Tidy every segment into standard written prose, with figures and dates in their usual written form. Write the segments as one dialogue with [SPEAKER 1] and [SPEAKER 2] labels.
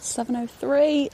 [SPEAKER 1] 7:03.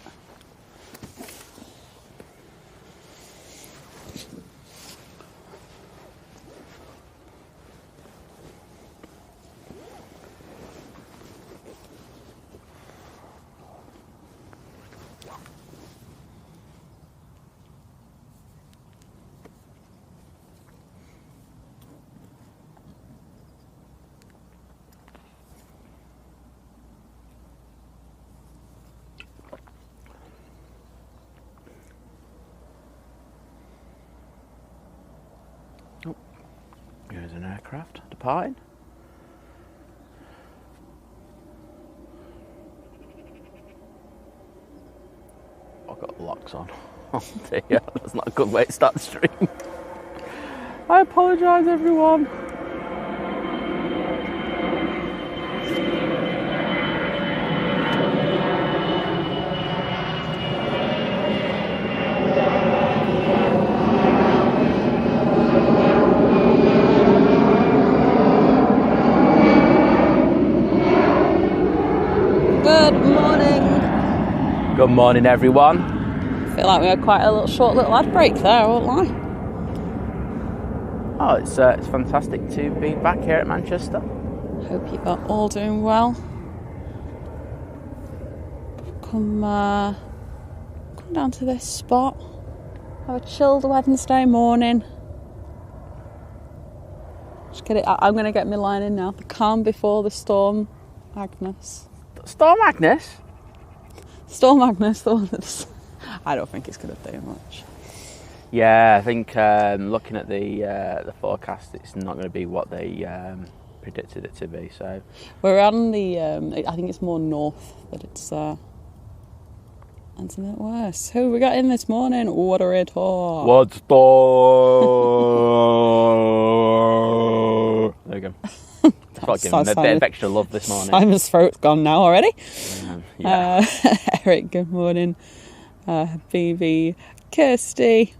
[SPEAKER 2] Here's an aircraft departing. I've got locks on. Oh dear, that's not a good way to start the stream. I apologise, everyone. Good morning, everyone.
[SPEAKER 1] I feel like we had quite a short little ad break there, I won't lie.
[SPEAKER 2] Oh, it's fantastic to be back here at Manchester.
[SPEAKER 1] Hope you are all doing well. Come down to this spot. Have a chilled Wednesday morning. Just get it. I'm going to get my line in now. The calm before the storm, Agnes.
[SPEAKER 2] Storm Agnes?
[SPEAKER 1] Storm Agnes, the one that's... I don't think it's going to do much.
[SPEAKER 2] Yeah, I think looking at the forecast, it's not going to be what they predicted it to be. So
[SPEAKER 1] we're on the... I think it's more north that it's... and it's a bit worse. Who have we got in this morning? What a red hawk.
[SPEAKER 2] What storm? There we go. I'll give him a bit of extra love this morning.
[SPEAKER 1] Simon's throat's gone now already.
[SPEAKER 2] Yeah.
[SPEAKER 1] Eric, good morning. Phoebe, Kirsty,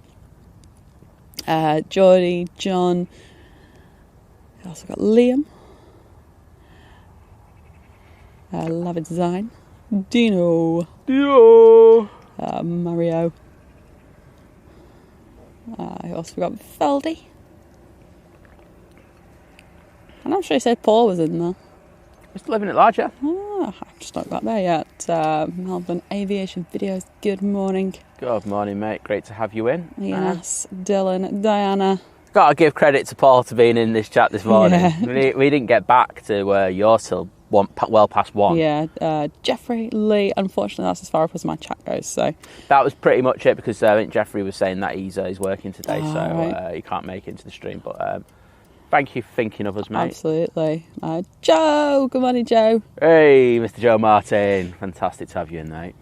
[SPEAKER 1] Geordie, John. We've also got Liam. Love it Design. Dino. Mario. I also got Feldy. I'm not sure you said Paul was in there.
[SPEAKER 2] Just living it larger.
[SPEAKER 1] Oh, I've just not got there yet. Melbourne Aviation Videos, good morning.
[SPEAKER 2] Good morning, mate. Great to have you in.
[SPEAKER 1] Yes, Dylan, Diana.
[SPEAKER 2] Got to give credit to Paul to being in this chat this morning. Yeah. We didn't get back to yours till well past 1.
[SPEAKER 1] Yeah, Jeffrey, Lee. Unfortunately, that's as far up as my chat goes. So
[SPEAKER 2] that was pretty much it because I think Jeffrey was saying that he's working today, so
[SPEAKER 1] right.
[SPEAKER 2] He can't make it into the stream. But thank you for thinking of us, mate.
[SPEAKER 1] Absolutely. Joe, good morning, Joe.
[SPEAKER 2] Hey, Mr. Joe Martin. Fantastic to have you in, mate.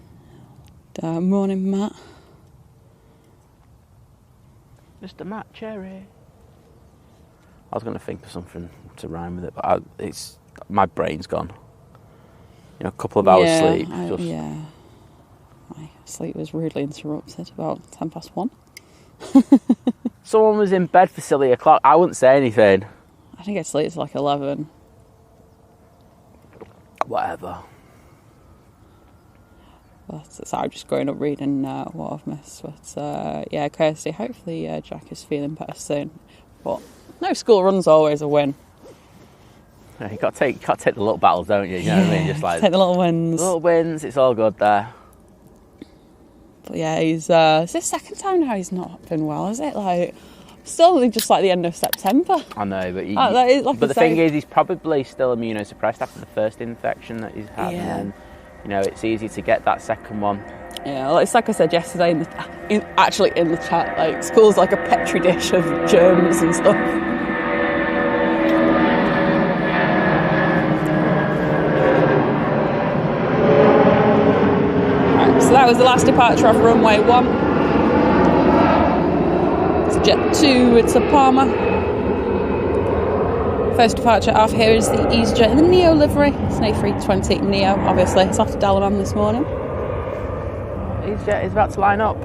[SPEAKER 1] Morning, Matt.
[SPEAKER 2] Mr. Matt Cherry. I was going to think of something to rhyme with it, but my brain's gone. You know, a couple of hours sleep.
[SPEAKER 1] My sleep was rudely interrupted about 1:10.
[SPEAKER 2] Someone was in bed for silly o'clock. I wouldn't say anything.
[SPEAKER 1] I think I sleep till like 11.
[SPEAKER 2] Whatever.
[SPEAKER 1] So I'm just growing up reading what I've missed. But yeah, Kirsty, hopefully Jack is feeling better soon. But no school run's always a win.
[SPEAKER 2] Yeah, you got to take the little battles, don't you? You know what I mean? Just like
[SPEAKER 1] take the little wins.
[SPEAKER 2] Little wins, it's all good there.
[SPEAKER 1] But yeah, he's it's his second time now he's not been well, is it? Like still only just like the end of September.
[SPEAKER 2] I know, but
[SPEAKER 1] but
[SPEAKER 2] the thing is, he's probably still immunosuppressed after the first infection that he's had, and you know it's easy to get that second one.
[SPEAKER 1] Yeah, well, it's like I said yesterday in the chat, like school's like a petri dish of germs and stuff. Right, so that was the last departure off runway 1. It's jet 2, it's a Palmer. First departure off here is the EasyJet in the Neo livery. It's an A320 Neo, obviously. It's off to Dalaman this morning.
[SPEAKER 2] EasyJet is about to line up.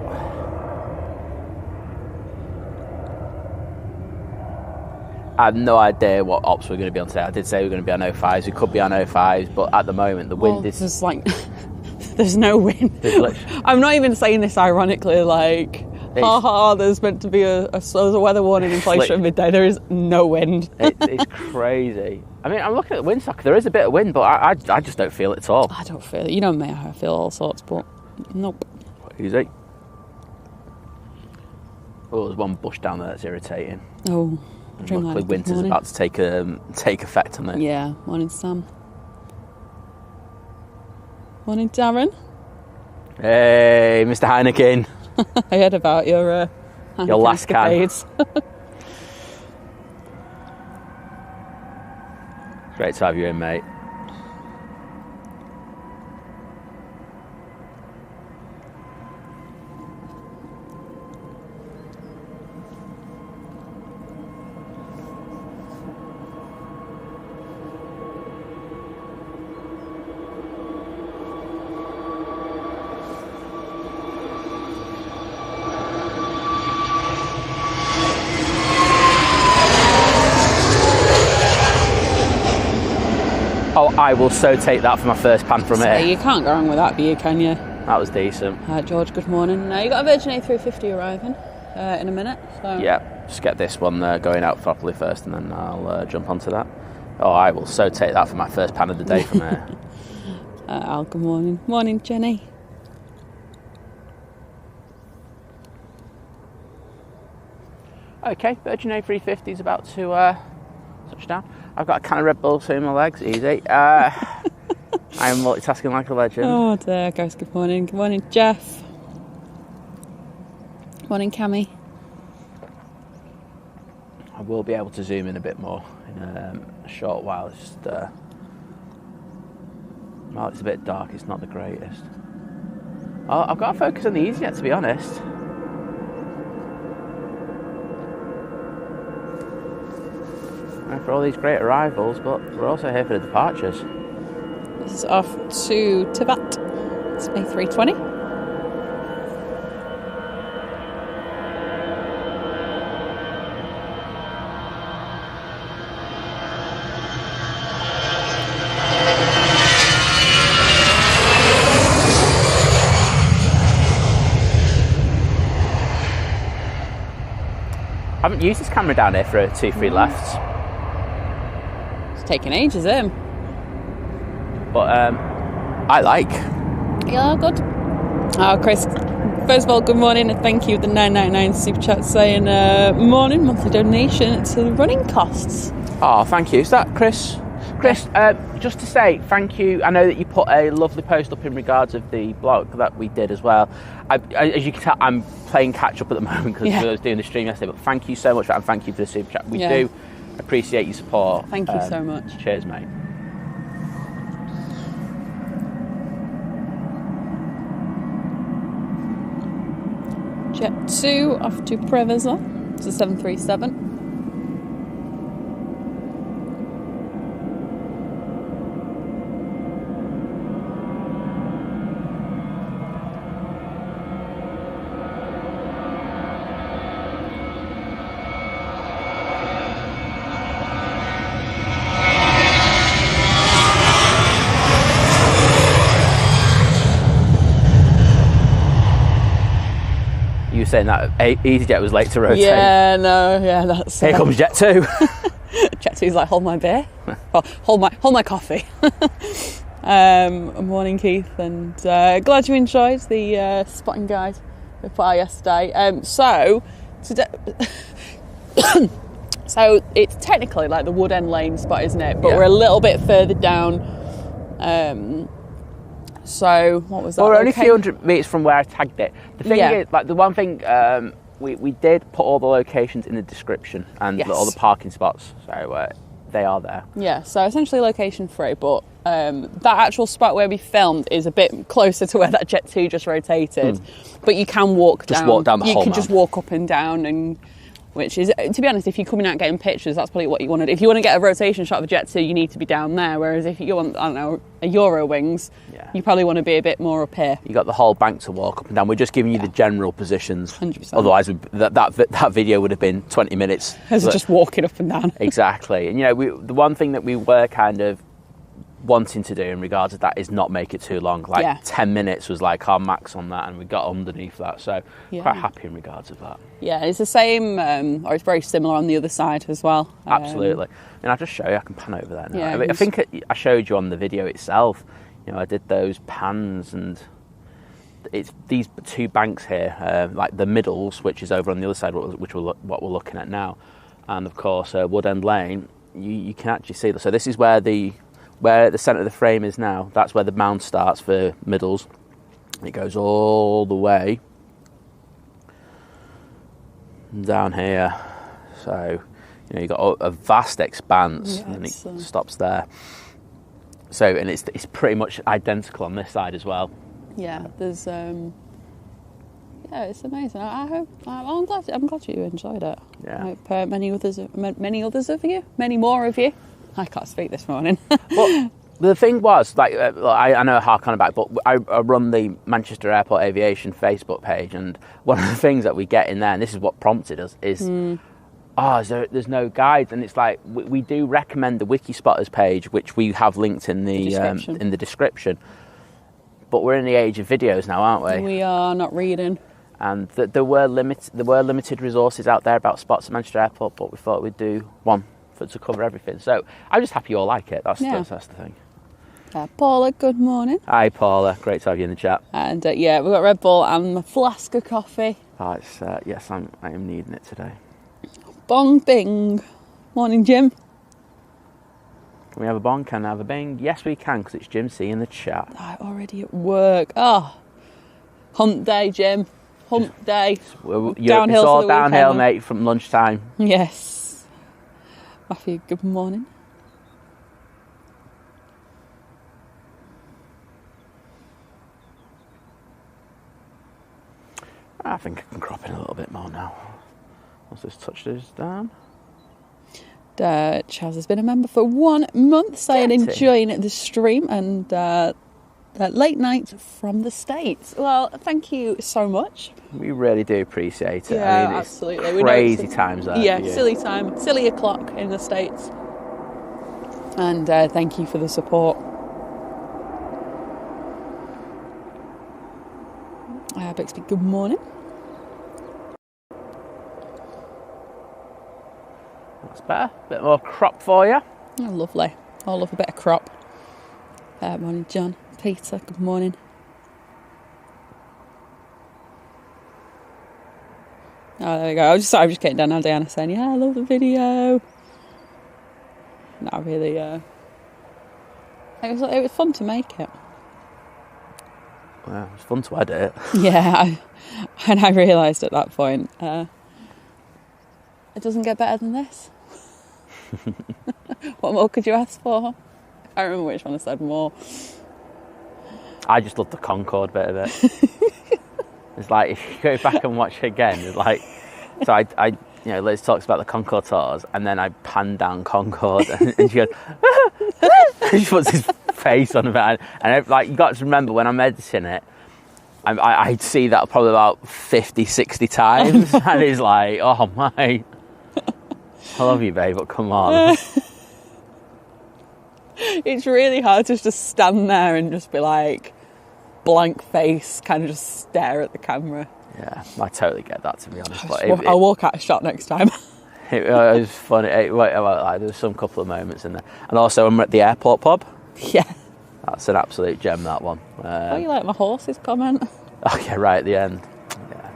[SPEAKER 2] I have no idea what ops we're going to be on today. I did say we're going to be on 05s. We could be on 05s, but at the moment the wind is...
[SPEAKER 1] There's like There's no wind. I'm not even saying this ironically, like, haha, there's meant to be there's a weather warning in place at midday. There is no wind.
[SPEAKER 2] It's crazy. I mean, I'm looking at the windsock. There is a bit of wind, but I just don't feel it at all.
[SPEAKER 1] I don't feel it. You know me, I feel all sorts, but nope.
[SPEAKER 2] Easy. Oh, there's one bush down there that's irritating.
[SPEAKER 1] Oh,
[SPEAKER 2] luckily winter's about to take effect on it.
[SPEAKER 1] Yeah, morning Sam. Morning Darren.
[SPEAKER 2] Hey, Mr. Heineken.
[SPEAKER 1] I heard about your
[SPEAKER 2] last can. Great to have you in, mate. Oh, I will so take that for my first pan from here.
[SPEAKER 1] You can't go wrong with that, can you?
[SPEAKER 2] That was decent.
[SPEAKER 1] George, good morning. You got a Virgin A350 arriving in a minute. So.
[SPEAKER 2] Yeah, just get this one going out properly first, and then I'll jump onto that. Oh, I will so take that for my first pan of the day from here.
[SPEAKER 1] Al, good morning. Morning, Jenny.
[SPEAKER 2] Okay, Virgin A350 is about to touch down. I've got a can of Red Bull between my legs, easy. I am multitasking like a legend.
[SPEAKER 1] Oh dear, guys, good morning. Good morning, Jeff. Morning, Cammy.
[SPEAKER 2] I will be able to zoom in a bit more in a short while. It's just, well, it's a bit dark, it's not the greatest. Oh, I've got to focus on the EasyJet, to be honest. For all these great arrivals, but we're also here for the departures.
[SPEAKER 1] This is off to Tibet. It's A320.
[SPEAKER 2] I haven't used this camera down here for 2-3 lefts.
[SPEAKER 1] Taking ages, him.
[SPEAKER 2] But I like.
[SPEAKER 1] Yeah, good. Oh, Chris. First of all, good morning and thank you. The 999 super chat saying morning monthly donation to the running costs.
[SPEAKER 2] Oh, thank you. Is that Chris? Chris, just to say thank you. I know that you put a lovely post up in regards of the blog that we did as well. As you can tell, I'm playing catch up at the moment because I was doing the stream yesterday. But thank you so much, and thank you for the super chat. We do appreciate your support.
[SPEAKER 1] Thank you so much.
[SPEAKER 2] Cheers, mate.
[SPEAKER 1] Jet 2 off to Preveza. It's a 737.
[SPEAKER 2] Saying that EasyJet was late to rotate.
[SPEAKER 1] That's
[SPEAKER 2] here comes Jet 2.
[SPEAKER 1] Jet 2's like, hold my beer, hold my coffee. Morning, Keith, and glad you enjoyed the spotting guide we put out yesterday. So today, so it's technically like the Wood End Lane spot, isn't it? But we're a little bit further down. So what was that?
[SPEAKER 2] Well, we're only a few hundred metres from where I tagged it. The thing is, like the one thing, we did put all the locations in the description and all the parking spots, so they are there. Yeah,
[SPEAKER 1] so essentially location free, but that actual spot where we filmed is a bit closer to where that Jet 2 just rotated. But you can walk down.
[SPEAKER 2] Just walk down the whole
[SPEAKER 1] You can
[SPEAKER 2] map.
[SPEAKER 1] just walk up and down and... Which is, to be honest, if you're coming out getting pictures, that's probably what you want to do. If you want to get a rotation shot of a Jet 2, you need to be down there. Whereas if you want, I don't know, a Eurowings, you probably want to be a bit more up here.
[SPEAKER 2] You got the whole bank to walk up and down. We're just giving you the general positions.
[SPEAKER 1] 100%.
[SPEAKER 2] Otherwise, that video would have been 20 minutes.
[SPEAKER 1] Just walking up and down.
[SPEAKER 2] Exactly. And, you know, the one thing that we were kind of wanting to do in regards to that is not make it too long. Like 10 minutes was like our max on that, and we got underneath that, so quite happy in regards of that.
[SPEAKER 1] Yeah, it's the same, or it's very similar on the other side as well.
[SPEAKER 2] Absolutely. And I'll just show you, I can pan over there now.
[SPEAKER 1] Yeah,
[SPEAKER 2] I think I showed you on the video itself, you know, I did those pans, and it's these two banks here, like the middles, which is over on the other side, which what we're looking at now, and of course Wood End Lane. You can actually see that. So this is where the centre of the frame is now. That's where the mound starts for middles. It goes all the way down here. So, you know, you've got a vast expanse, and it stops there. So, and it's pretty much identical on this side as well.
[SPEAKER 1] Yeah, there's it's amazing. I'm glad you enjoyed it.
[SPEAKER 2] Yeah.
[SPEAKER 1] I hope many more of you. I can't speak this morning.
[SPEAKER 2] Well, the thing was, like, I know I hark on about, but I run the Manchester Airport Aviation Facebook page, and one of the things that we get in there, and this is what prompted us, is there's no guides, and it's like we do recommend the Wiki Spotters page, which we have linked in the description. But we're in the age of videos now, aren't we?
[SPEAKER 1] We are not reading. And
[SPEAKER 2] there were limited resources out there about spots at Manchester Airport, but we thought we'd do one to cover everything. So I'm just happy you all like it. That's the thing.
[SPEAKER 1] Paula, good morning.
[SPEAKER 2] Hi, Paula. Great to have you in the chat.
[SPEAKER 1] And we've got Red Bull and a flask of coffee.
[SPEAKER 2] Oh, it's yes, I am needing it today.
[SPEAKER 1] Bong bing. Morning, Jim.
[SPEAKER 2] Can we have a bong? Can I have a bing? Yes, we can, because it's Jim C in the chat.
[SPEAKER 1] Already at work. Hump day, Jim. Hump day.
[SPEAKER 2] It's all downhill, mate, from lunchtime.
[SPEAKER 1] Yes. Matthew, good morning.
[SPEAKER 2] I think I can crop in a little bit more now. Let's just touch those down.
[SPEAKER 1] Chaz has been a member for 1 month, saying enjoying the stream and late night from the States. Well, thank you so much.
[SPEAKER 2] We really do appreciate it.
[SPEAKER 1] Yeah,
[SPEAKER 2] I mean,
[SPEAKER 1] absolutely.
[SPEAKER 2] Crazy times there.
[SPEAKER 1] Yeah, silly o'clock in the States. And thank you for the support. Bixby, good morning.
[SPEAKER 2] That's better. Bit more crop for you.
[SPEAKER 1] Oh, lovely. I love a bit of crop. Morning, John. Peter, good morning. Oh, there we go. I was just getting down now, Diana, saying, yeah, I love the video. No, really, it was fun to make it.
[SPEAKER 2] Well, it was fun to edit it.
[SPEAKER 1] Yeah, and I realised at that point, it doesn't get better than this. What more could you ask for? I remember which one I said more.
[SPEAKER 2] I just love the Concorde bit of it. It's like, if you go back and watch it again, it's like, so I Liz talks about the Concorde tours, and then I pan down Concorde, and she goes, and she puts his face on it, and like, you got to remember, when I'm editing it, I'd see that probably about 50, 60 times, and it's like, oh my, I love you, babe, but come on.
[SPEAKER 1] It's really hard to just stand there and just be like, blank face, kind of just stare at the camera.
[SPEAKER 2] Yeah, I totally get that, to be honest.
[SPEAKER 1] I'll walk out a shot next time.
[SPEAKER 2] It was funny. There was some couple of moments in there. And also, I'm at the airport pub.
[SPEAKER 1] Yeah.
[SPEAKER 2] That's an absolute gem, that one.
[SPEAKER 1] You like my horse's comment?
[SPEAKER 2] Oh, yeah, right at the end. Yeah.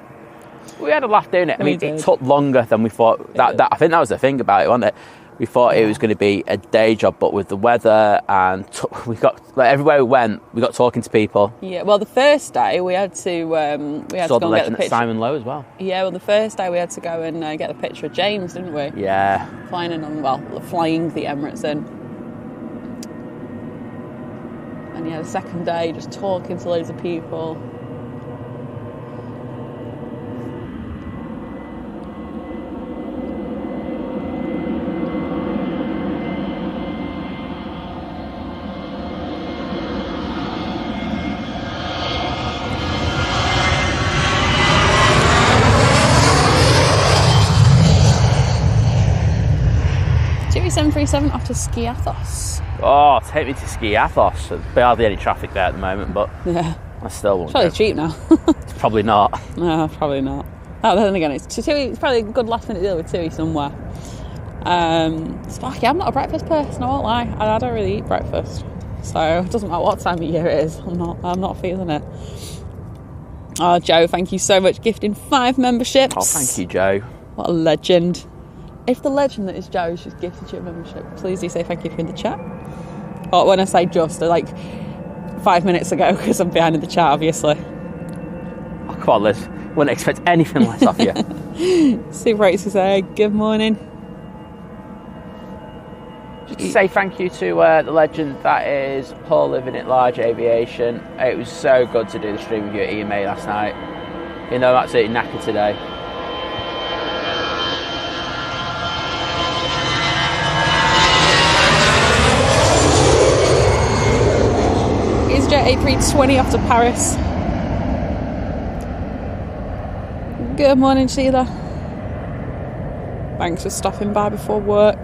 [SPEAKER 2] We had a laugh doing it. I mean, it took longer than we thought. I think that was the thing about it, wasn't it? We thought it was going to be a day job, but with the weather and we got, like, everywhere we went, we got talking to people. Yeah, well, the first day we had to go and get the picture. Simon Lowe as well. Yeah, well, the first day we had to go and get a picture of James, didn't we? Yeah. Flying the Emirates in. And the second day, just talking to loads of people. Seven off to Skiathos. Oh, take me to Ski Athos. There's barely any traffic there at the moment, but
[SPEAKER 1] Yeah.
[SPEAKER 2] I still won't
[SPEAKER 1] It's probably
[SPEAKER 2] go.
[SPEAKER 1] cheap now.
[SPEAKER 2] It's probably not.
[SPEAKER 1] No, probably not. Oh, then again, it's probably a good last minute deal with Tui somewhere. Sparky, I'm not a breakfast person, I won't lie. I don't really eat breakfast. So it doesn't matter what time of year it is. I'm not feeling it. Oh, Joe, thank you so much. Gifting 5 memberships.
[SPEAKER 2] Oh, thank you, Joe.
[SPEAKER 1] What a legend. If the legend that is Joe has just gifted you a membership, please do say thank you in the chat. Or when I say just, like 5 minutes ago, because I'm behind in the chat, obviously.
[SPEAKER 2] Oh, come on, Liz. Wouldn't expect anything less off you.
[SPEAKER 1] Super 8 to say good morning.
[SPEAKER 2] Just to say thank you to the legend that is Paul living at Large Aviation. It was so good to do the stream with you at EMA last night. You know, I'm absolutely knackered today.
[SPEAKER 1] EasyJet A320 off to Paris. Good morning, Sheila. Thanks for stopping by before work.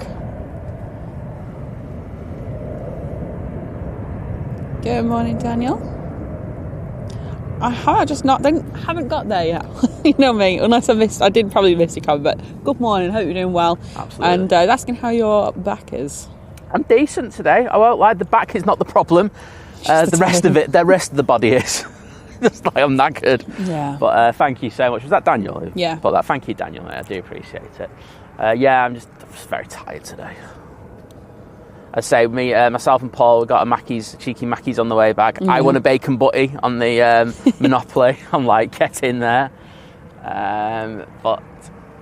[SPEAKER 1] Good morning, Daniel. I haven't got there yet. You know me, unless I did probably miss your comment, but good morning, hope you're doing well.
[SPEAKER 2] Absolutely.
[SPEAKER 1] And asking how your back is.
[SPEAKER 2] I'm decent today. I won't lie, the back is not the problem. The rest of the body is. Just like I'm knackered.
[SPEAKER 1] Yeah.
[SPEAKER 2] But thank you so much. Was that Daniel?
[SPEAKER 1] Yeah.
[SPEAKER 2] But that, thank you, Daniel. Mate. I do appreciate it. Yeah, I'm just very tired today. I say myself and Paul got a cheeky Mackey's on the way back. I won a bacon butty on the Monopoly. I'm like, get in there. But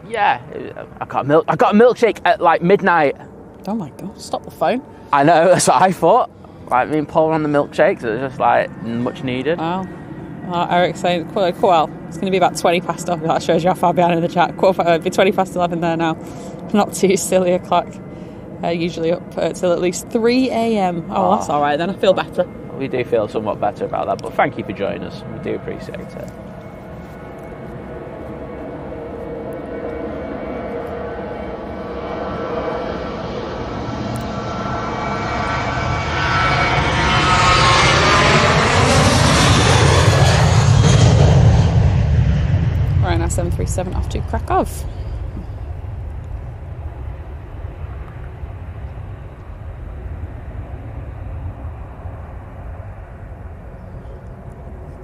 [SPEAKER 2] yeah, I got a milkshake at like midnight.
[SPEAKER 1] Oh my God! Stop the phone.
[SPEAKER 2] I know. That's what I thought. Like me and Paul were on the milkshakes. It was just like much needed.
[SPEAKER 1] Wow. Eric's saying, well, it's going to be about 20 past 11. That shows you how far behind in the chat. It'll be 20 past 11 there now. Not too silly o'clock. Usually up till at least 3 a.m. Oh, that's all right then. I feel better.
[SPEAKER 2] We do feel somewhat better about that, but thank you for joining us. We do appreciate it.
[SPEAKER 1] Right now, 737 off to Krakow.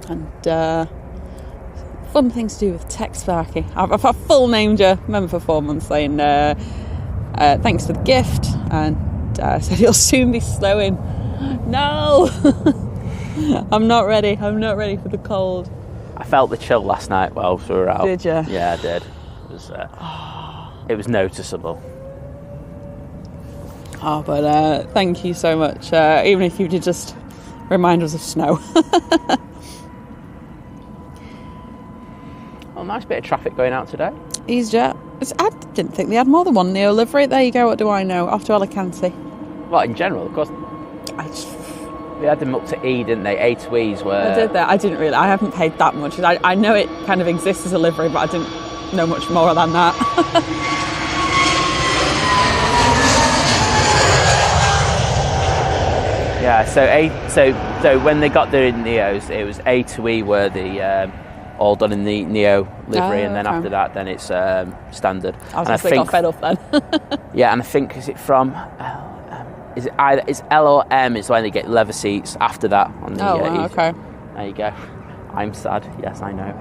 [SPEAKER 1] And fun things to do with tech, Sparky. I've full named you, member for 4 months, saying thanks for the gift, and said he'll soon be slowing. No, I'm not ready. I'm not ready for the cold.
[SPEAKER 2] I felt the chill last night while we were out.
[SPEAKER 1] Did you?
[SPEAKER 2] Yeah, I did. It was noticeable.
[SPEAKER 1] Oh, but thank you so much. Even if you did just remind us of snow.
[SPEAKER 2] Well, nice bit of traffic going out today.
[SPEAKER 1] EasyJet. I didn't think they had more than one Neo livery. There you go. What do I know? Off to Alicante.
[SPEAKER 2] Well, in general, of course. They had them up to E, didn't they? A to E's were...
[SPEAKER 1] I did that. I didn't really. I haven't paid that much. I know it kind of exists as a livery, but I didn't know much more than that.
[SPEAKER 2] Yeah, so when they got their Neos, it was A to E were the all done in the Neo livery, and then after that, then it's standard.
[SPEAKER 1] I was got fed up then.
[SPEAKER 2] Yeah, and I think is it either it's L or M is when they get leather seats after that on the
[SPEAKER 1] wow, okay.
[SPEAKER 2] There you go. I'm sad. Yes, I know.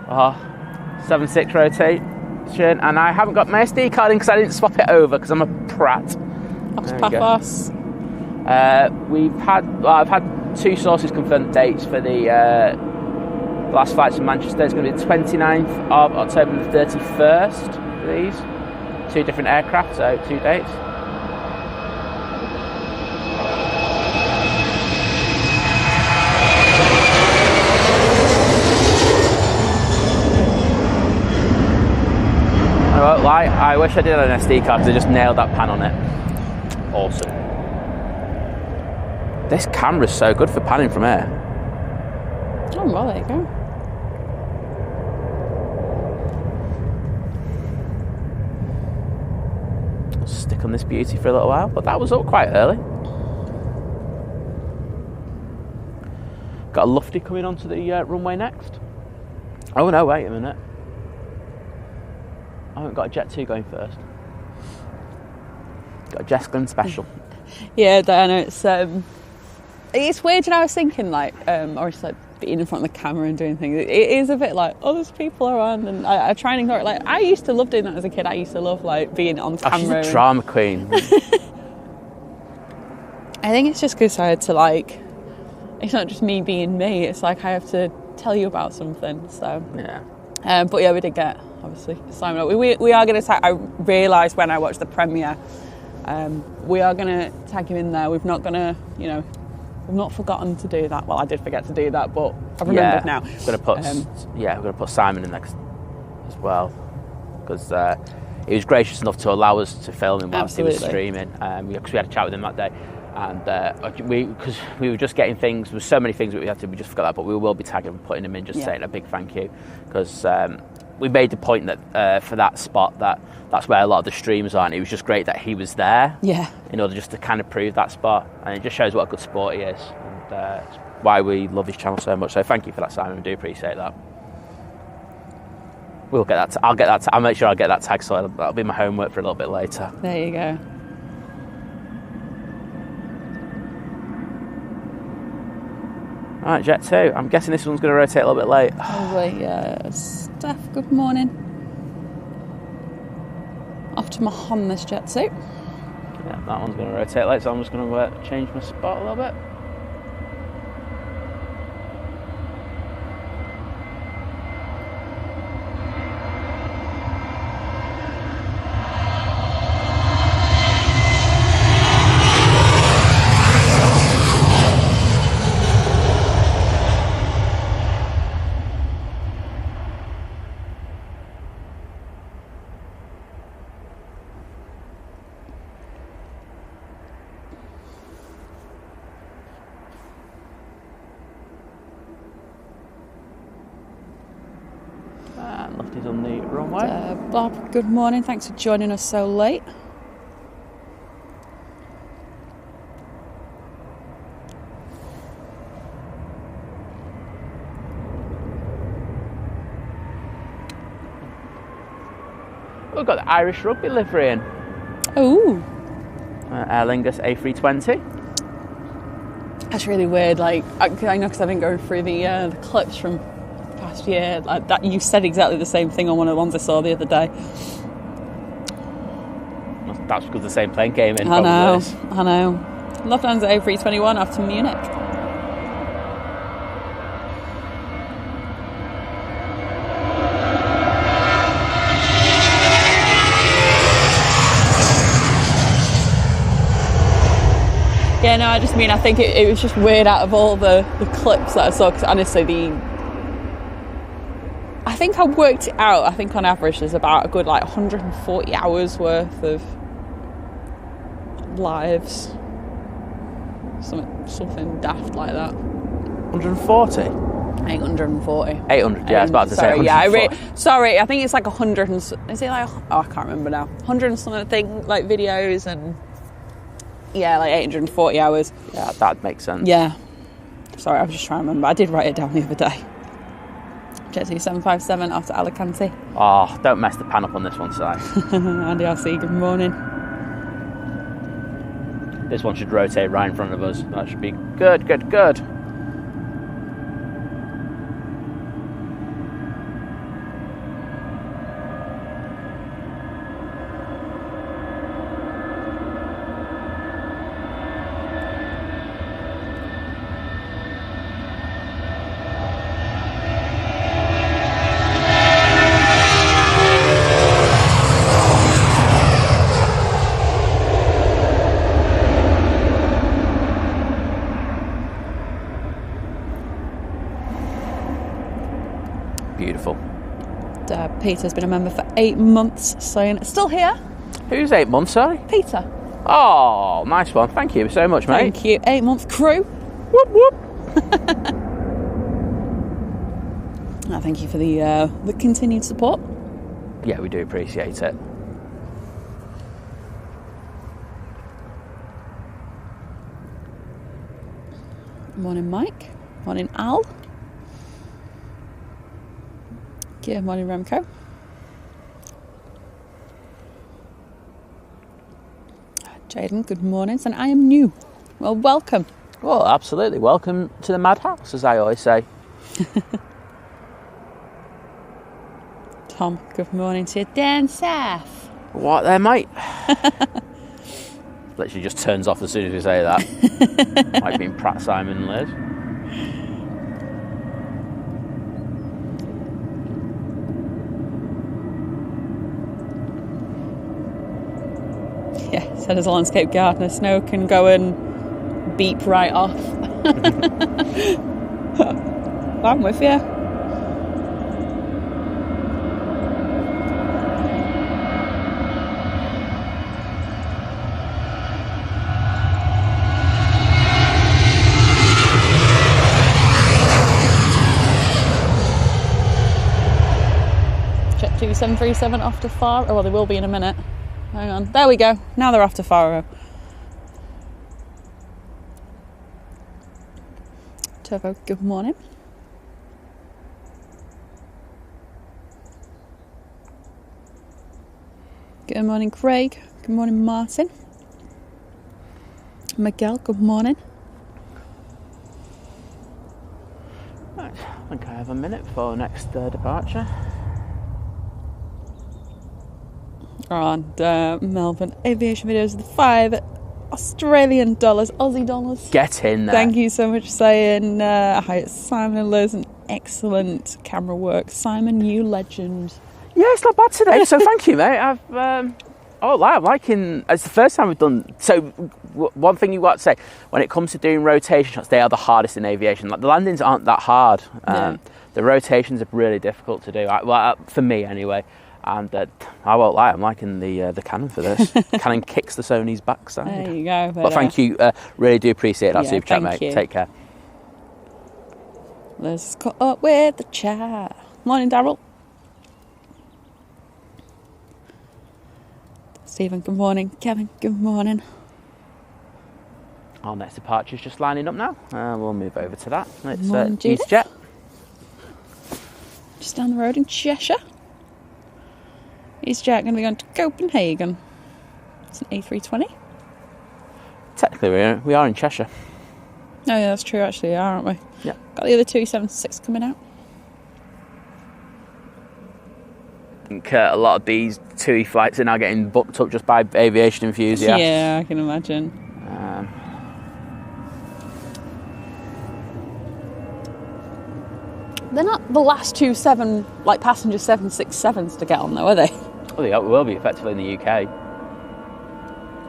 [SPEAKER 2] Oh, 7.6 rotation, and I haven't got my SD card in because I didn't swap it over because I'm a prat.
[SPEAKER 1] Paphos.
[SPEAKER 2] I've had 2 sources confirm dates for the last flights from Manchester. It's going to be the 29th of October and the 31st for these. 2 different aircraft, so 2 dates. I won't lie, I wish I did have an SD card because I just nailed that pan on it. Awesome. This camera's so good for panning from here.
[SPEAKER 1] Oh, well, there you go.
[SPEAKER 2] stick on this beauty for a little while. But that was up quite early. Got a lufty coming onto the runway next. Oh no, wait a minute. I haven't got a Jet 2 going first. Got a Jesslyn special.
[SPEAKER 1] Yeah, Diana, it's weird, and I was thinking or it's like being in front of the camera and doing things. It is a bit like, oh, there's people around, and I try and ignore it. Like, I used to love doing that as a kid. I used to love being on camera.
[SPEAKER 2] She's a drama queen.
[SPEAKER 1] I think it's just because I had to it's not just me being me. It's like I have to tell you about something. So
[SPEAKER 2] yeah.
[SPEAKER 1] But yeah, we did get obviously Simon. We are going to tag. I realised when I watched the premiere, we are going to tag him in there. We've not going to, we've not forgotten to do that. Well, I did forget to do that, but I've remembered now.
[SPEAKER 2] We're going to put Simon in next as well, because he was gracious enough to allow us to film him whilst he was streaming. Because we had a chat with him that day. And because we were just getting things, there were so many things that we just forgot that, but we will be tagging and putting him in, just saying a big thank you, because we made the point that for that spot that's where a lot of the streams are, and it was just great that he was there, in order just to kind of prove that spot, and it just shows what a good sport he is, and it's why we love his channel so much. So thank you for that, Simon. We do appreciate that. We'll get that. I'll make sure I get that tag, so that'll be my homework for a little bit later.
[SPEAKER 1] There you go.
[SPEAKER 2] Alright, Jet 2. I'm guessing this one's going to rotate a little bit late.
[SPEAKER 1] Probably, yeah. Steph, good morning. Off to Mahon, this Jet 2.
[SPEAKER 2] Yeah, that one's going to rotate late, so I'm just going to change my spot a little bit. Lefty's on the runway.
[SPEAKER 1] Bob, good morning. Thanks for joining us so late.
[SPEAKER 2] We've got the Irish rugby livery in.
[SPEAKER 1] Oh.
[SPEAKER 2] Aer Lingus A320.
[SPEAKER 1] That's really weird. I know because I've been going through the clips from past year. That you said exactly the same thing on one of the ones I saw the other day.
[SPEAKER 2] That's because the same plane came in.
[SPEAKER 1] I know. Lufthansa A321 off to Munich. Yeah, no, I just mean, I think it was just weird out of all the clips that I saw, because honestly, I think I worked it out. I think on average there's about a good 140 hours worth of lives. Something daft like that.
[SPEAKER 2] 140?
[SPEAKER 1] 840.
[SPEAKER 2] 800, yeah, I was about to say 140.
[SPEAKER 1] Sorry, I think it's 100 and... Is it I can't remember now. 100 and something, videos and... Yeah, 840 hours.
[SPEAKER 2] Yeah, that makes sense.
[SPEAKER 1] Yeah. Sorry, I was just trying to remember. I did write it down the other day. Jet 757 after Alicante.
[SPEAKER 2] Oh, don't mess the pan up on this one, Si.
[SPEAKER 1] Andy RC, good morning.
[SPEAKER 2] This one should rotate right in front of us. That should be good. Beautiful.
[SPEAKER 1] Peter's been a member for 8 months, saying still here.
[SPEAKER 2] Who's 8 months, sorry?
[SPEAKER 1] Peter.
[SPEAKER 2] Oh, nice one. Thank you so much, mate.
[SPEAKER 1] Thank you. 8-month crew.
[SPEAKER 2] Whoop whoop.
[SPEAKER 1] Thank you for the continued support.
[SPEAKER 2] Yeah, we do appreciate it.
[SPEAKER 1] Morning, Mike. Morning, Al. Good morning, Remco. Jaden, good morning. And I am new. Well, welcome.
[SPEAKER 2] Well, absolutely. Welcome to the madhouse, as I always say.
[SPEAKER 1] Tom, good morning to you. Dan Seth.
[SPEAKER 2] What there, mate? Literally just turns off as soon as we say that. Like being Pratt, Simon and Lizz.
[SPEAKER 1] Yeah, said as a landscape gardener, snow can go and beep right off. I'm with you. Jet 2737 off to Faro. Oh, well, they will be in a minute. Hang on. There we go. Now they're off to Faro. Turbo, good morning. Good morning, Craig. Good morning, Martin. Miguel, good morning.
[SPEAKER 2] Right, I think I have a minute for next departure.
[SPEAKER 1] And Melbourne Aviation videos of the $5 Australian dollars, Aussie dollars.
[SPEAKER 2] Get in there.
[SPEAKER 1] Thank you so much for saying hi, it's Simon and Lizz, and excellent camera work. Simon, you legend.
[SPEAKER 2] Yeah, it's not bad today, so thank you, mate. I'm liking. It's the first time we've done. So, one thing you've got to say when it comes to doing rotation shots, they are the hardest in aviation. Like the landings aren't that hard. The rotations are really difficult to do. For me, anyway. And I won't lie, I'm liking the Canon for this. Canon kicks the Sony's backside.
[SPEAKER 1] There you go.
[SPEAKER 2] But thank you, really do appreciate that super chat, mate.
[SPEAKER 1] You.
[SPEAKER 2] Take care.
[SPEAKER 1] Let's cut up with the chat. Morning, Daryl. Stephen, good morning. Kevin, good morning.
[SPEAKER 2] Our next departure's just lining up now. We'll move over to that. It's
[SPEAKER 1] EasyJet. Just down the road in Cheshire. EasyJet going to be going to Copenhagen. It's an A320.
[SPEAKER 2] Technically, we are in Cheshire.
[SPEAKER 1] Oh, yeah, that's true, actually, aren't we?
[SPEAKER 2] Yeah.
[SPEAKER 1] Got the other 276 coming out.
[SPEAKER 2] I think a lot of these TUI flights are now getting booked up just by aviation enthusiasts.
[SPEAKER 1] Yeah, I can imagine. They're not the last two passenger 767s to get on, though, are they?
[SPEAKER 2] Well, they will be effectively in the UK.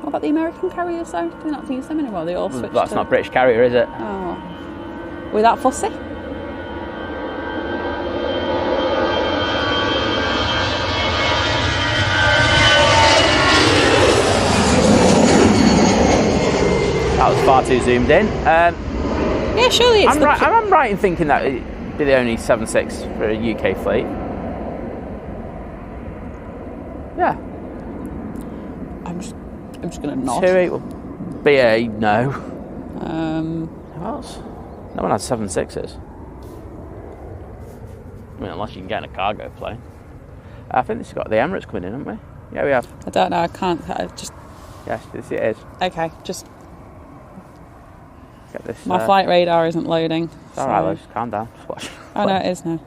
[SPEAKER 1] What about the American carriers, though? Do they not use them anymore? They all switched.
[SPEAKER 2] That's not British carrier, is it?
[SPEAKER 1] Oh. Were that fussy?
[SPEAKER 2] That was far too zoomed in.
[SPEAKER 1] Yeah, surely it's
[SPEAKER 2] I'm right in thinking that it'd be the only 76 for a UK fleet. Yeah.
[SPEAKER 1] I'm just going to nod.
[SPEAKER 2] 28 will BA, no. Who else? No one has 76s. I mean, unless you can get in a cargo plane. I think this has got the Emirates coming in, haven't we? Yeah, we have.
[SPEAKER 1] I don't know, I can't. Just...
[SPEAKER 2] Yes, this it is.
[SPEAKER 1] Okay, just...
[SPEAKER 2] Get this.
[SPEAKER 1] My flight radar isn't loading.
[SPEAKER 2] It's alright, Liz, calm down. Just watch.
[SPEAKER 1] Oh, no, it is now.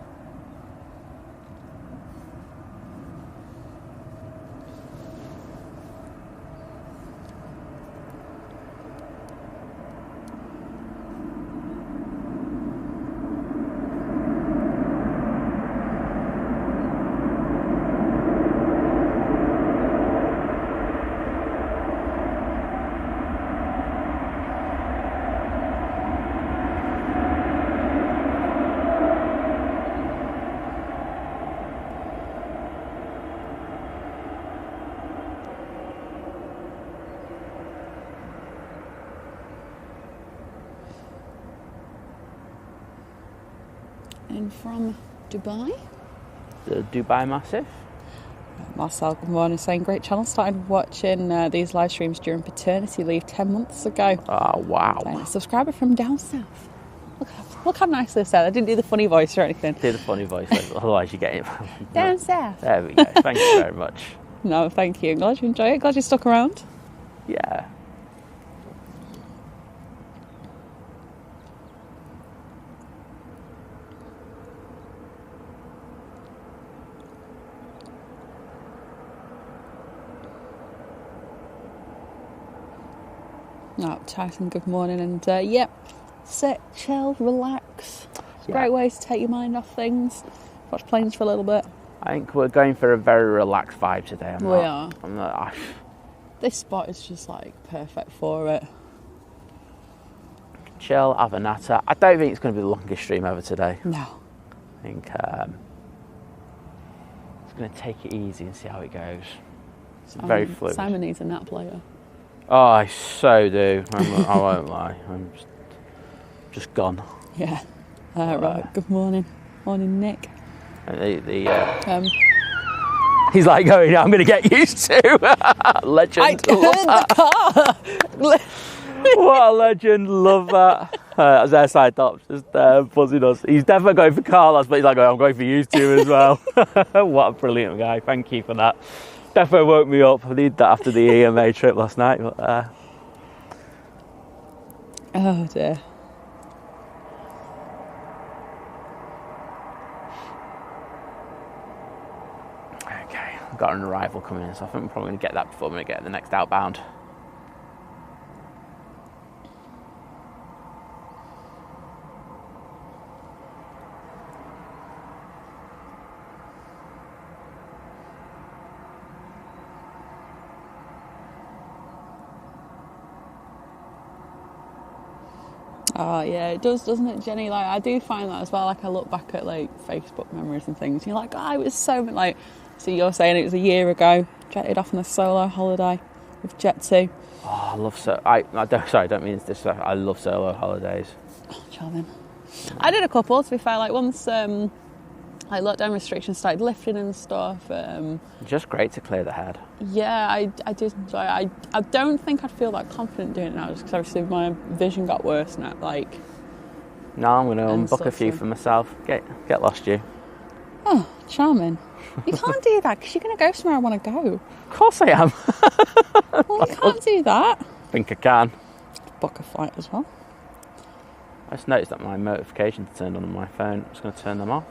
[SPEAKER 1] And from Dubai?
[SPEAKER 2] The Dubai Massive.
[SPEAKER 1] Marcel, good morning, saying great channel. Started watching these live streams during paternity leave 10 months ago.
[SPEAKER 2] Oh, wow.
[SPEAKER 1] Saying a subscriber from down south. Look how nice they said. I didn't do the funny voice or anything.
[SPEAKER 2] Do the funny voice, otherwise you get it.
[SPEAKER 1] Down south.
[SPEAKER 2] There we go. Thank you very much.
[SPEAKER 1] No, thank you. Glad you enjoy it. Glad you stuck around.
[SPEAKER 2] Yeah.
[SPEAKER 1] No, Tyson, good morning. And yep, sit, chill, relax. It's a great way to take your mind off things. Watch planes for a little bit.
[SPEAKER 2] I think we're going for a very relaxed vibe today.
[SPEAKER 1] We are.
[SPEAKER 2] I'm not.
[SPEAKER 1] This spot is just like perfect for it.
[SPEAKER 2] Chill, have a natter. I don't think it's going to be the longest stream ever today.
[SPEAKER 1] No.
[SPEAKER 2] I think it's going to take it easy and see how it goes. Very fluid.
[SPEAKER 1] Simon needs a nap later.
[SPEAKER 2] Oh, I so do. I won't lie. I'm just gone.
[SPEAKER 1] Yeah. Right. Good morning. Morning, Nick.
[SPEAKER 2] He's like going, I'm going to get used to. Legend.
[SPEAKER 1] I heard the car.
[SPEAKER 2] What a legend. Love that. As airside tops, just buzzing us. He's definitely going for Carlos, but he's like, I'm going for you two as well. What a brilliant guy. Thank you for that. Definitely woke me up. I need that after the EMA trip last night. But,
[SPEAKER 1] oh dear.
[SPEAKER 2] Okay, I've got an arrival coming in, so I think I'm probably going to get that before I'm going to get the next outbound.
[SPEAKER 1] Oh yeah, it does, doesn't it, Jenny? Like, I do find that as well. Like, I look back at like Facebook memories and things, and you're like, oh, it was so like. So you're saying it was a year ago. Jetted off on a solo holiday with Jet2.
[SPEAKER 2] Oh, I love I don't mean this. I love solo holidays.
[SPEAKER 1] Oh, charming. I did a couple, to be fair. Like once, like lockdown restrictions started lifting and stuff.
[SPEAKER 2] Just great to clear the head.
[SPEAKER 1] Yeah, I did enjoy it. I don't think I'd feel that confident doing it now, just because obviously my vision got worse now. Like.
[SPEAKER 2] No, I'm going to book a few for myself. Get lost, you.
[SPEAKER 1] Oh, charming. You can't do that because you're going to go somewhere I want to go.
[SPEAKER 2] Of course I am.
[SPEAKER 1] Well, you can't do that.
[SPEAKER 2] I think I can.
[SPEAKER 1] Book a flight as well.
[SPEAKER 2] I just noticed that my notifications turned on my phone. I'm just going to turn them off.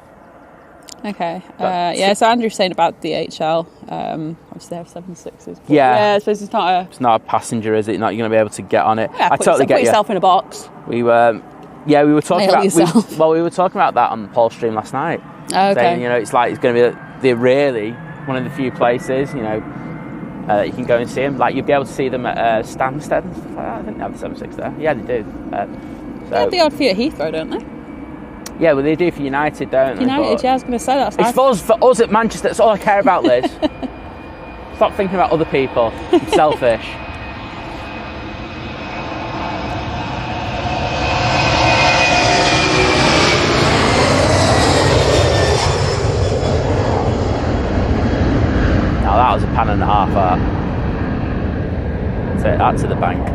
[SPEAKER 1] Okay. Yeah, so Andrew's saying about DHL. Obviously they have 76s.
[SPEAKER 2] Yeah.
[SPEAKER 1] I suppose it's not
[SPEAKER 2] a passenger, is it? Not you're going to be able to get on it.
[SPEAKER 1] Yeah,
[SPEAKER 2] I totally get you.
[SPEAKER 1] Put yourself in a box.
[SPEAKER 2] We were talking about
[SPEAKER 1] yourself.
[SPEAKER 2] we were talking about that on the Paul stream last night.
[SPEAKER 1] Oh, okay.
[SPEAKER 2] Saying, it's going to be one of the few places, you can go and see them. Like, you'll be able to see them at Stansted and stuff like that. I think they have the 76 there. Yeah, they do.
[SPEAKER 1] They have the odd few at Heathrow, don't they?
[SPEAKER 2] Yeah, well, they do for United, don't they?
[SPEAKER 1] United, yeah, I was going to say that.
[SPEAKER 2] It's for us at Manchester. That's all I care about, Liz. Stop thinking about other people. I'm selfish. Now that was £1.50. Take that to the bank.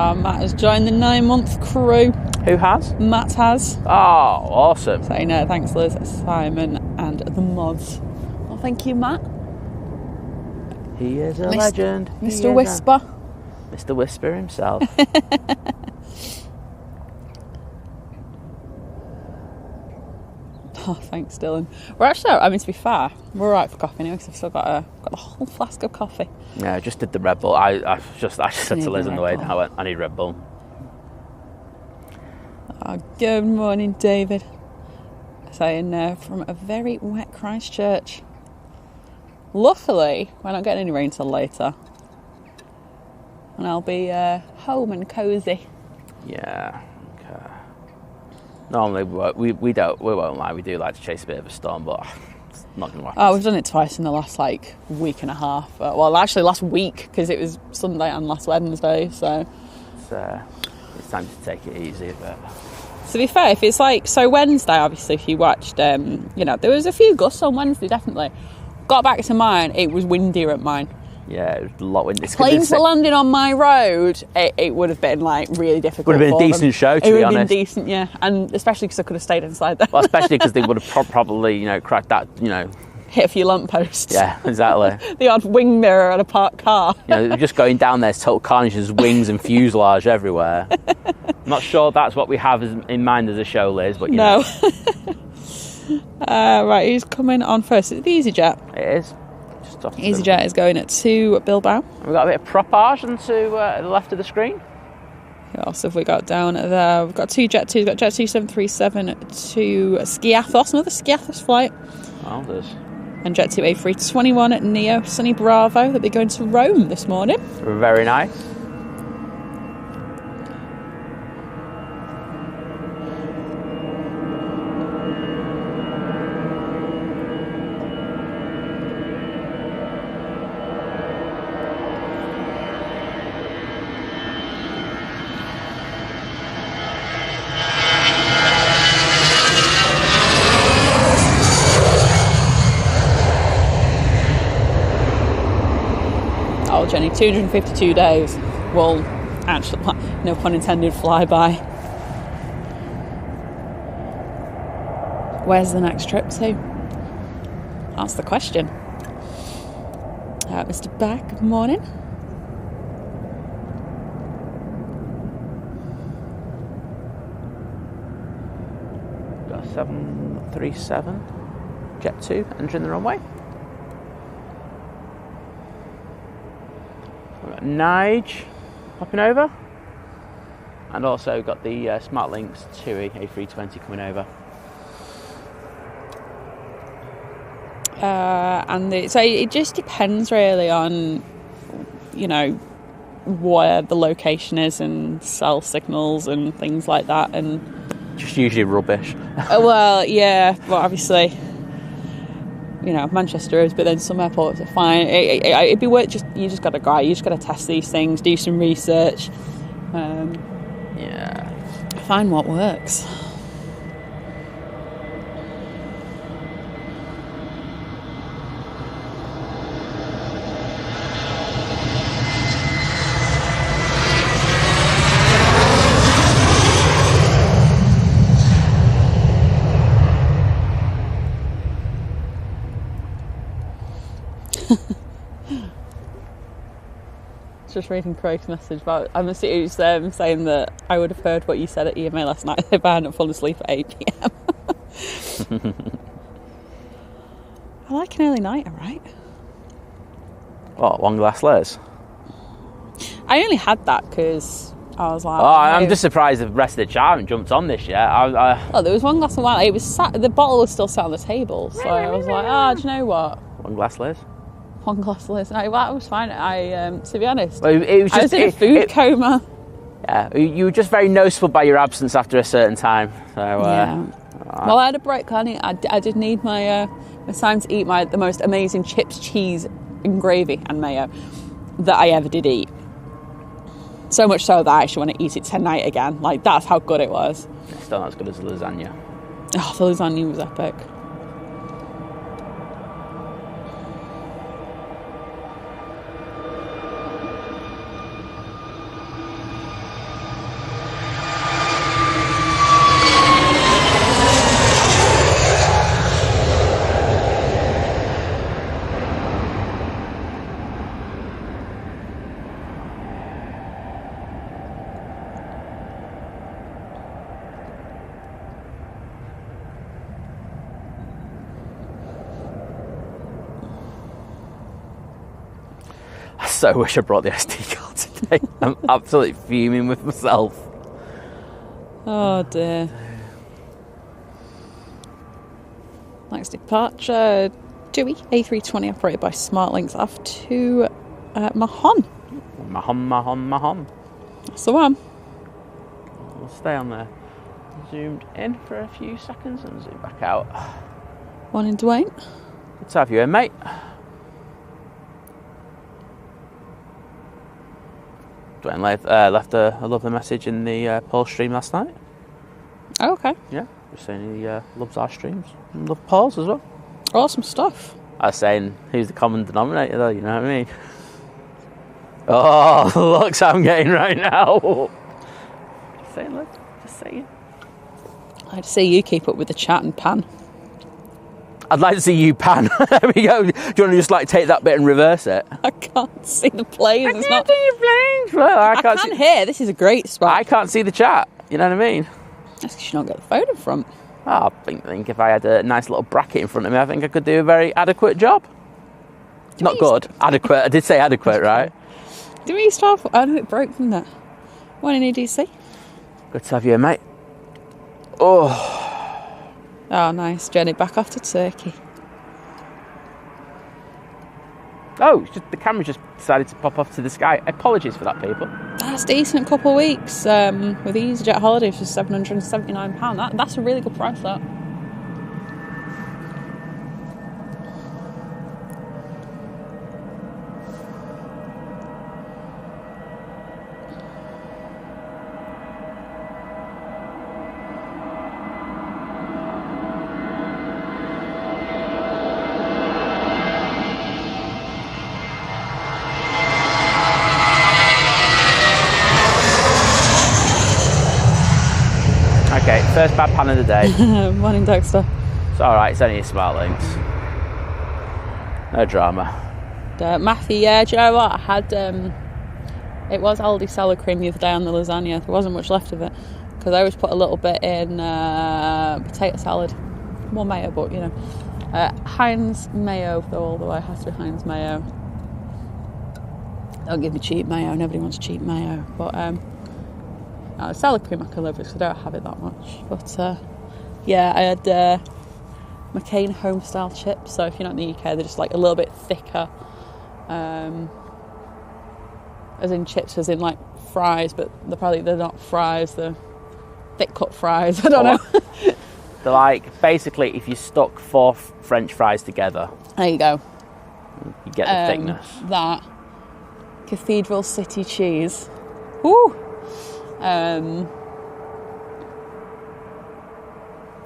[SPEAKER 1] Matt has joined the 9-month crew.
[SPEAKER 2] Who has?
[SPEAKER 1] Matt has.
[SPEAKER 2] Oh, awesome.
[SPEAKER 1] Saying thanks, Liz, Simon, and the mods. Well, thank you, Matt.
[SPEAKER 2] He is a legend.
[SPEAKER 1] Mr. Whisper.
[SPEAKER 2] Mr. Whisper himself.
[SPEAKER 1] Oh, thanks, Dylan. We're actually, to be fair, we're all right for coffee anyway, because I've still got the whole flask of coffee.
[SPEAKER 2] Yeah, I just did the Red Bull. I just said to Liz on the way down, I need Red Bull.
[SPEAKER 1] Oh, good morning, David. Saying from a very wet Christchurch. Luckily, we're not getting any rain till later. And I'll be home and cosy.
[SPEAKER 2] Yeah. Normally we won't lie, we do like to chase a bit of a storm, but it's not going to happen.
[SPEAKER 1] Oh, we've done it twice in the last week and a half. Well, actually last week, because it was Sunday and last Wednesday, so...
[SPEAKER 2] It's time to take it easy, but...
[SPEAKER 1] To be fair, if it's like, so Wednesday, obviously, if you watched, there was a few gusts on Wednesday, definitely. Got back to mine, it was windier at mine.
[SPEAKER 2] Yeah, it was a lot windy.
[SPEAKER 1] Planes were landing on my road, it would have been like really difficult.
[SPEAKER 2] Would have been a decent show, to be honest.
[SPEAKER 1] It would have been decent, yeah, and especially because I could have stayed inside there.
[SPEAKER 2] Well, especially because they would have probably, cracked that,
[SPEAKER 1] hit a few lampposts.
[SPEAKER 2] Yeah, exactly.
[SPEAKER 1] The odd wing mirror on a parked car.
[SPEAKER 2] Just going down there, total carnage, there's wings and fuselage everywhere. I'm not sure that's what we have in mind as a show, Liz, but
[SPEAKER 1] no. Right, who's coming on first? Is it the EasyJet?
[SPEAKER 2] It is.
[SPEAKER 1] EasyJet is going to Bilbao.
[SPEAKER 2] We've got a bit of propage onto the left of the screen.
[SPEAKER 1] What else have we got down there? We've got two Jet 2s. We've got Jet 2 737 to Skiathos, another Skiathos flight.
[SPEAKER 2] Oh, there's.
[SPEAKER 1] And Jet 2 A321 at Neo Sunny Bravo. They'll be going to Rome this morning.
[SPEAKER 2] Very nice.
[SPEAKER 1] Jenny, 252 days will actually, no pun intended, fly by. Where's the next trip to? That's the question. Mr. Beck, good morning.
[SPEAKER 2] Got a 737 Jet 2 entering the runway. Nige popping over, and also got the SmartLynx 2E A320 coming over.
[SPEAKER 1] So it just depends really on, where the location is and cell signals and things like that, and
[SPEAKER 2] just usually rubbish.
[SPEAKER 1] Well, yeah, well, obviously. Manchester is, but then some airports are fine. It'd be worth you just got to go out, you just got to test these things, do some research, find what works. Just reading Craig's message about, I'm assuming it's saying that I would have heard what you said at EMA last night if I hadn't fallen asleep at 8 p.m. I like an early nighter, right?
[SPEAKER 2] What, one glass Liz?
[SPEAKER 1] I only had that because I was like...
[SPEAKER 2] I'm just surprised the rest of the chat haven't jumped on this yet.
[SPEAKER 1] Oh, there was one glass of wine. It was the bottle was still sat on the table, so I was like, do you know what?
[SPEAKER 2] One glass Liz?
[SPEAKER 1] One glass Liz. No, that was fine. To be honest,
[SPEAKER 2] well, it was just,
[SPEAKER 1] I was in a food coma.
[SPEAKER 2] Yeah, you were just very noticeable by your absence after a certain time. So,
[SPEAKER 1] yeah. Well, I had a break. I did need my time to eat the most amazing chips, cheese, and gravy and mayo that I ever did eat. So much so that I actually want to eat it tonight again. Like, that's how good it was.
[SPEAKER 2] It's still not as good as the lasagna.
[SPEAKER 1] Oh, the lasagna was epic.
[SPEAKER 2] I so wish I brought the SD card today. I'm absolutely fuming with myself.
[SPEAKER 1] Oh dear. Next departure, Dewey, A320 operated by SmartLynx off to Mahon.
[SPEAKER 2] Mahon.
[SPEAKER 1] That's the one.
[SPEAKER 2] We'll stay on there. Zoomed in for a few seconds and zoom back out.
[SPEAKER 1] Morning, Dwayne.
[SPEAKER 2] Good to have you in, mate. Dwayne left a lovely message in the poll stream last night.
[SPEAKER 1] Oh, okay.
[SPEAKER 2] Yeah, just saying he loves our streams and loves Paul's as well.
[SPEAKER 1] Awesome stuff.
[SPEAKER 2] I was saying, who's the common denominator though, you know what I mean? Oh, the looks I'm getting right now. Just saying, look, just saying.
[SPEAKER 1] I'd say you keep up with the chat and pan.
[SPEAKER 2] I'd like to see you pan. There we go. Do you want to just like take that bit and reverse it?
[SPEAKER 1] I can't see the planes.
[SPEAKER 2] I can't see your planes. Well,
[SPEAKER 1] I can hear. This is a great spot.
[SPEAKER 2] I can't see the chat. You know what I mean?
[SPEAKER 1] That's because you don't get the phone in front.
[SPEAKER 2] Oh, I think if I had a nice little bracket in front of me, I think I could do a very adequate job. Not good. Adequate. I did say adequate, right?
[SPEAKER 1] Do we start? I know it broke from that. One in EDC.
[SPEAKER 2] Good to have you, mate.
[SPEAKER 1] Oh, nice. Journey back off to Turkey.
[SPEAKER 2] Oh, the camera just decided to pop off to the sky. Apologies for that, people.
[SPEAKER 1] That's decent. Couple of weeks with EasyJet holidays for £779. That's a really good price, that.
[SPEAKER 2] Okay, first bad pan of the day.
[SPEAKER 1] Morning, Dexter.
[SPEAKER 2] It's alright, it's only a smart links. No drama.
[SPEAKER 1] Matthew, yeah, do you know what? I had, it was Aldi salad cream the other day on the lasagna. There wasn't much left of it. Because I always put a little bit in potato salad. More mayo, but, you know. Heinz mayo, though, all the way. It has to be Heinz mayo. Don't give me cheap mayo. Nobody wants cheap mayo. But, salad cream I can live with because I don't have it that much. But yeah, I had McCain home style chips. So if you're not in the UK, they're just like a little bit thicker, as in chips, as in like fries. But they're not fries. They're thick cut fries. I don't know.
[SPEAKER 2] They're like basically if you stuck 4 French fries together.
[SPEAKER 1] There you go.
[SPEAKER 2] You get the thickness.
[SPEAKER 1] That Cathedral City cheese. Woo.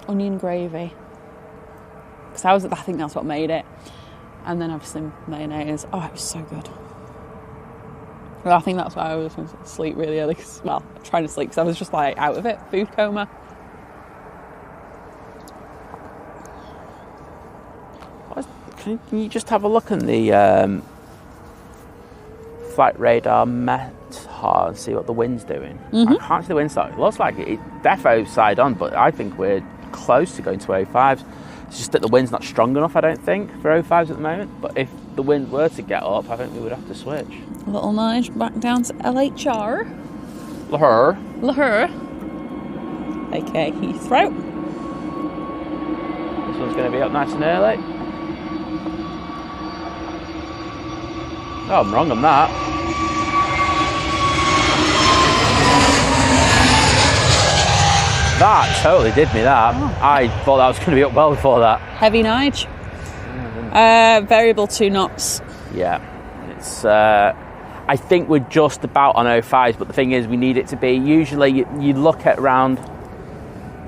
[SPEAKER 1] Onion gravy, because I think that's what made it, and then obviously mayonnaise. Oh, it was so good. Well, I think that's why I was going to sleep really early. Trying to sleep because I was just like out of it, food coma.
[SPEAKER 2] Can you just have a look at the flight radar METAR and see what the wind's doing? I can't see the wind side. It looks like it's defo side on, but I think we're close to going to 05s. It's just that the wind's not strong enough, I don't think, for 05s at the moment. But if the wind were to get up, I think we would have to switch.
[SPEAKER 1] Little nudge back down to LHR.
[SPEAKER 2] Lahore.
[SPEAKER 1] Okay, Heathrow.
[SPEAKER 2] This one's going to be up nice and early. Oh, I'm wrong on that. That totally did me, that. Oh. I thought that was going to be up well before that.
[SPEAKER 1] Heavy nudge. Variable 2 knots.
[SPEAKER 2] Yeah. It's. I think we're just about on 05s, but the thing is, we need it to be. Usually, you look at around.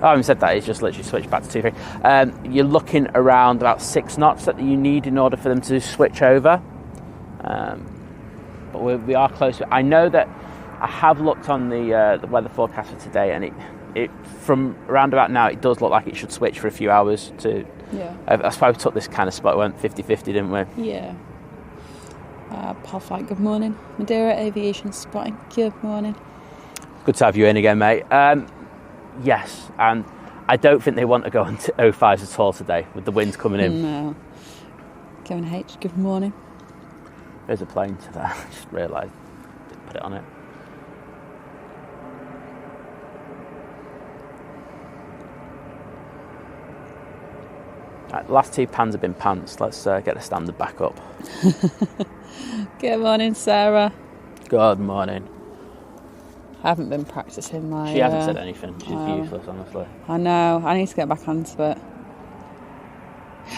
[SPEAKER 2] I haven't said that. It's just literally switched back to 2-3. You're looking around about 6 knots that you need in order for them to switch over. But we are close. I know that I have looked on the weather forecast for today, and it from around about now it does look like it should switch for a few hours to.
[SPEAKER 1] Yeah.
[SPEAKER 2] That's why we took this kind of spot. We went 50-50, didn't we?
[SPEAKER 1] Yeah. Paul Fight, good morning. Madeira Aviation spotting. Good morning.
[SPEAKER 2] Good to have you in again, mate. Yes, and I don't think they want to go on to 05s at all today with the winds coming in.
[SPEAKER 1] No. Kevin H, good morning.
[SPEAKER 2] There's a plane today. I just realised. Didn't put it on it. Right, the last 2 pans have been pants. Let's get the standard back up.
[SPEAKER 1] Good morning, Sarah.
[SPEAKER 2] Good morning.
[SPEAKER 1] I haven't been practising my...
[SPEAKER 2] She hasn't said anything. She's useless, honestly.
[SPEAKER 1] I know. I need to get back onto it.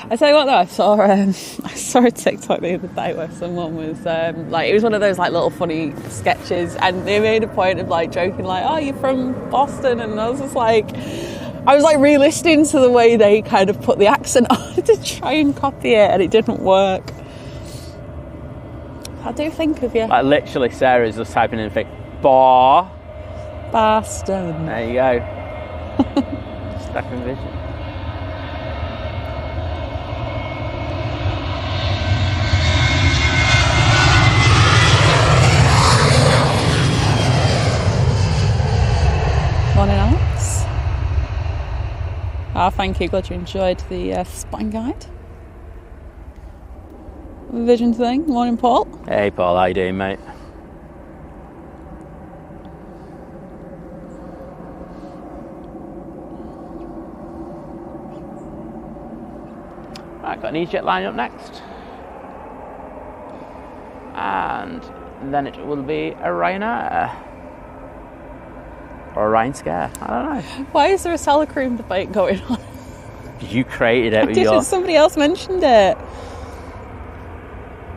[SPEAKER 1] I tell you what, though, I saw a TikTok the other day where someone was it was one of those like little funny sketches, and they made a point of like joking, like, "Oh, you're from Boston," and I was just like, I was like re-listening to the way they kind of put the accent on to try and copy it, and it didn't work. I do think of you.
[SPEAKER 2] Like literally, Sarah's just typing in thing, bar.
[SPEAKER 1] Boston.
[SPEAKER 2] There you go. Stuck in vision.
[SPEAKER 1] Morning, Alex. Thank you. Glad you enjoyed the spine guide. Vision thing. Morning, Paul.
[SPEAKER 2] Hey, Paul. How you doing, mate? Right, got an EasyJet line up next. And then it will be a Ryanair. Or a Ryan Scare, I don't know.
[SPEAKER 1] Why is there a salad cream debate going on?
[SPEAKER 2] You created it.
[SPEAKER 1] Didn't somebody else mentioned it?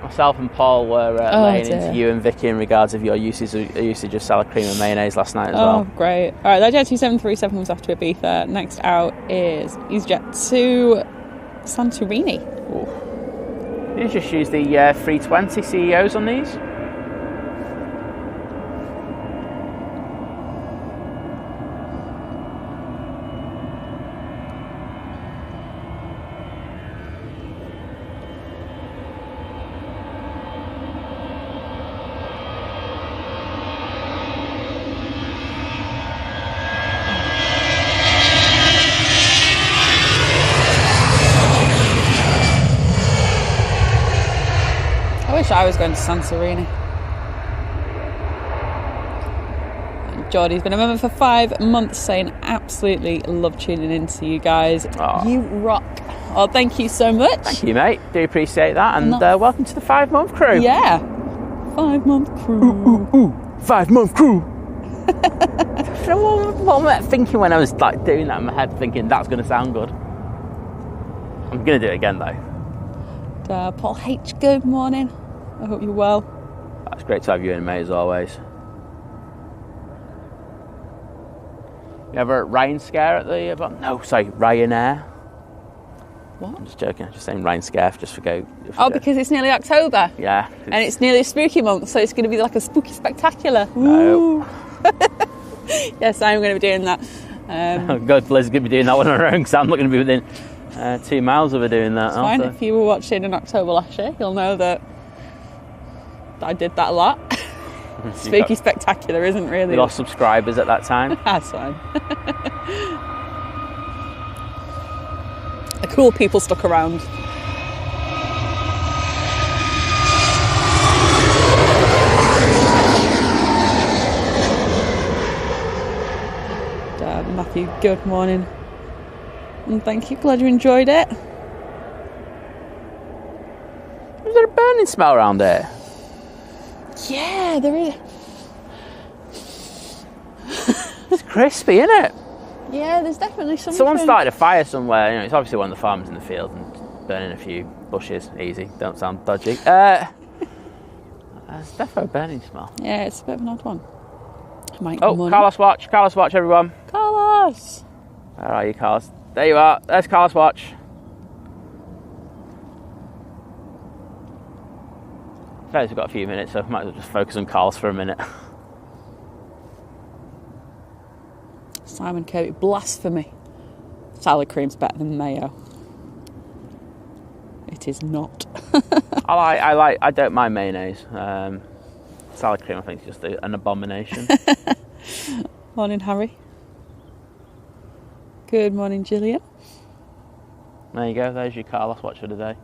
[SPEAKER 2] Myself and Paul were laying into you and Vicky in regards of your usage of salad cream and mayonnaise last night as well.
[SPEAKER 1] Oh, great. All right, that Jet 2737 was off to Ibiza. Next out is EasyJet to Santorini.
[SPEAKER 2] Ooh. You just use the 320 CEOs on these?
[SPEAKER 1] I was going to Santorini. Geordie's been a member for 5 months, saying absolutely love tuning in to you guys. Oh. You rock. Oh, thank you so much.
[SPEAKER 2] Thank you, mate. Do appreciate that. And welcome to the 5-month crew.
[SPEAKER 1] Yeah. 5-month crew.
[SPEAKER 2] Ooh, 5-month crew. What am I thinking when I was like doing that in my head, thinking that's going to sound good? I'm going to do it again, though.
[SPEAKER 1] Paul H, good morning. I hope you're well.
[SPEAKER 2] It's great to have you in, mate, as always. You ever Ryan Scare at the... Ryanair.
[SPEAKER 1] What?
[SPEAKER 2] I'm just joking. I'm just saying Ryan Scare just for go.
[SPEAKER 1] Because it's nearly October.
[SPEAKER 2] Yeah.
[SPEAKER 1] And it's nearly a spooky month, so it's going to be like a spooky spectacular.
[SPEAKER 2] No.
[SPEAKER 1] Yes, I'm going to be doing that.
[SPEAKER 2] God, Liz is going to be doing that one on her own, because I'm not going to be within 2 miles of her doing that.
[SPEAKER 1] It's fine. If you were watching in October last year, you'll know that I did that a lot. Spooky spectacular isn't really...
[SPEAKER 2] We lost subscribers at that time.
[SPEAKER 1] That's fine. The cool people stuck around. Matthew, good morning. And thank you, glad you enjoyed it.
[SPEAKER 2] Is there a burning smell around here?
[SPEAKER 1] Yeah, there is.
[SPEAKER 2] It's crispy, isn't it?
[SPEAKER 1] Yeah, there's definitely something.
[SPEAKER 2] Someone started a fire somewhere. You know, it's obviously one of the farmers in the field and burning a few bushes. Easy, don't sound dodgy. There's definitely a burning smell.
[SPEAKER 1] Yeah, it's a bit of an odd one.
[SPEAKER 2] Carlos watch, everyone.
[SPEAKER 1] Carlos!
[SPEAKER 2] Where are you, Carlos? There you are. There's Carlos watch. We've got a few minutes, so I might as well just focus on Carlos for a minute.
[SPEAKER 1] Simon Kirby, blasphemy. Salad cream's better than mayo. It is not.
[SPEAKER 2] I don't mind mayonnaise. Salad cream, I think, is just an abomination.
[SPEAKER 1] Morning, Harry. Good morning, Gillian.
[SPEAKER 2] There you go. There's your Carlos watch for today.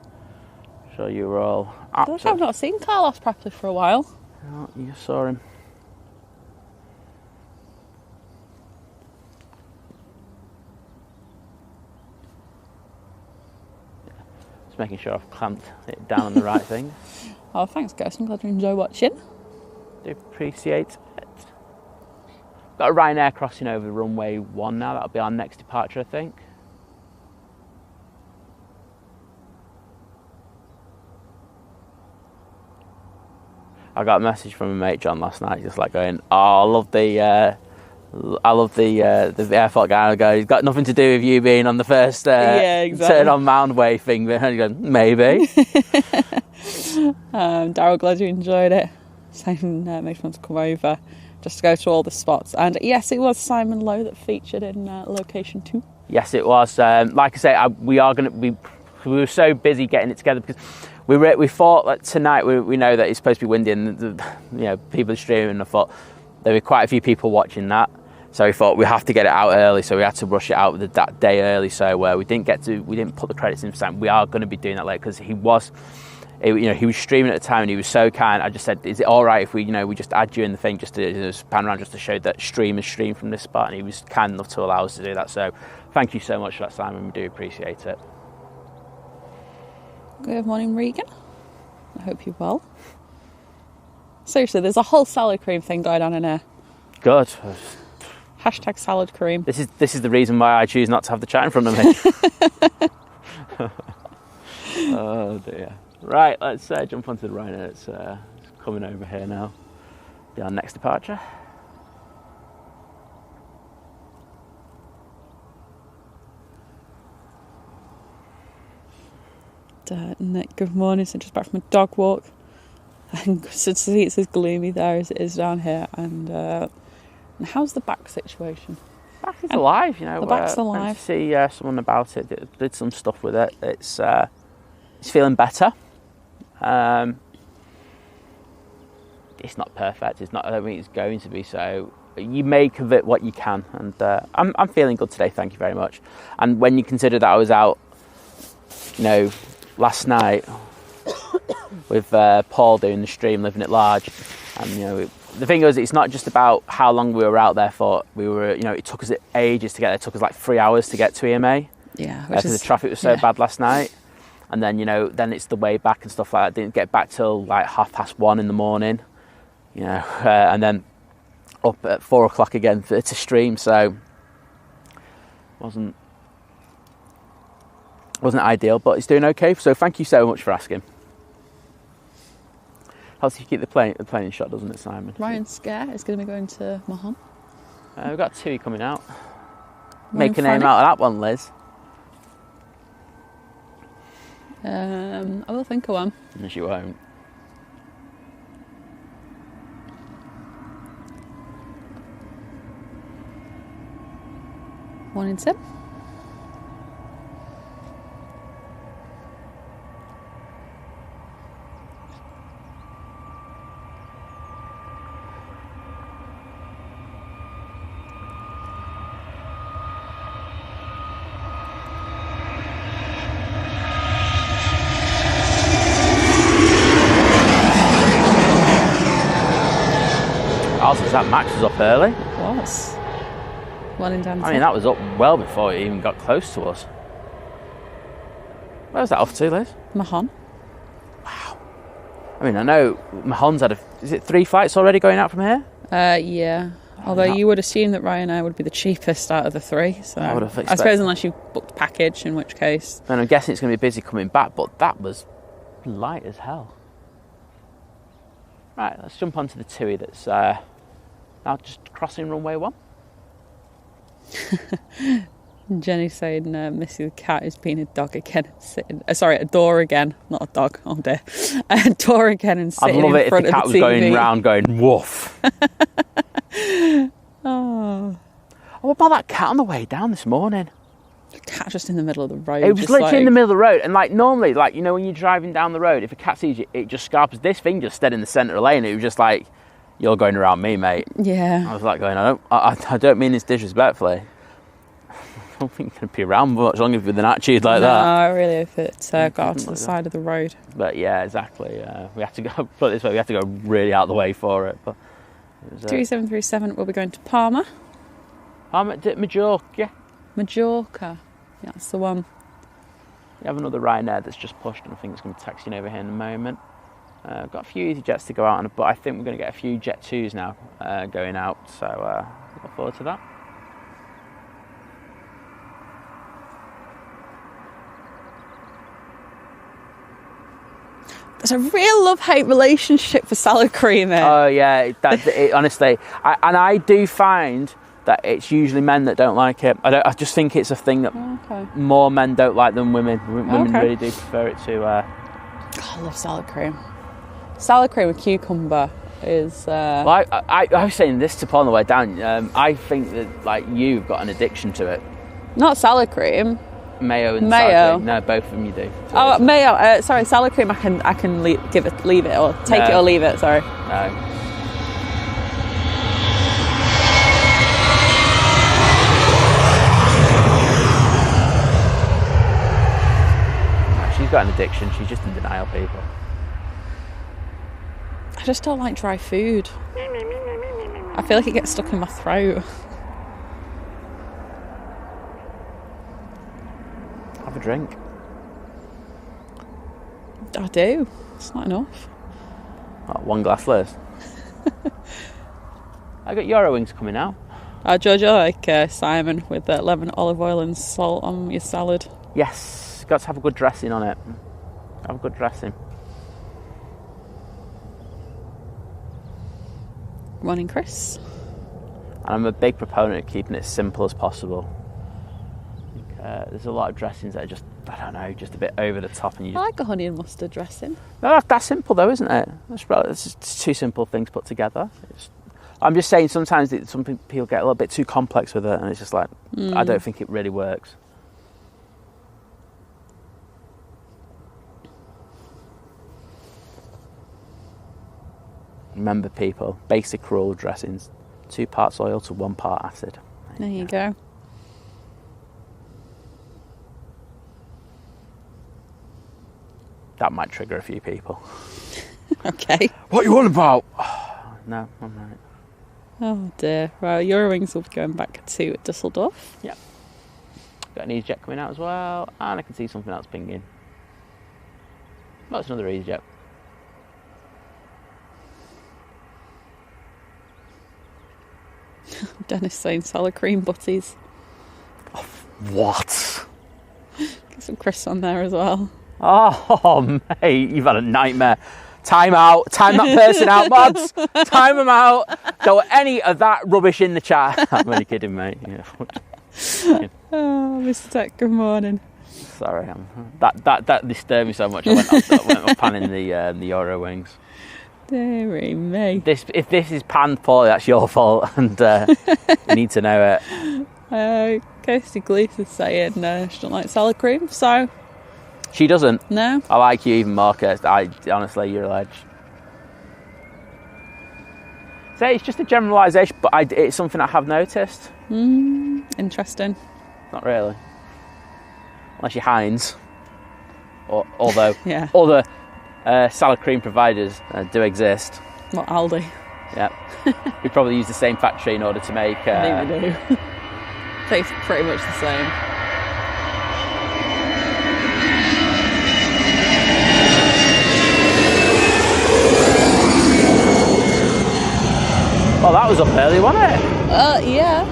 [SPEAKER 2] Sure, you were all.
[SPEAKER 1] I've not seen Carlos properly for a while.
[SPEAKER 2] Oh, you saw him. Just making sure I've clamped it down on the right thing.
[SPEAKER 1] Oh, thanks, guys. I'm glad you enjoy watching.
[SPEAKER 2] Do appreciate it. Got a Ryanair crossing over runway 1 now. That'll be our next departure, I think. I got a message from a mate John last night, just like going, "Oh, I love I love the airport guy. It's got nothing to do with you being on the first turn on Moundway thing. But you go, maybe.
[SPEAKER 1] Daryl, glad you enjoyed it. Simon made me want to come over just to go to all the spots. And yes, it was Simon Lowe that featured in location 2.
[SPEAKER 2] Yes, it was. Like I say, we were so busy getting it together because we thought that tonight we know that it's supposed to be windy and people are streaming. And I thought there were quite a few people watching that, so we thought we have to get it out early. So we had to rush it out that day early. So we didn't put the credits in for Sam. We are going to be doing that later because he was streaming at the time and he was so kind. I just said, is it all right if we just add you in the thing just to pan around just to show that stream from this spot? And he was kind enough to allow us to do that. So thank you so much for that, Simon. We do appreciate it.
[SPEAKER 1] Good morning, Regan. I hope you're well. Seriously, there's a whole salad cream thing going on in here.
[SPEAKER 2] Good.
[SPEAKER 1] Hashtag salad cream.
[SPEAKER 2] This is the reason why I choose not to have the chat in front of me. Oh dear. Right, let's jump onto the Ryanair. It's coming over here now. Be our next departure.
[SPEAKER 1] Nick, good morning. So just back from a dog walk. And so to see it's as gloomy there as it is down here. And how's the back situation?
[SPEAKER 2] Back is alive,
[SPEAKER 1] The back's alive.
[SPEAKER 2] Went to see someone about it. Did some stuff with it. It's feeling better. It's not perfect. It's not. I don't think it's going to be. So you make of it what you can. And I'm feeling good today. Thank you very much. And when you consider that I was out, last night with Paul doing the stream, living at large, and the thing was, it's not just about how long we were out there for. We were, it took us ages to get there. It took us like 3 hours to get to EMA.
[SPEAKER 1] Yeah,
[SPEAKER 2] because the traffic was so bad last night. And then then it's the way back and stuff like that. Didn't get back till like 1:30 in the morning, and then up at 4 o'clock again to stream. So wasn't ideal, but it's doing okay. So thank you so much for asking. Helps you keep the plane in shot, doesn't it, Simon?
[SPEAKER 1] Ryan Scare is going to be going to Mahon.
[SPEAKER 2] We've got Tui coming out. Make a name out of that one, Liz.
[SPEAKER 1] I will think of one.
[SPEAKER 2] No, she won't.
[SPEAKER 1] Morning, Tim.
[SPEAKER 2] That Max was up early.
[SPEAKER 1] It was. Well in down.
[SPEAKER 2] I mean, that was up well before it even got close to us. Where was that off to, Liz?
[SPEAKER 1] Mahon.
[SPEAKER 2] Wow. I mean, I know Mahon's had is it 3 flights already going out from here?
[SPEAKER 1] Yeah. Although you would assume that Ryanair would be the cheapest out of the 3. So
[SPEAKER 2] I would have expected.
[SPEAKER 1] I suppose unless you booked package, in which case.
[SPEAKER 2] And I'm guessing it's going to be busy coming back, but that was light as hell. Right, let's jump onto the TUI that's now just crossing runway 1.
[SPEAKER 1] Jenny saying Missy the cat is being a dog again and sitting. Sorry, a door again, not a dog. Oh dear, a door again and sitting in front of the TV. I'd love it if the cat was
[SPEAKER 2] going round going woof.
[SPEAKER 1] Oh,
[SPEAKER 2] what about that cat on the way down this morning?
[SPEAKER 1] The cat just in the middle of the road.
[SPEAKER 2] It was literally in the middle of the road, and normally, when you're driving down the road, if a cat sees you, it just scarps. This thing just stayed in the centre of the lane. It was just like, you're going around me, mate.
[SPEAKER 1] Yeah.
[SPEAKER 2] I was like going, I don't mean this disrespectfully. I don't think it's going to be around much longer with an attitude like that.
[SPEAKER 1] No, I really hope it got onto the side of the road.
[SPEAKER 2] But yeah, exactly. We have to go, put it this way, we have to go really out of the way for it. But
[SPEAKER 1] 3737 will be going to Palma.
[SPEAKER 2] Majorca.
[SPEAKER 1] Majorca. Yeah, that's the one.
[SPEAKER 2] We have another Ryanair that's just pushed, and I think it's going to be taxiing over here in a moment. Got a few EasyJets to go out on, but I think we're going to get a few Jet 2s now going out, so look forward to that.
[SPEAKER 1] There's a real love-hate relationship for salad cream here.
[SPEAKER 2] Oh yeah, honestly, I do find that it's usually men that don't like it. I just think it's a thing that more men don't like than women. Women really do prefer it to...
[SPEAKER 1] God, I love salad cream. Salad cream with cucumber is...
[SPEAKER 2] Well, I was saying this to Paul on the way down. I think that, like, you've got an addiction to it.
[SPEAKER 1] Not salad cream.
[SPEAKER 2] Mayo and salad cream. No, both of them you do.
[SPEAKER 1] Oh, mayo. Sorry, salad cream. I can leave it or take it or leave it. Sorry.
[SPEAKER 2] No. She's got an addiction. She's just in denial, people.
[SPEAKER 1] I just don't like dry food. I feel like it gets stuck in my throat.
[SPEAKER 2] Have a drink.
[SPEAKER 1] I do. It's not enough.
[SPEAKER 2] Oh, one glass less. I got Euro wings coming out.
[SPEAKER 1] George, I like Simon with lemon, olive oil and salt on your salad.
[SPEAKER 2] Yes. Got to have a good dressing on it. Have a good dressing.
[SPEAKER 1] Morning, Chris.
[SPEAKER 2] And I'm a big proponent of keeping it as simple as possible. There's a lot of dressings that are just, I don't know, just a bit over the top. And
[SPEAKER 1] I like a honey and mustard dressing.
[SPEAKER 2] No, that's simple though, isn't it? It's just two simple things put together. I'm just saying sometimes some people get a little bit too complex with it, and it's just like, I don't think it really works. Remember, people, basic rule of dressings: 2 parts oil to 1 part acid.
[SPEAKER 1] There you go.
[SPEAKER 2] That might trigger a few people.
[SPEAKER 1] Okay.
[SPEAKER 2] What are you on about? No, I'm right.
[SPEAKER 1] Oh dear. Well, Eurowings will be going back to Dusseldorf.
[SPEAKER 2] Yeah. Got an EasyJet coming out as well, and I can see something else pinging. Oh, it's another EasyJet.
[SPEAKER 1] Dennis saying salad cream butties.
[SPEAKER 2] What?
[SPEAKER 1] Get some crisps on there as well.
[SPEAKER 2] Oh, mate, you've had a nightmare. Time out. Time that person out, mods. Time them out. Don't want any of that rubbish in the chat. I'm only kidding, mate. Yeah.
[SPEAKER 1] Oh, Mr. Tech, good morning.
[SPEAKER 2] Sorry, that disturbed me so much. I went up panning the Euro wings.
[SPEAKER 1] Deary me.
[SPEAKER 2] If this is panned poorly, that's your fault, and you need to know it.
[SPEAKER 1] Kirsty Glees is saying she doesn't like salad cream, so...
[SPEAKER 2] She doesn't?
[SPEAKER 1] No.
[SPEAKER 2] I like you even more, Kirsty. Honestly, you're a ledge. So it's just a generalisation, but it's something I have noticed.
[SPEAKER 1] Interesting.
[SPEAKER 2] Not really. Unless you're Heinz. Although
[SPEAKER 1] yeah.
[SPEAKER 2] Other salad cream providers do exist.
[SPEAKER 1] What, Aldi?
[SPEAKER 2] Yeah. We probably use the same factory in order to make...
[SPEAKER 1] I think we do. Tastes pretty much the same.
[SPEAKER 2] Well, that was up early, wasn't it?
[SPEAKER 1] Yeah.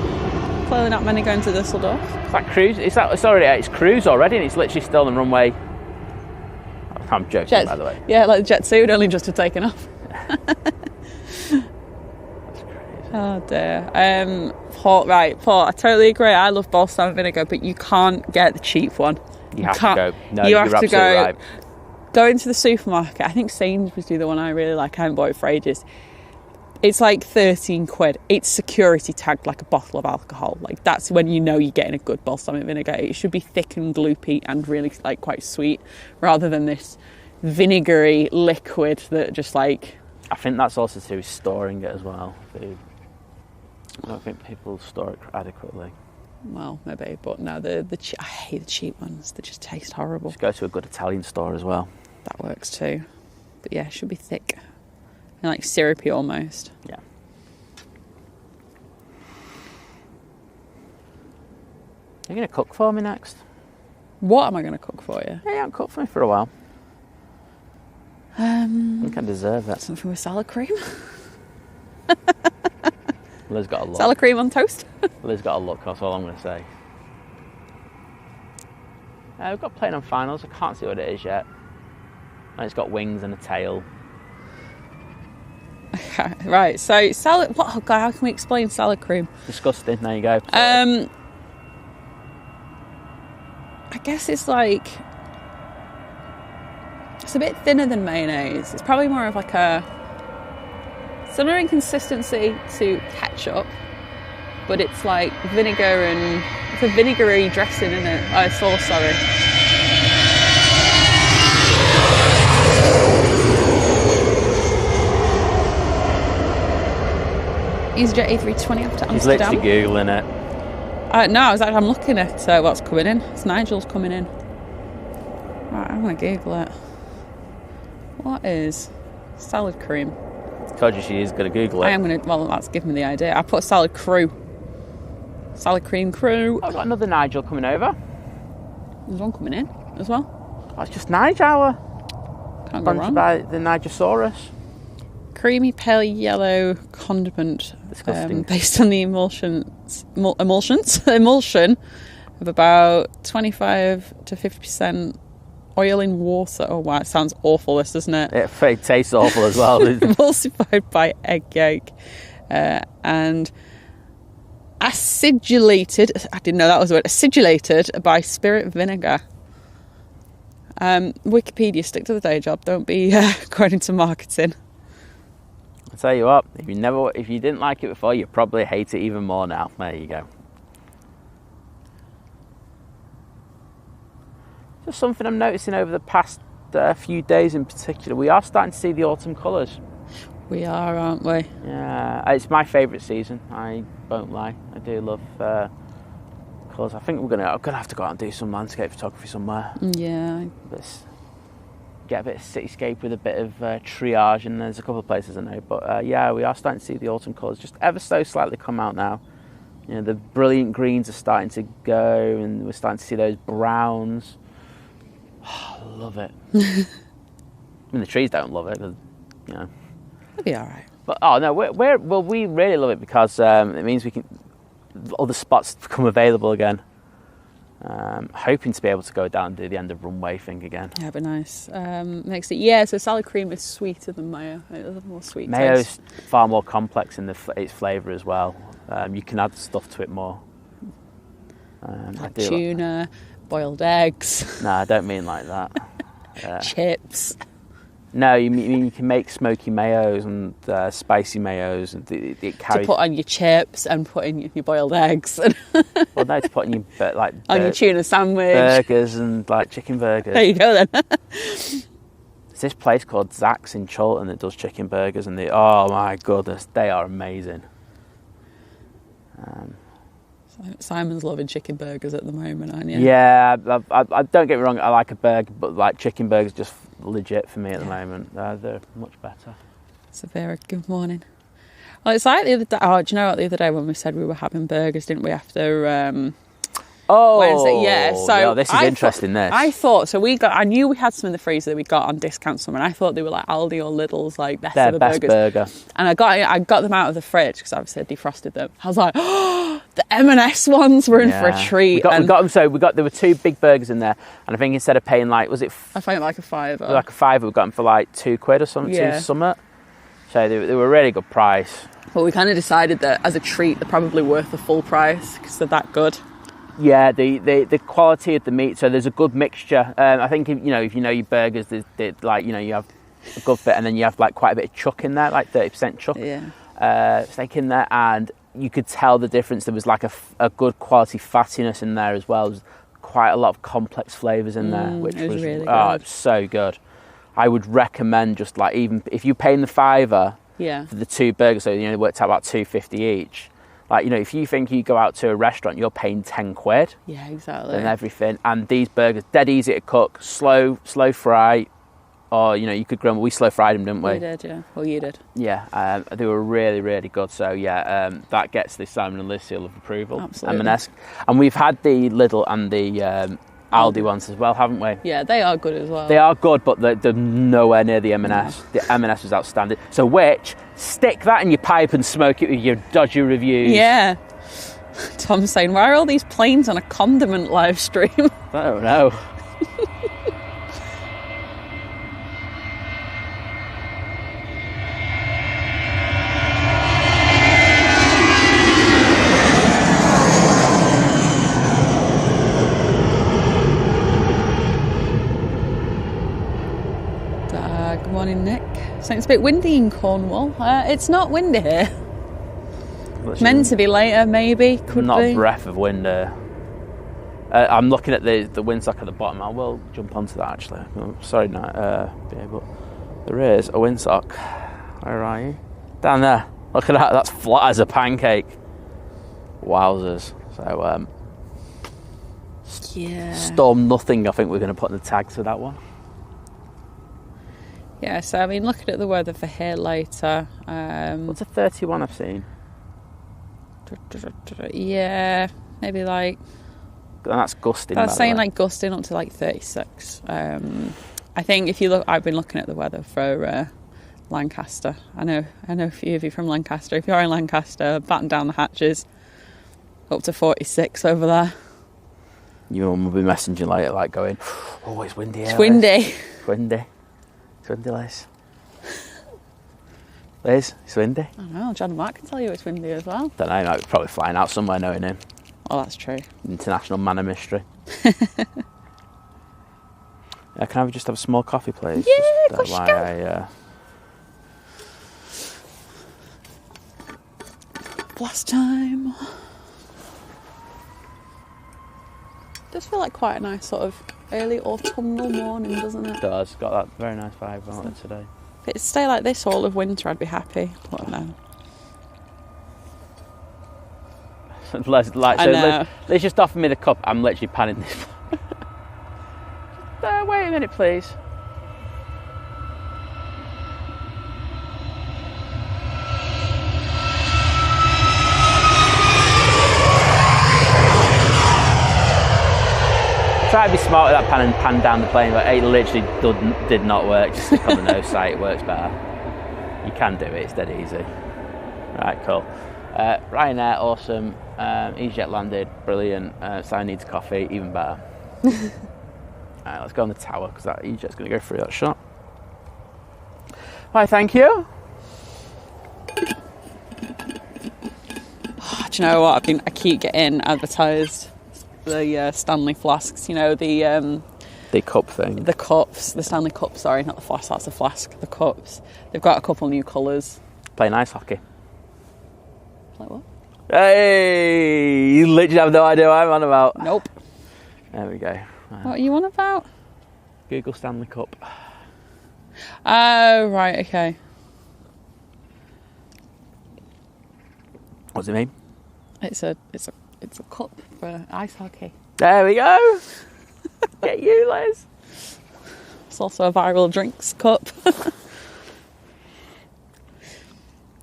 [SPEAKER 1] Clearly not many going to Dusseldorf.
[SPEAKER 2] It's like cruise. It's cruise already, and it's literally still on the runway. I'm joking, by the way.
[SPEAKER 1] Yeah, like the jet suit only just have taken off.
[SPEAKER 2] That's crazy.
[SPEAKER 1] Oh dear. Paul, I totally agree. I love balsamic vinegar, but you can't get the cheap one.
[SPEAKER 2] You have to go. No,
[SPEAKER 1] you're
[SPEAKER 2] absolutely right.
[SPEAKER 1] Go into the supermarket. I think Sainsbury's do the one I really like. I haven't bought it for ages. It's like 13 quid. It's security tagged like a bottle of alcohol. Like, that's when you know you're getting a good balsamic vinegar. It should be thick and gloopy and really like quite sweet, rather than this vinegary liquid that just like...
[SPEAKER 2] I think that's also to do with storing it as well. I don't think people store it adequately.
[SPEAKER 1] Well, maybe, but no, I hate the cheap ones. They just taste horrible.
[SPEAKER 2] Just go to a good Italian store as well.
[SPEAKER 1] That works too. But yeah, it should be thick. And like syrupy almost.
[SPEAKER 2] Yeah. You're going to cook for me next?
[SPEAKER 1] What am I going to cook for you?
[SPEAKER 2] Yeah, you haven't cooked for me for a while. I think I deserve that.
[SPEAKER 1] Something with salad cream.
[SPEAKER 2] Liz got a look.
[SPEAKER 1] Salad cream on toast.
[SPEAKER 2] Liz got a look, that's all I'm going to say. We've got Playing on Finals. I can't see what it is yet. And it's got wings and a tail.
[SPEAKER 1] Okay, right. So salad. What? Oh God, how can we explain salad cream?
[SPEAKER 2] Disgusting. There you go.
[SPEAKER 1] I guess it's like it's a bit thinner than mayonnaise. It's probably more of like a similar in consistency to ketchup, but it's like vinegar and it's a vinegary dressing in it. Oh, sauce, sorry. EasyJet A320 after Amsterdam.
[SPEAKER 2] He's literally Googling it.
[SPEAKER 1] No, I'm looking at what's coming in. It's Nigel's coming in. Right, I'm going to Google it. What is salad cream?
[SPEAKER 2] Told you she is going to Google it.
[SPEAKER 1] I am going to, well, that's given me the idea. I put salad crew. Salad cream crew.
[SPEAKER 2] I've got another Nigel coming over.
[SPEAKER 1] There's one coming in as well.
[SPEAKER 2] That's just Nigel.
[SPEAKER 1] Can't go wrong.
[SPEAKER 2] Sponsored by the Nigosaurus.
[SPEAKER 1] Creamy pale yellow condiment.
[SPEAKER 2] Disgusting.
[SPEAKER 1] Based on the emulsion of about 25 to 50% oil in water. Oh wow, it sounds awful, this, doesn't it?
[SPEAKER 2] It tastes awful as well.
[SPEAKER 1] Emulsified by egg yolk and acidulated. I didn't know that was a word. Acidulated by spirit vinegar. Wikipedia, stick to the day job. Don't be going into marketing.
[SPEAKER 2] I'll tell you what, if you didn't like it before, you probably hate it even more now. There you go. Just something I'm noticing over the past few days in particular. We are starting to see the autumn colours.
[SPEAKER 1] We are, aren't we?
[SPEAKER 2] Yeah, it's my favourite season. I won't lie. I do love colours. I think I'm gonna have to go out and do some landscape photography somewhere.
[SPEAKER 1] Yeah.
[SPEAKER 2] Get a bit of cityscape with a bit of triage, and there's a couple of places I know. But yeah, we are starting to see the autumn colours just ever so slightly come out now. You know, the brilliant greens are starting to go, and we're starting to see those browns. Oh, I love it. I mean, the trees don't love it, because, you know.
[SPEAKER 1] It'll be all right.
[SPEAKER 2] But oh no, we really love it because it means we can other spots become available again. Hoping to be able to go down and do the end of Runway thing again.
[SPEAKER 1] Yeah, it'd be nice. Makes it, yeah, so salad cream is sweeter than mayo. It has a more sweet
[SPEAKER 2] Mayo
[SPEAKER 1] taste.
[SPEAKER 2] is far more complex in its flavour as well. You can add stuff to it more.
[SPEAKER 1] Like tuna, boiled eggs.
[SPEAKER 2] No, I don't mean like that.
[SPEAKER 1] Chips.
[SPEAKER 2] No, you mean you can make smoky mayos and spicy mayos and it carries...
[SPEAKER 1] To put on your chips and put in your boiled eggs.
[SPEAKER 2] Well, no, to put on your
[SPEAKER 1] on your tuna sandwich.
[SPEAKER 2] Burgers and like chicken burgers.
[SPEAKER 1] There you go then.
[SPEAKER 2] There's this place called Zach's in Chorlton that does chicken burgers, and oh my goodness, they are amazing.
[SPEAKER 1] Simon's loving chicken burgers at the moment, aren't you?
[SPEAKER 2] Yeah, I don't get me wrong, I like a burger, but like chicken burgers just legit for me at the moment. They're much better.
[SPEAKER 1] Severa, good morning. Well, it's like the other day. Oh, do you know what? The other day when we said we were having burgers, didn't we? After Wednesday, yeah. So
[SPEAKER 2] this is interesting.
[SPEAKER 1] I thought so. I knew we had some in the freezer that we got on discount somewhere. And I thought they were like Aldi or Lidl's, like best ever burgers.
[SPEAKER 2] Burger.
[SPEAKER 1] And I got them out of the fridge because obviously I defrosted them. I was like, oh, the M&S ones were in for a treat.
[SPEAKER 2] We got them. So there were two big burgers in there, and I think instead of paying like, was it?
[SPEAKER 1] I think like a £5.
[SPEAKER 2] Like a £5, we got them for like £2 or something.
[SPEAKER 1] Yeah.
[SPEAKER 2] So they were a really good price.
[SPEAKER 1] But we kind of decided that as a treat, they're probably worth the full price because they're that good.
[SPEAKER 2] Yeah, the quality of the meat. So there's a good mixture. I think if you know your burgers, there's like you have a good bit, and then you have like quite a bit of chuck in there, like 30% chuck.
[SPEAKER 1] Yeah.
[SPEAKER 2] Steak in there, and you could tell the difference. There was like a good quality fattiness in there as well. There was quite a lot of complex flavours in there, which was
[SPEAKER 1] really good.
[SPEAKER 2] It's so good. I would recommend just like, even if you're paying the £5 for the two burgers, so it worked out about £2.50 each. Like, if you think you go out to a restaurant, you're paying £10.
[SPEAKER 1] Yeah, exactly.
[SPEAKER 2] And everything. And these burgers, dead easy to cook, slow fry. Or, you could grill them. We slow fried them, didn't we?
[SPEAKER 1] We did, yeah. Well, you did.
[SPEAKER 2] Yeah, they were really, really good. So, yeah, that gets the Simon and Lizz seal of approval.
[SPEAKER 1] Absolutely.
[SPEAKER 2] M&S. And we've had the Lidl and the Aldi ones as well, haven't we?
[SPEAKER 1] Yeah, they are good as well.
[SPEAKER 2] They are good, but they're nowhere near the M&S. No. The M&S was outstanding. So, stick that in your pipe and smoke it with your dodgy reviews.
[SPEAKER 1] Yeah. Tom's saying, why are all these planes on a Condiment live stream?
[SPEAKER 2] I don't know.
[SPEAKER 1] So it's a bit windy in Cornwall. It's not windy here. Meant to be later, maybe. Could
[SPEAKER 2] not
[SPEAKER 1] be.
[SPEAKER 2] A breath of wind here. I'm looking at the windsock at the bottom. I will jump onto that actually. Sorry, but there is a windsock. Where are you? Down there. Look at that. That's flat as a pancake. Wowzers. So,
[SPEAKER 1] yeah.
[SPEAKER 2] Storm nothing. I think we're going to put in the tags for that one.
[SPEAKER 1] Yeah. So I mean, looking at the weather for here later.
[SPEAKER 2] What's a 31 I've seen?
[SPEAKER 1] Yeah, maybe like.
[SPEAKER 2] And that's gusting.
[SPEAKER 1] That's saying like gusting up to like 36. I think if you look, I've been looking at the weather for Lancaster. I know a few of you from Lancaster. If you're in Lancaster, batten down the hatches. Up to 46 over there.
[SPEAKER 2] Your mum will be messaging later, like going, "Oh, it's windy.
[SPEAKER 1] It's windy.
[SPEAKER 2] It's windy. It's windy, Liz. Liz, it's windy."
[SPEAKER 1] I don't know. John and Mark can tell you it's windy as well.
[SPEAKER 2] Don't know. He might be probably flying out somewhere, knowing him.
[SPEAKER 1] Oh, that's true.
[SPEAKER 2] International man of mystery. Can I just have a small coffee, please?
[SPEAKER 1] Yeah, of course you can. Last time. Does feel like quite a nice sort of early autumnal morning, doesn't it?
[SPEAKER 2] It does. Got that very nice vibe on it today.
[SPEAKER 1] If it'd stay like this all of winter, I'd be happy. But no.
[SPEAKER 2] Let's just offer me the cup. I'm literally panning this. Wait a minute, please. Try to be smart with that pan and pan down the plane, but it literally did not work. Just stick on the nose side, it works better. You can do it, it's dead easy. Right, cool. Ryanair, awesome. EasyJet landed, brilliant. Simon needs coffee, even better. Alright, let's go on the tower because that EasyJet's going to go through that shot. Right, thank you.
[SPEAKER 1] Oh, do you know what? I keep getting advertised the Stanley flasks. You know the
[SPEAKER 2] cup thing.
[SPEAKER 1] The cups, the Stanley Cup. Sorry, not the flask. That's the flask. The cups. They've got a couple new colours.
[SPEAKER 2] Playing ice hockey.
[SPEAKER 1] Like what?
[SPEAKER 2] Hey, you literally have no idea what I'm on about.
[SPEAKER 1] Nope.
[SPEAKER 2] There we go.
[SPEAKER 1] What are you on about?
[SPEAKER 2] Google Stanley Cup.
[SPEAKER 1] Oh, right, okay.
[SPEAKER 2] What does it mean?
[SPEAKER 1] It's a cup for ice hockey.
[SPEAKER 2] There we go. Get you, Liz.
[SPEAKER 1] It's also a viral drinks cup.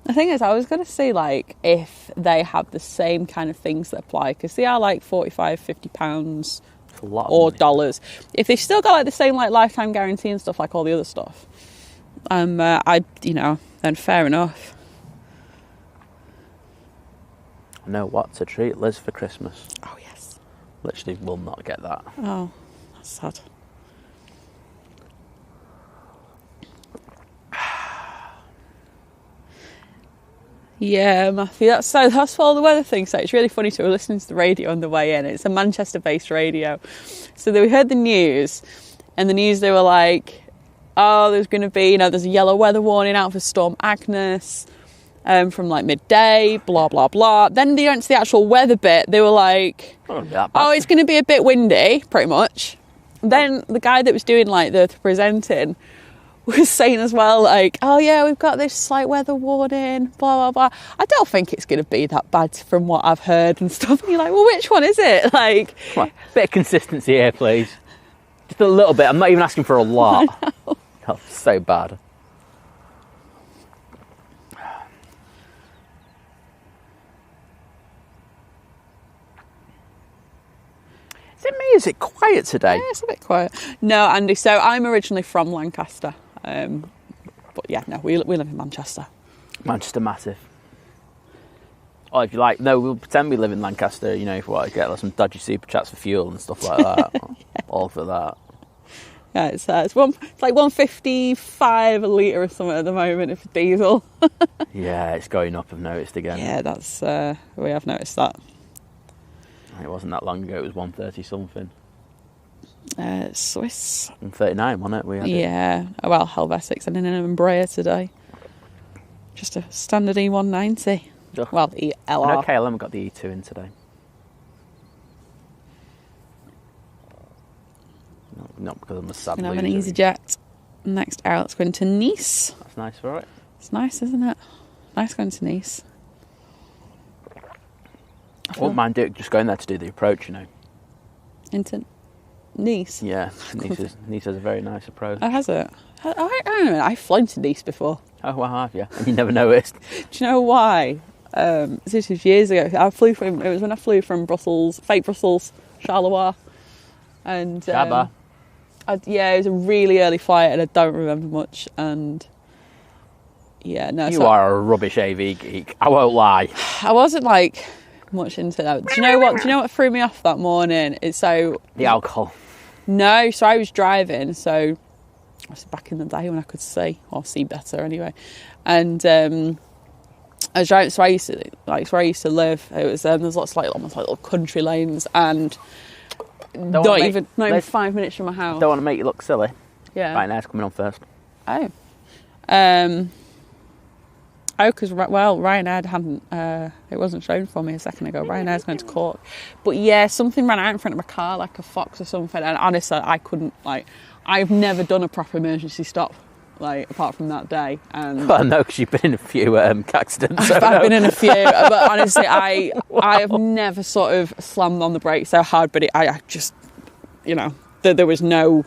[SPEAKER 1] The thing is, I was going to see like if they have the same kind of things that apply, because they are like £45-50
[SPEAKER 2] a lot of
[SPEAKER 1] or
[SPEAKER 2] money.
[SPEAKER 1] dollars. If they've still got like the same like lifetime guarantee and stuff like all the other stuff, then fair enough.
[SPEAKER 2] I know what to treat Liz for Christmas.
[SPEAKER 1] Oh yes.
[SPEAKER 2] Literally will not get that.
[SPEAKER 1] Oh, that's sad. Yeah, Matthew, that's what all the weather things say. It's really funny to listening to the radio on the way in. It's a Manchester-based radio. So we heard the news, and the news they were like, oh, there's going to be, there's a yellow weather warning out for Storm Agnes from like midday, blah, blah, blah. Then they went to the actual weather bit. They were like, oh, it's going to be a bit windy, pretty much. Then the guy that was doing like the presenting was saying as well, like, oh yeah, we've got this slight weather warning, blah, blah, blah. I don't think it's going to be that bad from what I've heard and stuff. And you're like, well, which one is it? Like,
[SPEAKER 2] come on, bit of consistency here, please. Just a little bit. I'm not even asking for a lot. That's so bad. Is it me? Is it quiet today?
[SPEAKER 1] Yeah, it's a bit quiet. No, Andy, so I'm originally from Lancaster. But yeah, no, we live in Manchester.
[SPEAKER 2] Manchester massive. Or if you like, no, we'll pretend we live in Lancaster, if you want to get some dodgy super chats for fuel and stuff like that. Yeah. All for that.
[SPEAKER 1] Yeah, it's like 155 a litre or something at the moment for diesel.
[SPEAKER 2] Yeah, it's going up, I've noticed again.
[SPEAKER 1] Yeah, that's we have noticed that.
[SPEAKER 2] It wasn't that long ago, it was 130 something.
[SPEAKER 1] Swiss.
[SPEAKER 2] And 39, wasn't it? We had
[SPEAKER 1] yeah.
[SPEAKER 2] it.
[SPEAKER 1] Well, Helvetics and in an Embraer today. Just a standard E190.
[SPEAKER 2] Ugh.
[SPEAKER 1] Well, ELR.
[SPEAKER 2] Okay, I haven't got the E2 in today. No, not because I'm a sad
[SPEAKER 1] Gonna have
[SPEAKER 2] loser.
[SPEAKER 1] an EasyJet. Next out, it's going to Nice.
[SPEAKER 2] That's nice for it.
[SPEAKER 1] It's nice, isn't it? Nice going to Nice.
[SPEAKER 2] I wouldn't mind just going there to do the approach, you know.
[SPEAKER 1] Into Nice?
[SPEAKER 2] Yeah, Nice has a very nice approach.
[SPEAKER 1] Oh, has it? I don't know. I've flown to Nice before.
[SPEAKER 2] Oh, well, have you? And you never noticed.
[SPEAKER 1] Do you know why? This was years ago. It was when I flew from Brussels, fake Brussels, Charleroi. And
[SPEAKER 2] Shabba.
[SPEAKER 1] it was a really early flight and I don't remember much. And yeah, no.
[SPEAKER 2] You are a rubbish AV geek. I won't lie.
[SPEAKER 1] I wasn't like much into that. Do you know what threw me off that morning? The
[SPEAKER 2] alcohol.
[SPEAKER 1] No, so I was driving. So I was back in the day when I could see better anyway. And I was driving. So I used to where I used to live. It was there's lots of almost like little country lanes and. Not even 5 minutes from my house.
[SPEAKER 2] Don't want to make you look silly.
[SPEAKER 1] Yeah.
[SPEAKER 2] Ryanair's coming on first.
[SPEAKER 1] Oh. Because Ryanair hadn't. It wasn't shown for me a second ago. Ryanair's going to Cork, but yeah, something ran out in front of my car, like a fox or something. And honestly, I couldn't I've never done a proper emergency stop, apart from that day. And
[SPEAKER 2] well, no, because you've been in a few accidents.
[SPEAKER 1] I've been in a few, but honestly, I have never sort of slammed on the brakes so hard. But I just, there was no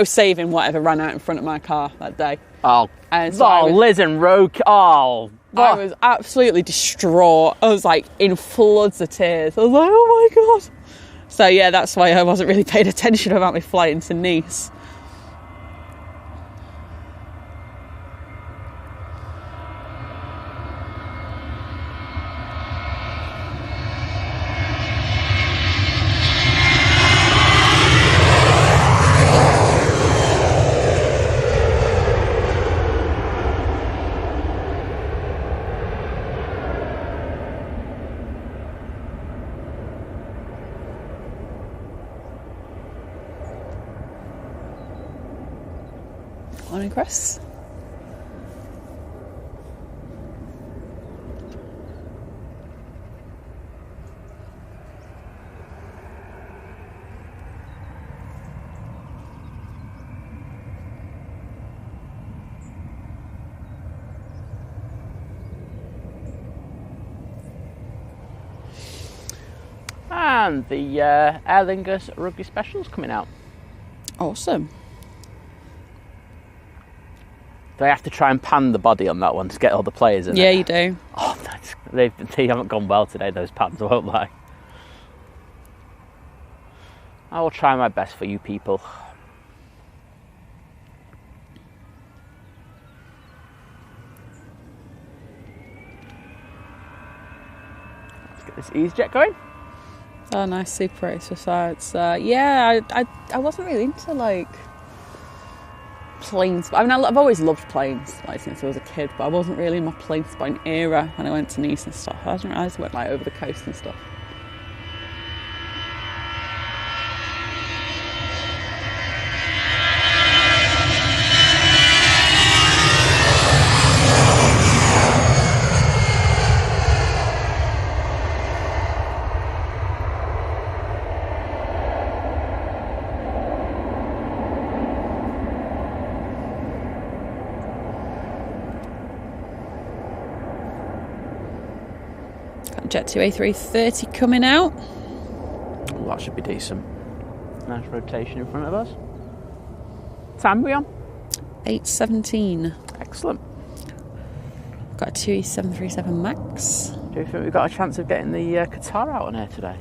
[SPEAKER 1] saving whatever ran out in front of my car that day.
[SPEAKER 2] Oh,
[SPEAKER 1] and so
[SPEAKER 2] Liz and Roke. Oh,
[SPEAKER 1] I was absolutely distraught. I was in floods of tears. I was like, oh my God. So yeah, that's why I wasn't really paying attention about my flight into Nice. Morning, Chris.
[SPEAKER 2] And the Aer Lingus Rugby Special's coming out.
[SPEAKER 1] Awesome.
[SPEAKER 2] Do I have to try and pan the body on that one to get all the players in?
[SPEAKER 1] Yeah, you do.
[SPEAKER 2] Oh, they haven't gone well today, those pans, I won't lie. I will try my best for you people. Let's get this EasyJet going.
[SPEAKER 1] Oh, nice Super Racer sides. Yeah, I wasn't really into planes. I mean, I've always loved planes, since I was a kid, but I wasn't really in my plane spotting era when I went to Nice and stuff. I didn't realise I went over the coast and stuff. Jet 2 A330 coming out.
[SPEAKER 2] Well, that should be decent. Nice rotation in front of us. Time are we on?
[SPEAKER 1] 8:17.
[SPEAKER 2] Excellent.
[SPEAKER 1] Got a 737 MAX.
[SPEAKER 2] Do you think we've got a chance of getting the Qatar out on air today?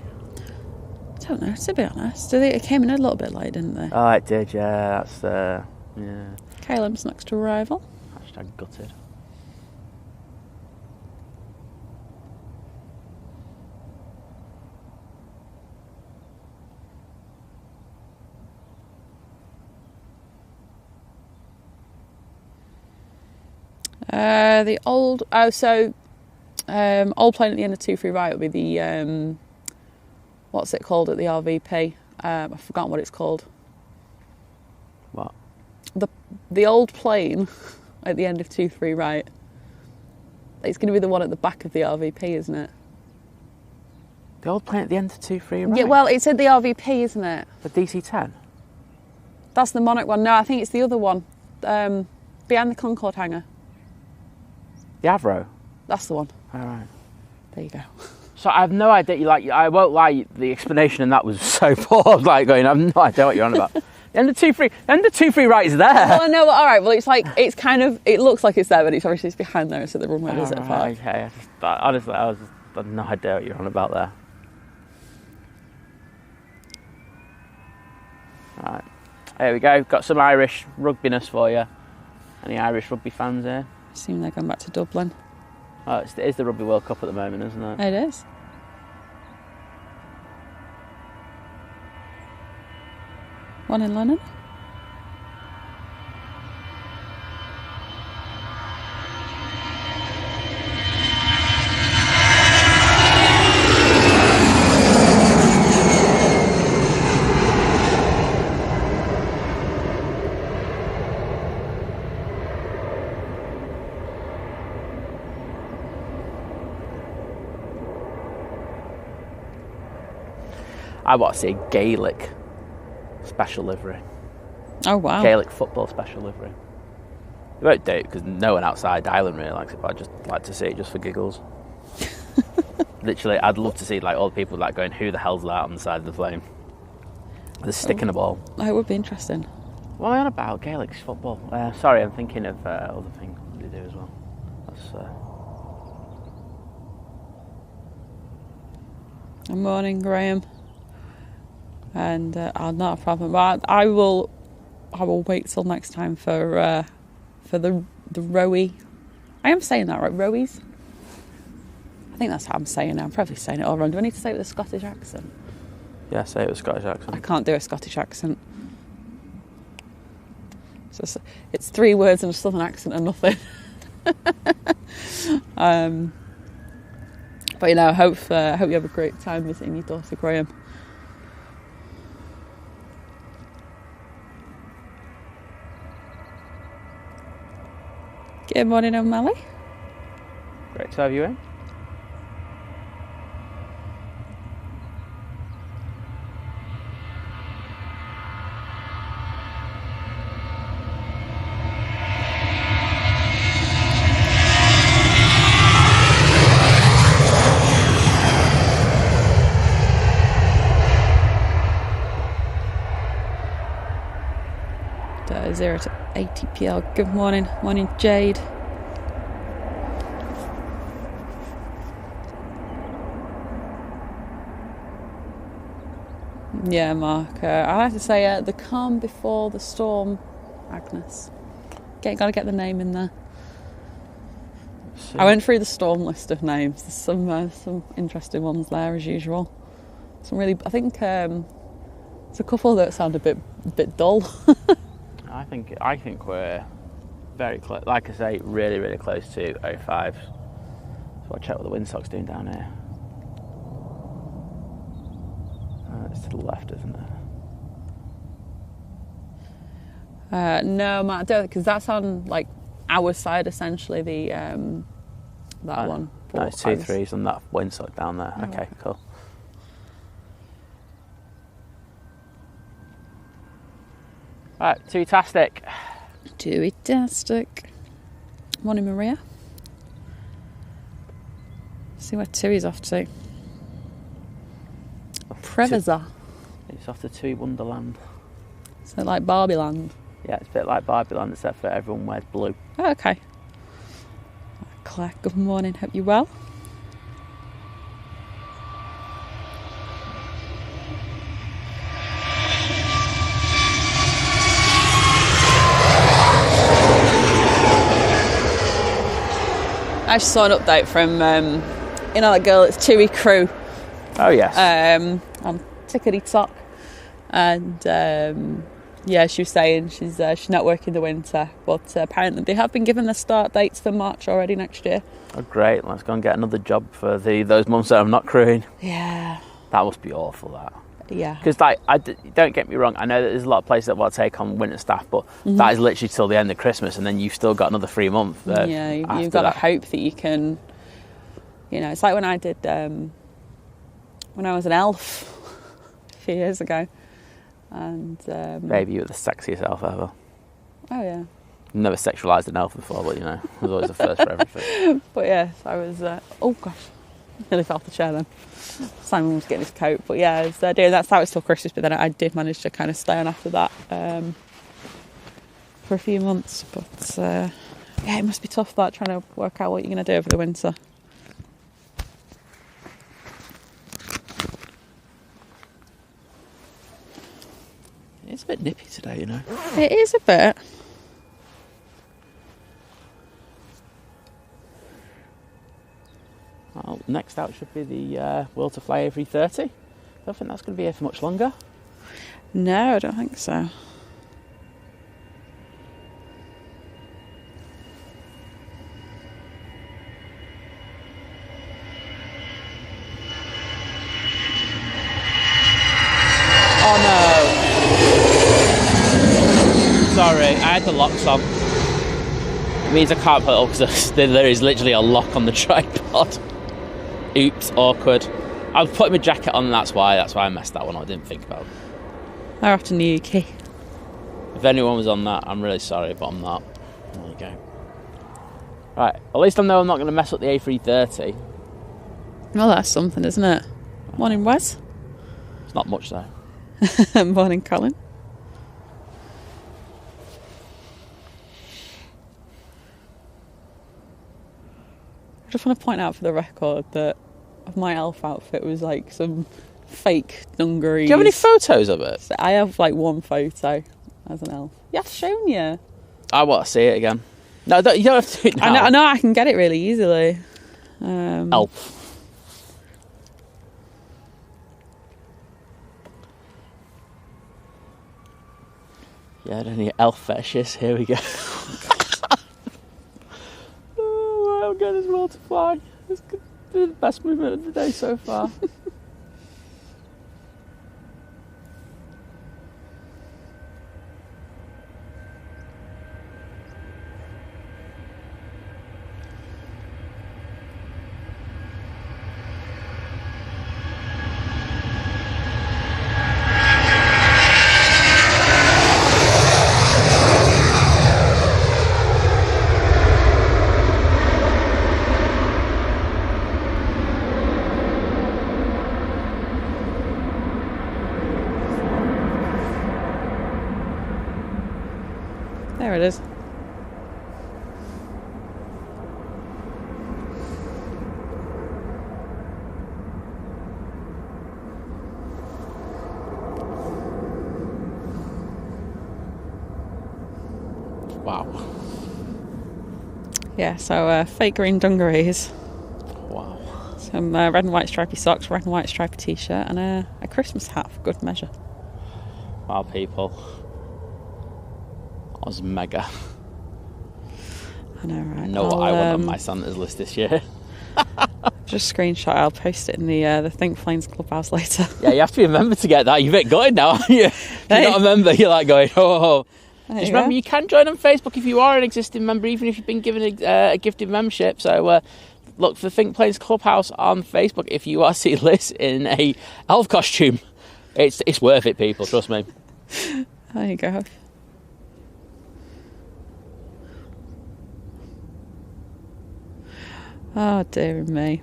[SPEAKER 1] I don't know, to be honest. It came in a little bit late, didn't they?
[SPEAKER 2] Oh, it did, yeah. That's, yeah.
[SPEAKER 1] Caleb's next arrival.
[SPEAKER 2] Hashtag gutted.
[SPEAKER 1] Old plane at the end of 23 right will be the what's it called at the RVP? I've forgotten what it's called.
[SPEAKER 2] What?
[SPEAKER 1] The old plane at the end of 2-3 right. It's going to be the one at the back of the RVP, isn't it?
[SPEAKER 2] The old plane at the end of 2-3 right?
[SPEAKER 1] Yeah, well, it's at the RVP, isn't it?
[SPEAKER 2] The DC-10?
[SPEAKER 1] That's the Monarch one. No, I think it's the other one. Behind the Concorde hangar.
[SPEAKER 2] The Avro?
[SPEAKER 1] That's the one.
[SPEAKER 2] All right.
[SPEAKER 1] There you go.
[SPEAKER 2] So I have no idea. I won't lie. The explanation in that was so poor. I was like going, I have no idea what you're on about. The end of 2-3 right is there.
[SPEAKER 1] Well, no, all right. Well, it's kind of. It looks like it's there, but it's obviously it's behind there. So the runway is at far.
[SPEAKER 2] Okay. Honestly, I had no idea what you're on about there. All right. Here we go. Got some Irish rugbiness for you. Any Irish rugby fans here?
[SPEAKER 1] I assume they're going back to Dublin.
[SPEAKER 2] Oh, it is the Rugby World Cup at the moment, isn't it?
[SPEAKER 1] It is. One in London.
[SPEAKER 2] I want to see Gaelic special livery.
[SPEAKER 1] Oh, wow.
[SPEAKER 2] Gaelic football special livery. They won't do it because no one outside Ireland really likes it, but I'd just like to see it just for giggles. Literally, I'd love to see like all the people like going, who the hell's that on the side of the plane? They're sticking a ball.
[SPEAKER 1] It would be interesting.
[SPEAKER 2] What am I on about? Gaelic football. Sorry, I'm thinking of other things they do as well.
[SPEAKER 1] Good morning, Graham. And not a problem. But I will wait till next time for the rowie. I am saying that right, rowies. I think that's how I'm saying it. I'm probably saying it all wrong. Do I need to say it with a Scottish accent?
[SPEAKER 2] Yeah, say it with a Scottish accent.
[SPEAKER 1] I can't do a Scottish accent. It's 3 words and a southern accent and nothing. But you know, I hope you have a great time visiting your daughter, Graham. Good morning, O'Malley.
[SPEAKER 2] Great to have you in.
[SPEAKER 1] At 0 to 80 PL. Good morning. Morning, Jade. Yeah, Mark. I like to say the calm before the storm, Agnes. Got to get the name in there. I went through the storm list of names. There's some interesting ones there as usual. Some really, I think there's a couple that sound a bit dull.
[SPEAKER 2] I think we're very close. Like I say, really, really close to 05. So I'll check what the windsock's doing down here. It's to the left, isn't it?
[SPEAKER 1] No, Matt, I don't, because that's on like our side essentially. The that one.
[SPEAKER 2] No, it's 2-3s on that windsock down there. Oh, okay, cool. Right, two-tastic.
[SPEAKER 1] Two-tastic. Morning, Maria. See where Tui's off to. Preveza.
[SPEAKER 2] It's off to Tui Wonderland.
[SPEAKER 1] So like Barbie Land?
[SPEAKER 2] Yeah, it's a bit like Barbie Land, except for everyone wears blue.
[SPEAKER 1] Oh, okay. Claire, good morning. Hope you're well. I just saw an update from, that girl, it's Tui Crew.
[SPEAKER 2] Oh, yes.
[SPEAKER 1] On Tickety Talk. And, she was saying she's not working the winter. But apparently they have been given the start dates for March already next year.
[SPEAKER 2] Oh, great. Let's go and get another job for those months that I'm not crewing.
[SPEAKER 1] Yeah.
[SPEAKER 2] That must be awful, that.
[SPEAKER 1] Yeah.
[SPEAKER 2] Because don't get me wrong, I know that there's a lot of places that will take on winter staff, but that is literally till the end of Christmas, and then you've still got another 3 months.
[SPEAKER 1] Yeah, you've got to hope that you can. It's like when I did when I was an elf a few years ago, and
[SPEAKER 2] baby, you were the sexiest elf ever.
[SPEAKER 1] Oh yeah.
[SPEAKER 2] Never sexualised an elf before, but it was always the first for everything.
[SPEAKER 1] But yes, I was. Oh gosh, nearly fell off the chair then. Simon was getting his coat, but yeah, I was doing that. So that was till Christmas, but then I did manage to kind of stay on after that for a few months. But yeah, it must be tough that trying to work out what you're going to do over the winter.
[SPEAKER 2] It's a bit nippy today,
[SPEAKER 1] It is a bit.
[SPEAKER 2] Well, next out should be the Will to Fly A330. I don't think that's going to be here for much longer.
[SPEAKER 1] No, I don't think so.
[SPEAKER 2] Oh no! Sorry, I had the locks on. It means I can't put it up because there is literally a lock on the tripod. Oops, awkward. I was putting my jacket on, and that's why I messed that one up. I didn't think about it.
[SPEAKER 1] They're often new key.
[SPEAKER 2] If anyone was on that, I'm really sorry, but I'm not. There you go. Right, at least I know I'm not going to mess up the A330.
[SPEAKER 1] Well, that's something, isn't it? Morning, Wes.
[SPEAKER 2] It's not much though.
[SPEAKER 1] Morning, Colin. I just want to point out for the record that my elf outfit was like some fake dungarees.
[SPEAKER 2] Do you have any photos of it?
[SPEAKER 1] So I have like one photo as an elf. Yeah, I've shown you.
[SPEAKER 2] I want to see it again. No, you don't have to do it now.
[SPEAKER 1] I know I can get it really easily.
[SPEAKER 2] Elf. Yeah, any elf fetishes? Here we go. Oh, I'm getting this Will to Fly. It's the best movement of the day so far.
[SPEAKER 1] There it is.
[SPEAKER 2] Wow.
[SPEAKER 1] Yeah, so fake green dungarees.
[SPEAKER 2] Wow.
[SPEAKER 1] Some red and white stripy socks, red and white stripy t-shirt, and a Christmas hat for good measure.
[SPEAKER 2] Wow, people. That was mega.
[SPEAKER 1] I know, right?
[SPEAKER 2] I know what I want on my Santa's list this year.
[SPEAKER 1] Just screenshot. I'll post it in the Think Planes Clubhouse later.
[SPEAKER 2] Yeah, you have to remember to get that. You're a bit gutted now, aren't you? If you're not a member, you're like going, oh. Just remember, you can join on Facebook if you are an existing member, even if you've been given a gifted membership. So look for Think Planes Clubhouse on Facebook if you are seeing Liz in a elf costume. It's worth it, people. Trust me.
[SPEAKER 1] There you go. Oh, dear me.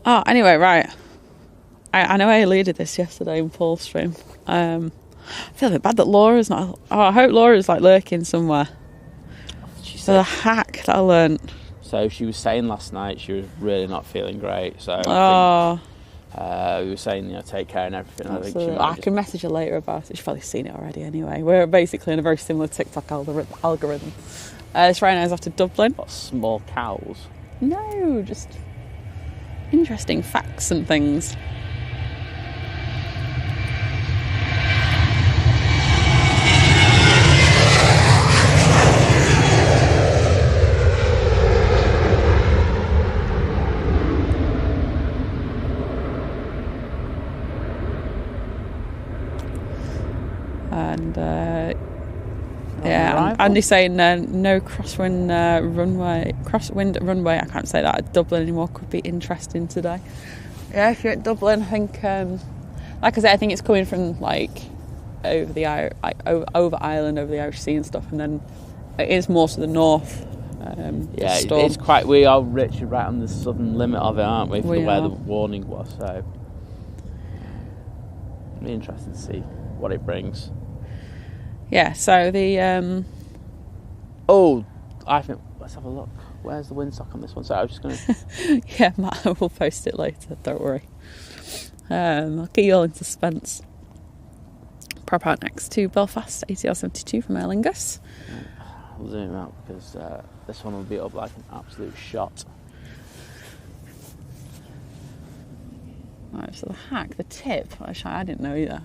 [SPEAKER 1] Oh, anyway, right. I know I alluded this yesterday in Paul's stream. I feel a bit bad that Laura's not... Oh, I hope Laura's like lurking somewhere. So the hack that I learnt.
[SPEAKER 2] So she was saying last night she was really not feeling great. So
[SPEAKER 1] Oh...
[SPEAKER 2] we were saying, take care and everything. I think
[SPEAKER 1] I can message her later about it. She's probably seen it already anyway. We're basically in a very similar TikTok algorithm. It's right now off to Dublin.
[SPEAKER 2] What, small cows?
[SPEAKER 1] No, just interesting facts and things. And Andy's saying no crosswind runway. I can't say that at Dublin anymore. Could be interesting today. Yeah, if you're at Dublin, I think, like I said, I think it's coming from like over Ireland, over the Irish Sea and stuff, and then it is more to the north.
[SPEAKER 2] It's quite. We are literally right on the southern limit of it, aren't we? Where the warning was. So it'll be interesting to see what it brings.
[SPEAKER 1] Yeah. So the.
[SPEAKER 2] I think let's have a look. Where's the windsock on this one? So I was just going to.
[SPEAKER 1] Yeah, Matt will post it later. Don't worry. I'll get you all in suspense. Prop out next to Belfast ATR 72 from Aer Lingus.
[SPEAKER 2] I'll zoom out because this one will be up like an absolute shot.
[SPEAKER 1] Right, so the tip, which I didn't know either,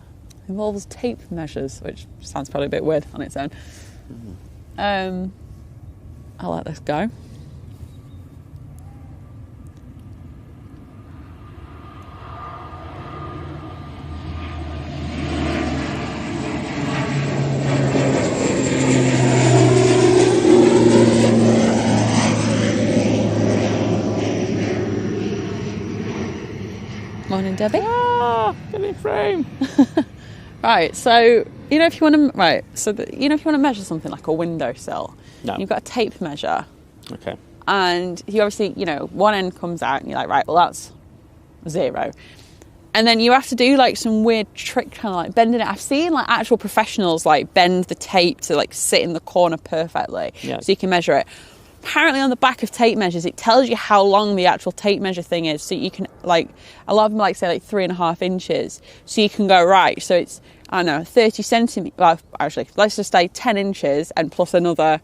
[SPEAKER 1] involves tape measures, which sounds probably a bit weird on its own. Mm-hmm. I'll let this go. Morning, Debbie.
[SPEAKER 2] Get in frame.
[SPEAKER 1] Right, so if you want to measure something like a windowsill, you've got a tape measure.
[SPEAKER 2] Okay.
[SPEAKER 1] And you obviously, one end comes out and you're like, right, well that's 0. And then you have to do like some weird trick, kind of like bending it. I've seen like actual professionals like bend the tape to like sit in the corner perfectly, so you can measure it. Apparently on the back of tape measures, it tells you how long the actual tape measure thing is. So you can, like, a lot of them like say like 3.5 inches. So you can go, right, so it's, 30 centimetres. Well, actually, let's just say 10 inches and plus another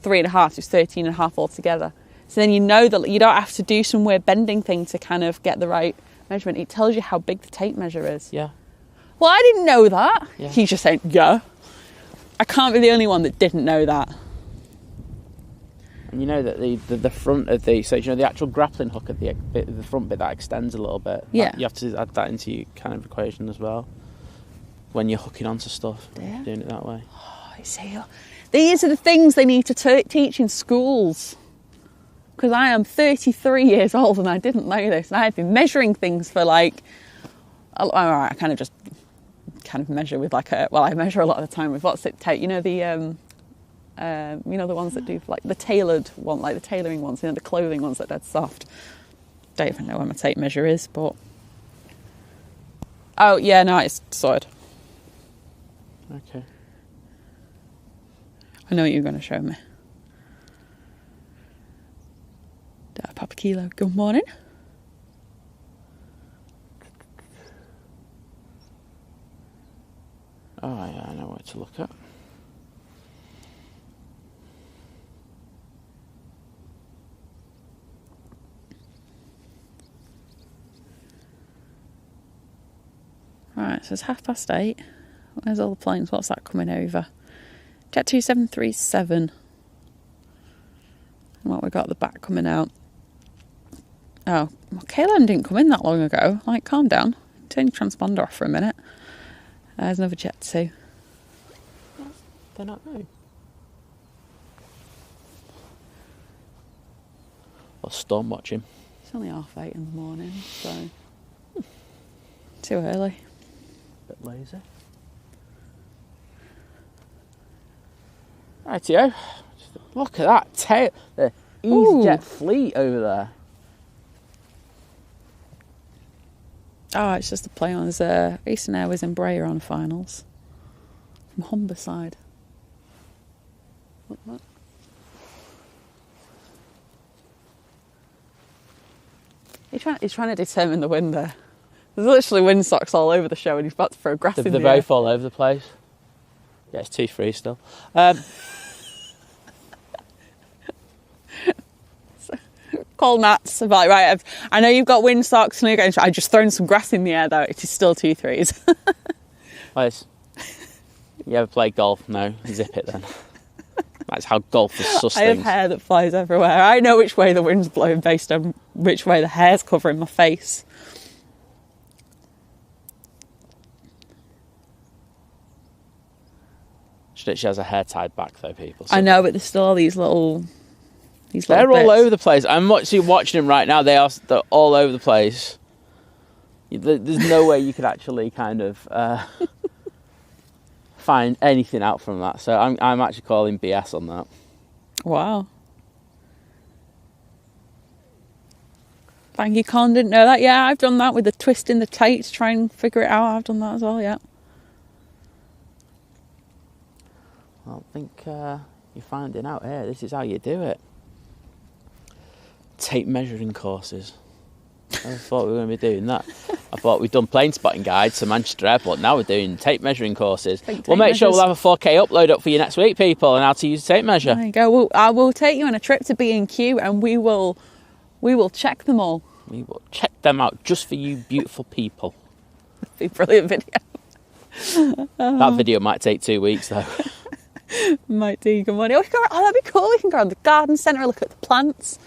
[SPEAKER 1] 3.5, so it's 13.5 altogether. So then you know that you don't have to do some weird bending thing to kind of get the right measurement. It tells you how big the tape measure is.
[SPEAKER 2] Yeah.
[SPEAKER 1] Well, I didn't know that.
[SPEAKER 2] Yeah.
[SPEAKER 1] He's just saying, yeah. I can't be the only one that didn't know that.
[SPEAKER 2] And you know that the front of the the actual grappling hook at the front bit that extends a little bit.
[SPEAKER 1] Yeah.
[SPEAKER 2] You have to add that into your kind of equation as well when you're hooking onto stuff.
[SPEAKER 1] Yeah.
[SPEAKER 2] Doing it that way.
[SPEAKER 1] Oh, I see. These are the things they need to teach in schools. Because I am 33 years old and I didn't know this. And I had been measuring things for like, I kind of measure with like I measure a lot of the time with what's it take? The ones that do like the tailored one, like the tailoring ones, the clothing ones that are dead soft. Don't even know where my tape measure is, but oh yeah, no, it's sorted.
[SPEAKER 2] Okay.
[SPEAKER 1] I know what you're going to show me. Papa Kilo, good morning.
[SPEAKER 2] Oh yeah, I know what to look at.
[SPEAKER 1] Right, so it's 8:30. Where's all the planes? What's that coming over? Jet 2737. And what we got at the back coming out. Oh, well, KLM didn't come in that long ago. Like, calm down. Turn your transponder off for a minute. There's another Jet 2.
[SPEAKER 2] They're not new. Or storm watching.
[SPEAKER 1] It's only 8:30 in the morning, so too early.
[SPEAKER 2] Bit lazy. Rightio. Look at that tail. The EasyJet fleet over there.
[SPEAKER 1] Oh, it's just a play on. There's Eastern Airways Embraer on finals. From Humberside. What? He's trying to determine the wind there. There's literally windsocks all over the show and he's about to throw grass in the air.
[SPEAKER 2] They're both all over the place. Yeah, it's 2-3 still.
[SPEAKER 1] Call Nats about, right, I know you've got windsocks and you're going, I've just thrown some grass in the air though. It is still 2-3s.
[SPEAKER 2] Well, you ever play golf? No, zip it then. That's how golf is sus
[SPEAKER 1] I have
[SPEAKER 2] things.
[SPEAKER 1] hair that flies everywhere. I know which way the wind's blowing based on which way the hair's covering my face.
[SPEAKER 2] She has her hair tied back though, people. So
[SPEAKER 1] I know, but there's still all these little
[SPEAKER 2] they're all
[SPEAKER 1] bits.
[SPEAKER 2] over the place. I'm actually watching them right now. They're all over the place. There's no way you could actually kind of find anything out from that. So I'm actually calling BS on that.
[SPEAKER 1] Wow. Thank you, Con. Didn't know that. Yeah, I've done that with the twist in the tape to try and figure it out. I've done that as well, yeah.
[SPEAKER 2] Well, I think you're finding out here. This is how you do it. Tape measuring courses. I thought we were going to be doing that. I thought we'd done plane spotting guides to Manchester Airport. Now we're doing tape measuring courses. We'll make sure we'll have a 4K upload up for you next week, people, and how to use a tape measure.
[SPEAKER 1] There you go. I will take you on a trip to B&Q and we will check them all.
[SPEAKER 2] We will check them out just for you beautiful people.
[SPEAKER 1] It'd be a brilliant video.
[SPEAKER 2] That video might take 2 weeks, though.
[SPEAKER 1] Might do. Good morning. That'd be cool. We can go around the garden centre, look at the plants.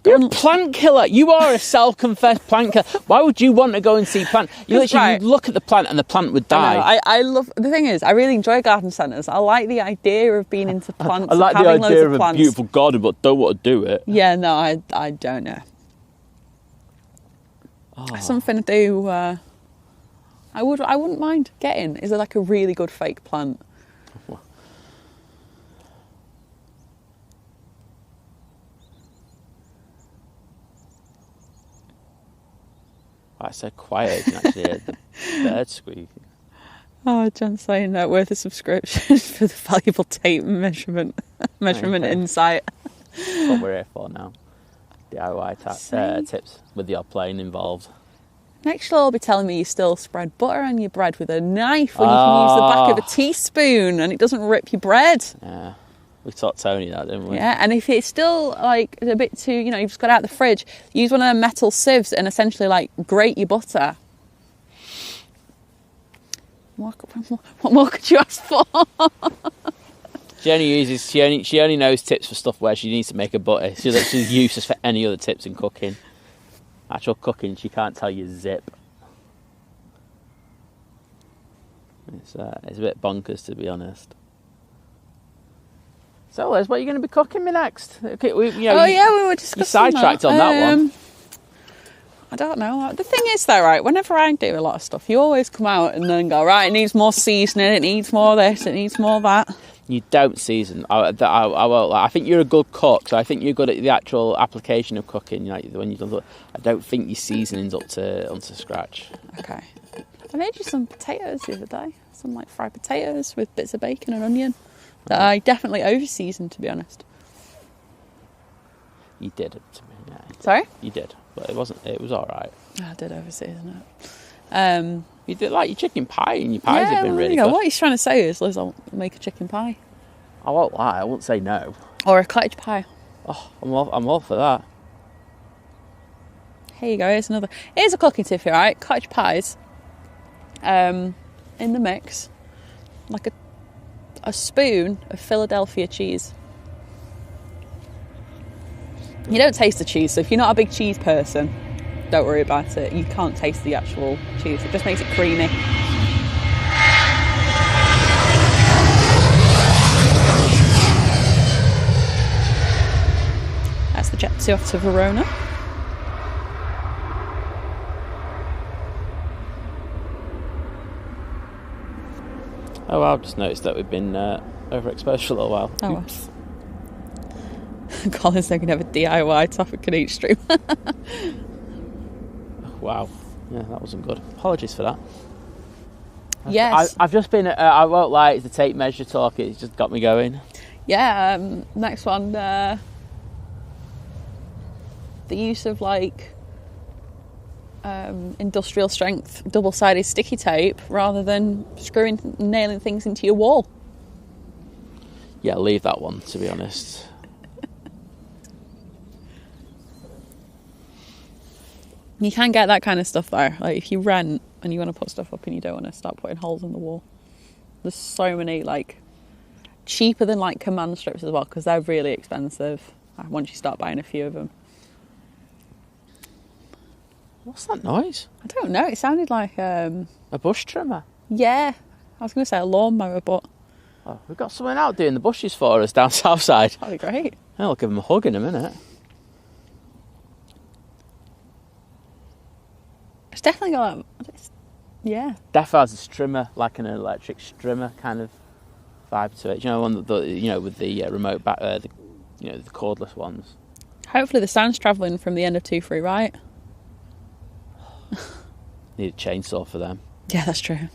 [SPEAKER 2] You're a plant killer. You are a self-confessed plant killer. Why would you want to go and see plant? You literally you'd look at the plant and the plant would die.
[SPEAKER 1] I love. The thing is, I really enjoy garden centres. I like the idea of being into plants.
[SPEAKER 2] I like the idea of a beautiful garden, but don't want to do it.
[SPEAKER 1] Yeah, no, I don't know.
[SPEAKER 2] Oh.
[SPEAKER 1] Something to do. I wouldn't mind getting. Is it like a really good fake plant?
[SPEAKER 2] It's so quiet, you can actually hear the bird squeaking.
[SPEAKER 1] Oh, John's saying that worth a subscription for the valuable tape measurement insight.
[SPEAKER 2] That's what we're here for now. DIY tips with the odd plane involved.
[SPEAKER 1] Next you'll all be telling me you still spread butter on your bread with a knife when you can use the back of a teaspoon and it doesn't rip your bread.
[SPEAKER 2] Yeah. We taught Tony that, didn't we?
[SPEAKER 1] Yeah, and if it's still like a bit too, you've just got it out the fridge, use one of them metal sieves and essentially like grate your butter. What more could you ask for?
[SPEAKER 2] She only knows tips for stuff where she needs to make a butter. She's useless for any other tips in cooking. Actual cooking, she can't tell you zip. It's a bit bonkers, to be honest. So, Liz, what are you going to be cooking me next? Okay, we were discussing. You sidetracked on that one.
[SPEAKER 1] I don't know. The thing is, though, right, whenever I do a lot of stuff, you always come out and then go, right, it needs more seasoning, it needs more this, it needs more that.
[SPEAKER 2] You don't season. I won't. I think you're a good cook, so I think you're good at the actual application of cooking. When you do, I don't think your seasoning's up to scratch.
[SPEAKER 1] Okay. I made you some potatoes the other day. Some like fried potatoes with bits of bacon and onion. That I definitely over-seasoned, to be honest.
[SPEAKER 2] You did it to me, yeah.
[SPEAKER 1] Sorry?
[SPEAKER 2] You did, but it was all right.
[SPEAKER 1] I did over-season it.
[SPEAKER 2] You did like your chicken pie, and your pies have been really good.
[SPEAKER 1] What he's trying to say is, Liz, I'll make a chicken pie.
[SPEAKER 2] I won't lie, I won't say no.
[SPEAKER 1] Or a cottage pie.
[SPEAKER 2] Oh, I'm all for that.
[SPEAKER 1] Here you go, here's a cooking tip here, right? Cottage pies. In the mix, like a spoon of Philadelphia cheese. You don't taste the cheese, so if you're not a big cheese person, don't worry about it. You can't taste the actual cheese. It just makes it creamy. That's the jet to Verona.
[SPEAKER 2] Oh, I've just noticed that we've been overexposed for a little while.
[SPEAKER 1] Oh, oops. Colin's thinking of a DIY topic in each stream.
[SPEAKER 2] Wow. Yeah, that wasn't good. Apologies for that.
[SPEAKER 1] Yes.
[SPEAKER 2] I've just been, I won't lie, it's the tape measure talk. It's just got me going.
[SPEAKER 1] Yeah, next one. The use of industrial strength double-sided sticky tape rather than nailing things into your wall.
[SPEAKER 2] Yeah, leave that one, to be honest.
[SPEAKER 1] You can get that kind of stuff though. Like if you rent and you want to put stuff up and you don't want to start putting holes in the wall. There's so many cheaper than command strips as well, because they're really expensive once you start buying a few of them.
[SPEAKER 2] What's that noise?
[SPEAKER 1] I don't know. It sounded like
[SPEAKER 2] a bush trimmer.
[SPEAKER 1] Yeah, I was going to say a lawnmower, but...
[SPEAKER 2] Oh, we've got someone out doing the bushes for us down south side.
[SPEAKER 1] That'd be great.
[SPEAKER 2] I'll give them a hug in a minute.
[SPEAKER 1] It's definitely got... Yeah.
[SPEAKER 2] Definitely has a strimmer, like an electric strimmer kind of vibe to it. You know, one that with the remote back, the cordless ones.
[SPEAKER 1] Hopefully the sound's travelling from the end of 2-3 right.
[SPEAKER 2] Need a chainsaw for them.
[SPEAKER 1] Yeah, that's true.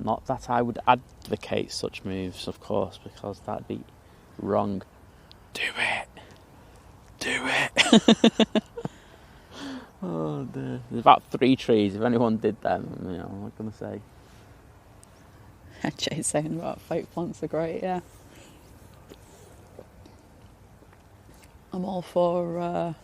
[SPEAKER 2] Not that I would advocate such moves, of course, because that'd be wrong. Do it. Oh dear. There's about 3 trees. If anyone did them, what can I say?
[SPEAKER 1] Jay's saying about fake plants are great, yeah. I'm all for...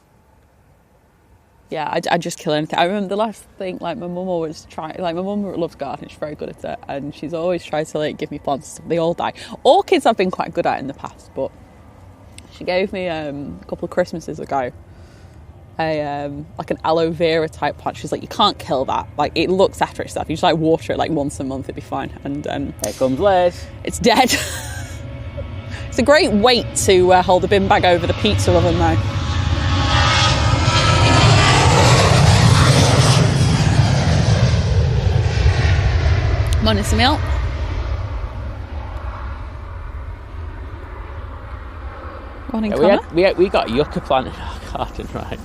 [SPEAKER 1] I just kill anything. I remember the last thing, like my mum always my mum loves gardening, she's very good at it, and she's always tried to like give me plants. They all die. Orchids I've been quite good at in the past, but she gave me a couple of Christmases ago like an aloe vera type plant. She's like, you can't kill that. Like, it looks after itself. You just like water it like once a month, it'd be fine. And
[SPEAKER 2] here comes Liz.
[SPEAKER 1] It's dead. It's a great weight to hold a bin bag over the pizza oven though. Morning, Samil. Morning, Connor.
[SPEAKER 2] We got yucca plant in our garden, right?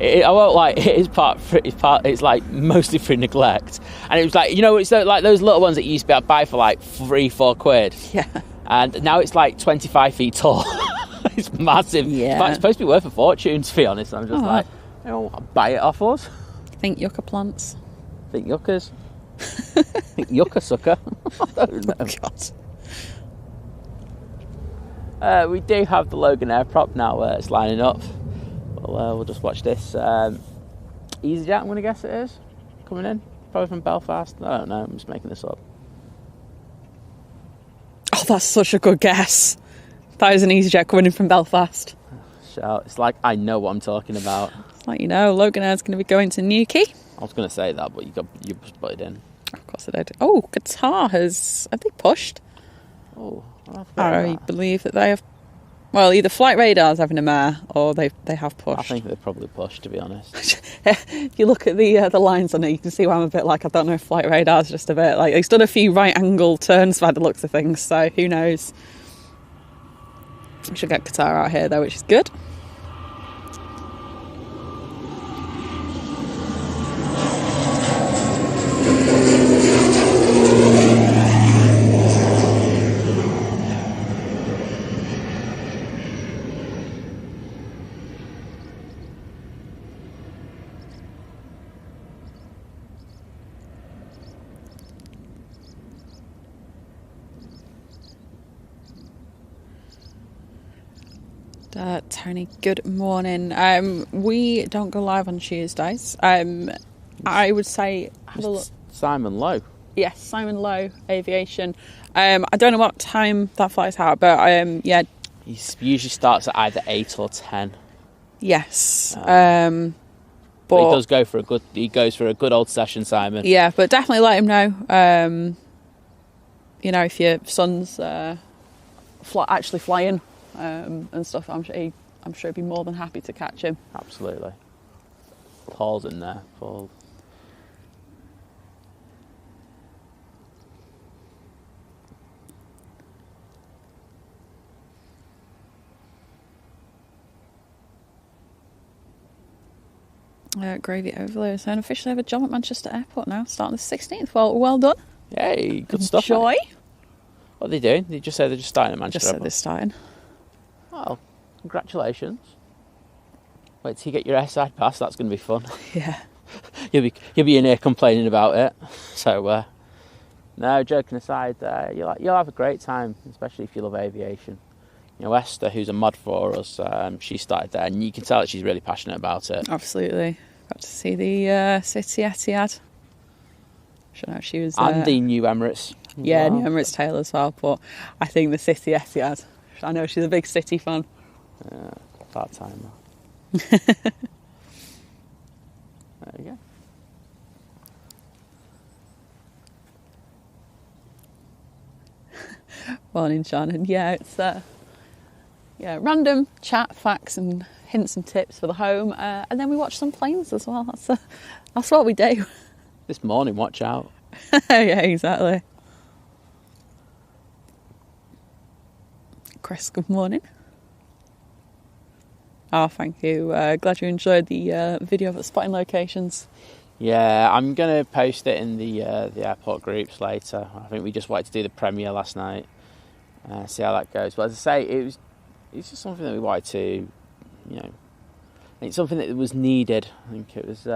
[SPEAKER 2] I won't lie. It's like mostly through neglect, and it was like it's like those little ones that you used to buy for like 3-4 quid.
[SPEAKER 1] Yeah.
[SPEAKER 2] And now it's like 25 feet tall. It's massive.
[SPEAKER 1] Yeah.
[SPEAKER 2] In fact, it's supposed to be worth a fortune, to be honest. I'm just buy it off us.
[SPEAKER 1] Think yucca plants.
[SPEAKER 2] Think yuccas. Think yucca sucker. I don't know.
[SPEAKER 1] Oh, God.
[SPEAKER 2] We do have the Logan Air prop now where it's lining up. We'll just watch this. EasyJet, I'm going to guess it is. Coming in. Probably from Belfast. I don't know. I'm just making this up.
[SPEAKER 1] Oh, that's such a good guess. That is an EasyJet coming in from Belfast.
[SPEAKER 2] Shout. It's like I know what I'm talking about.
[SPEAKER 1] It's like, Logan Air's going to be going to Newquay.
[SPEAKER 2] I was going to say that, but you just put it in.
[SPEAKER 1] Of course I did. Oh, Qatar have they pushed?
[SPEAKER 2] Oh,
[SPEAKER 1] I believe that they have. Well, either Flight Radar's having a mare, or they have pushed.
[SPEAKER 2] I think they probably pushed, to be honest.
[SPEAKER 1] If you look at the lines on it, you can see why I'm a bit like, I don't know if Flight Radar's just a bit like, he's done a few right angle turns by the looks of things, so who knows. We should get Qatar out here though, which is good. Tony, good morning. We don't go live on Tuesdays. I would say have a look.
[SPEAKER 2] Simon Lowe.
[SPEAKER 1] Yes, Simon Lowe, Aviation. I don't know what time that flight's out, but yeah.
[SPEAKER 2] He usually starts at either 8 or 10.
[SPEAKER 1] Yes.
[SPEAKER 2] But he does go for he goes for a good old session, Simon.
[SPEAKER 1] Yeah, but definitely let him know. If your son's actually flying and stuff, I'm sure he'd be more than happy to catch him.
[SPEAKER 2] Absolutely. Paul's in there. Paul.
[SPEAKER 1] Gravy overload. So officially have a job at Manchester Airport now, starting the 16th. Well done.
[SPEAKER 2] Yay, good stuff.
[SPEAKER 1] Joy.
[SPEAKER 2] What are they doing? They just say they're just starting at Manchester
[SPEAKER 1] Just said
[SPEAKER 2] Airport.
[SPEAKER 1] they're starting.
[SPEAKER 2] Oh, congratulations. Wait till you get your airside pass, that's going to be fun.
[SPEAKER 1] Yeah.
[SPEAKER 2] You'll be in here complaining about it. So, no, joking aside, you'll have a great time, especially if you love aviation. Esther, who's a mod for us, she started there, and you can tell that she's really passionate about it.
[SPEAKER 1] Absolutely. Got to see the City Etihad. I don't know if she was...
[SPEAKER 2] And the new Emirates.
[SPEAKER 1] Yeah, new Emirates tail as well, but I think the City Etihad. I know she's a big City fan.
[SPEAKER 2] Part time. There you
[SPEAKER 1] go. Morning, Shannon. Yeah, it's random chat, facts, and hints and tips for the home, and then we watch some planes as well. That's what we do.
[SPEAKER 2] This morning, watch out.
[SPEAKER 1] Yeah, exactly. Chris, good morning. Oh, thank you. Glad you enjoyed the video of the spotting locations.
[SPEAKER 2] Yeah, I'm going to post it in the airport groups later. I think we just wanted to do the premiere last night, see how that goes. But as I say, it's just something that we wanted to, it's something that was needed. I think it was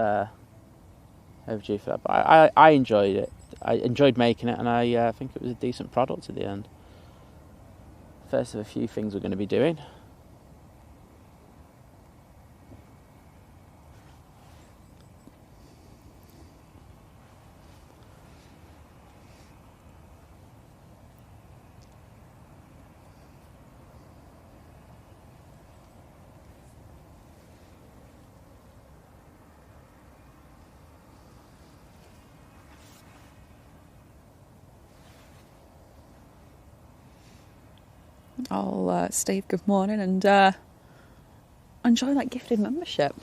[SPEAKER 2] overdue for that. But I enjoyed it. I enjoyed making it, and I think it was a decent product at the end. First of a few things we're going to be doing.
[SPEAKER 1] Steve, good morning, and enjoy that gifted membership.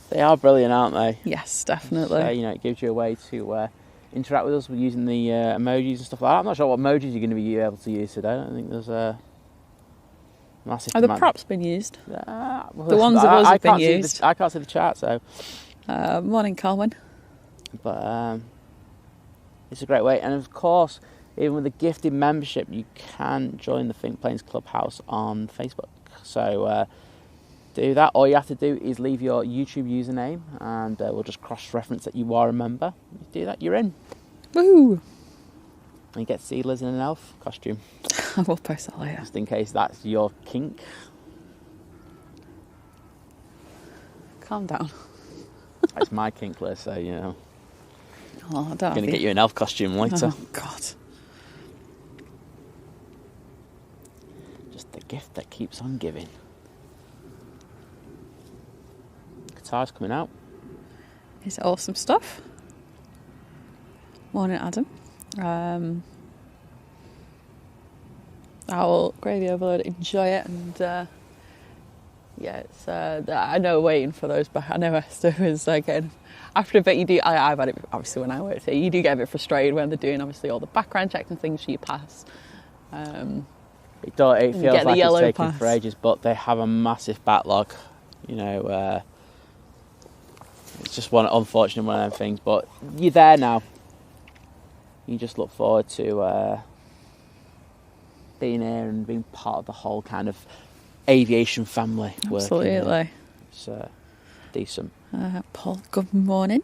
[SPEAKER 2] They are brilliant, aren't they?
[SPEAKER 1] Yes, definitely.
[SPEAKER 2] So, it gives you a way to interact with us using the emojis and stuff like that. I'm not sure what emojis you're going to be able to use today. I don't think there's a massive
[SPEAKER 1] the
[SPEAKER 2] demand.
[SPEAKER 1] Props been used?
[SPEAKER 2] Well,
[SPEAKER 1] the ones of us have been used.
[SPEAKER 2] I can't see the chat, so...
[SPEAKER 1] Morning, Colin.
[SPEAKER 2] But it's a great way. And of course, even with the gifted membership, you can join the Think Planes Clubhouse on Facebook. So do that. All you have to do is leave your YouTube username, and we'll just cross-reference that you are a member. You do that, you're in.
[SPEAKER 1] Woo!
[SPEAKER 2] And you get to see Liz in an elf costume.
[SPEAKER 1] I will post that later.
[SPEAKER 2] Just in case that's your kink.
[SPEAKER 1] Calm down.
[SPEAKER 2] It's my kink, Liz, so,
[SPEAKER 1] Oh, I don't
[SPEAKER 2] I'm going to get you an elf costume later.
[SPEAKER 1] Oh, God.
[SPEAKER 2] Just the gift that keeps on giving. Qatar's coming out.
[SPEAKER 1] It's awesome stuff. Morning, Adam. I'll gravy overload, enjoy it, and it's I know waiting for those back. I know Esther is again. After a bit, you do. I've had it obviously when I worked here. You do get a bit frustrated when they're doing obviously all the background checks and things for you pass.
[SPEAKER 2] It feels like it's taking for ages, but they have a massive backlog. It's just one of them things. But you're there now. You just look forward to being here and being part of the whole kind of aviation family.
[SPEAKER 1] Absolutely.
[SPEAKER 2] It's decent.
[SPEAKER 1] Paul, good morning.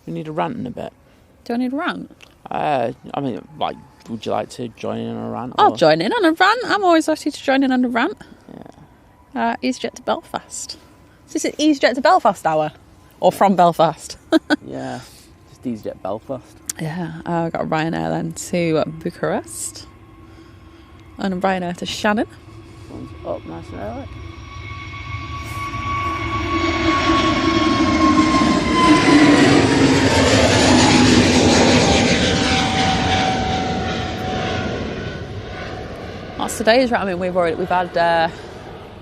[SPEAKER 2] We need a rant in a bit.
[SPEAKER 1] Do I need a rant?
[SPEAKER 2] Would you like to join in on a rant?
[SPEAKER 1] I'll join in on a rant. I'm always happy to join in on a rant.
[SPEAKER 2] Yeah.
[SPEAKER 1] EasyJet to Belfast. Is this an EasyJet to Belfast hour? Or from Belfast?
[SPEAKER 2] Yeah, just EasyJet Belfast.
[SPEAKER 1] Yeah, I got Ryanair then to Bucharest. And Ryanair to Shannon.
[SPEAKER 2] One's up nice and early.
[SPEAKER 1] That's today's right. I mean, we've had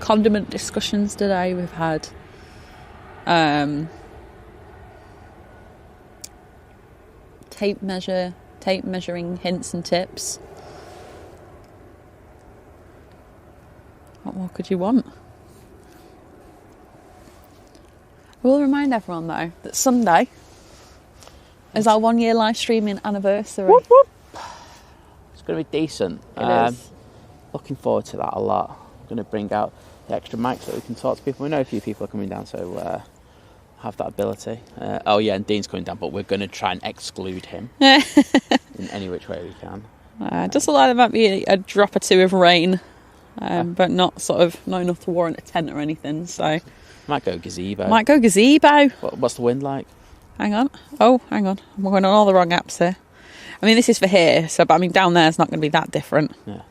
[SPEAKER 1] condiment discussions today. We've had tape measuring hints and tips. What more could you want? I will remind everyone though that Sunday is our 1 year live streaming anniversary.
[SPEAKER 2] Whoop, whoop. It's going to be decent.
[SPEAKER 1] It is.
[SPEAKER 2] Looking forward to that a lot. We're going to bring out the extra mics so we can talk to people. We know a few people are coming down, so have that ability. And Dean's coming down, but we're going to try and exclude him in any which way we can.
[SPEAKER 1] Just like there might be a drop or two of rain, but not enough to warrant a tent or anything. So
[SPEAKER 2] might go gazebo.
[SPEAKER 1] What's
[SPEAKER 2] the wind like?
[SPEAKER 1] Hang on. Oh, hang on. I'm going on all the wrong apps here. I mean, this is for here, so but I mean, down there it's not going to be that different.
[SPEAKER 2] Yeah.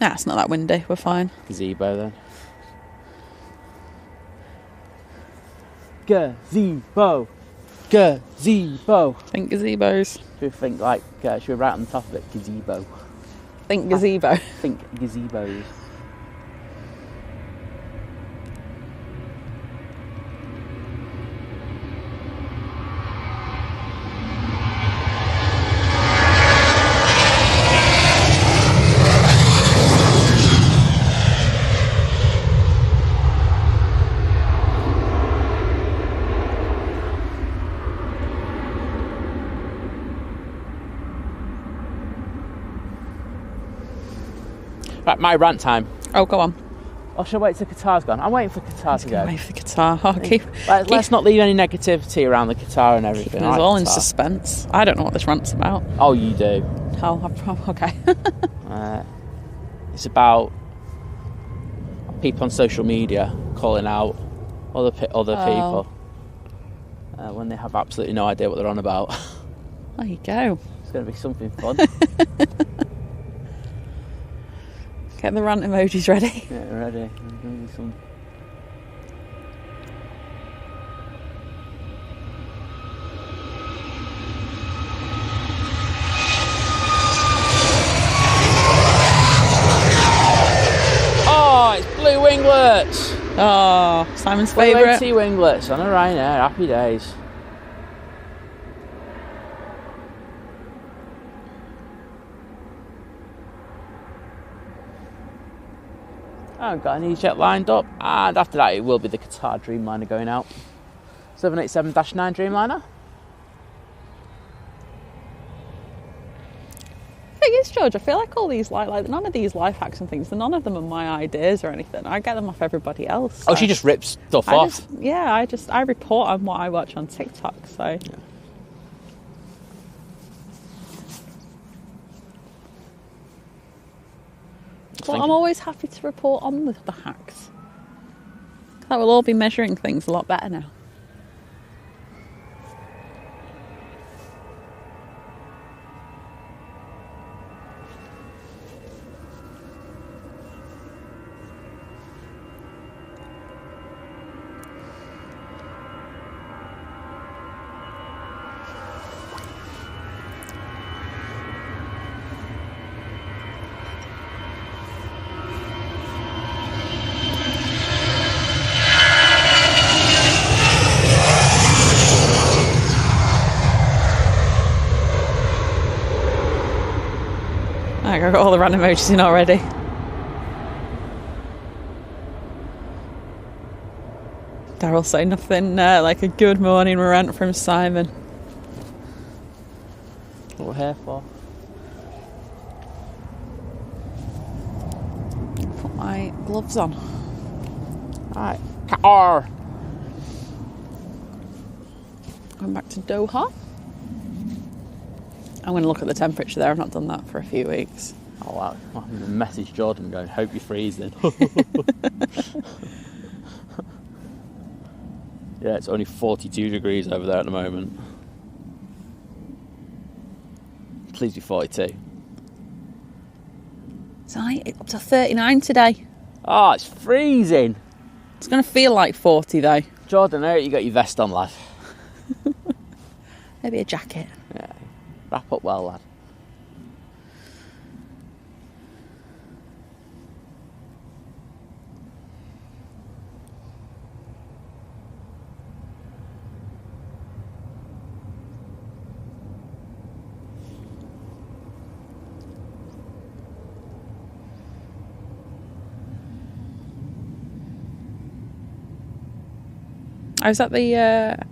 [SPEAKER 1] Nah, it's not that windy. We're fine.
[SPEAKER 2] Gazebo then. Gazebo. Gazebo.
[SPEAKER 1] Think gazebos.
[SPEAKER 2] Should we think like, should we write on the top of it, gazebo?
[SPEAKER 1] Think gazebo.
[SPEAKER 2] Think gazebos. Right, my rant time.
[SPEAKER 1] Oh, go on.
[SPEAKER 2] Or should I wait till Qatar's gone? I'm waiting for Qatar to go.
[SPEAKER 1] Wait for Qatar. Oh,
[SPEAKER 2] Let's not leave any negativity around the Qatar and everything.
[SPEAKER 1] It's all in suspense. I don't know what this rant's about.
[SPEAKER 2] Oh, you do.
[SPEAKER 1] Oh, okay.
[SPEAKER 2] It's about people on social media calling out other people when they have absolutely no idea what they're on about.
[SPEAKER 1] There you go.
[SPEAKER 2] It's going to be something fun.
[SPEAKER 1] Get the rant emojis ready.
[SPEAKER 2] Yeah, ready. There's going to be some. Oh, it's blue winglets.
[SPEAKER 1] Oh, Simon's favourite.
[SPEAKER 2] Blue winglets on a Ryanair. Happy days. I haven't got an E-Jet lined up, and after that it will be the Qatar Dreamliner going out. 787-9 Dreamliner.
[SPEAKER 1] Thing is, George, I feel like all these like none of these life hacks and things, none of them are my ideas or anything. I get them off everybody else. So.
[SPEAKER 2] Oh, she just rips stuff off.
[SPEAKER 1] I report on what I watch on TikTok. So. Yeah. Well, I'm always happy to report on the hacks. That will all be measuring things a lot better now. I got all the random emojis in already. Daryl saying nothing like a good morning rant from Simon.
[SPEAKER 2] What we're here for.
[SPEAKER 1] Put my gloves on.
[SPEAKER 2] Alright. Qatar.
[SPEAKER 1] Going back to Doha. I'm going to look at the temperature there. I've not done that for a few weeks.
[SPEAKER 2] Oh wow. I'm going to message Jordan going, hope you're freezing. Yeah, it's only 42 degrees over there at the moment. Please be 42.
[SPEAKER 1] It's up to 39 today.
[SPEAKER 2] Oh, it's freezing.
[SPEAKER 1] It's going to feel like 40 though.
[SPEAKER 2] Jordan, I hope you got your vest on, lad.
[SPEAKER 1] Maybe a jacket.
[SPEAKER 2] Yeah. Wrap up well, lad.
[SPEAKER 1] I was at the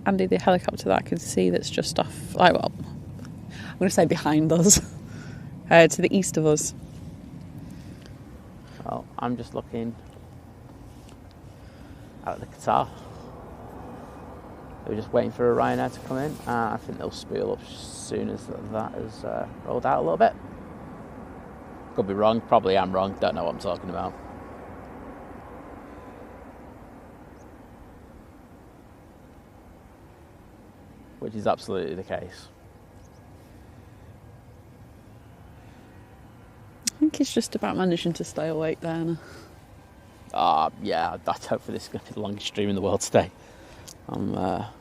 [SPEAKER 1] Andy, the helicopter that I can see that's just off, I'm going to say behind us, to the east of us.
[SPEAKER 2] Well, I'm just looking out at the Qatar. We're just waiting for a Ryanair to come in. I think they'll spool up as soon as that is rolled out a little bit. Could be wrong, probably am wrong, don't know what I'm talking about. which is absolutely the case.
[SPEAKER 1] I think it's just about managing to stay awake, Diana.
[SPEAKER 2] Yeah, I hope for this is going to be the longest stream in the world today. I'm a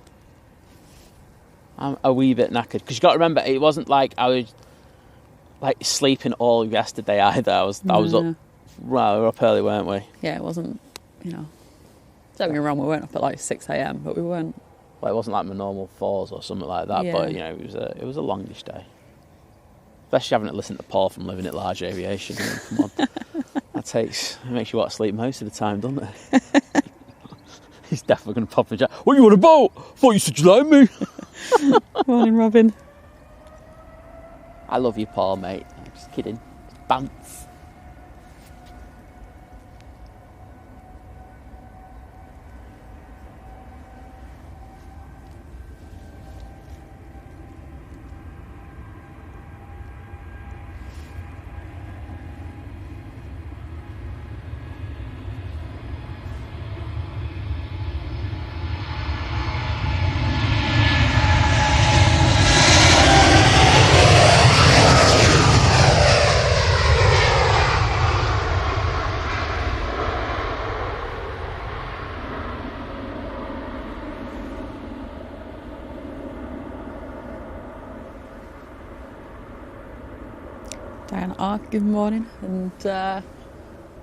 [SPEAKER 2] wee bit knackered, because you got to remember, it wasn't like I was like sleeping all yesterday either. I was up. Well, we were up early, weren't we?
[SPEAKER 1] Yeah, it wasn't. Don't get me wrong, we weren't up at like 6 a.m, but we weren't.
[SPEAKER 2] Well, it wasn't like my normal 4s or something like that.
[SPEAKER 1] Yeah.
[SPEAKER 2] But it was a longish day. Especially having to listen to Paul from Living It Large Aviation. Come on, it makes you want to sleep most of the time, doesn't it? He's definitely going to pop a chat. What you on about? Thought you said you like me.
[SPEAKER 1] Morning, Robin.
[SPEAKER 2] I love you, Paul, mate. I'm just kidding. Bants.
[SPEAKER 1] Diana, good morning, and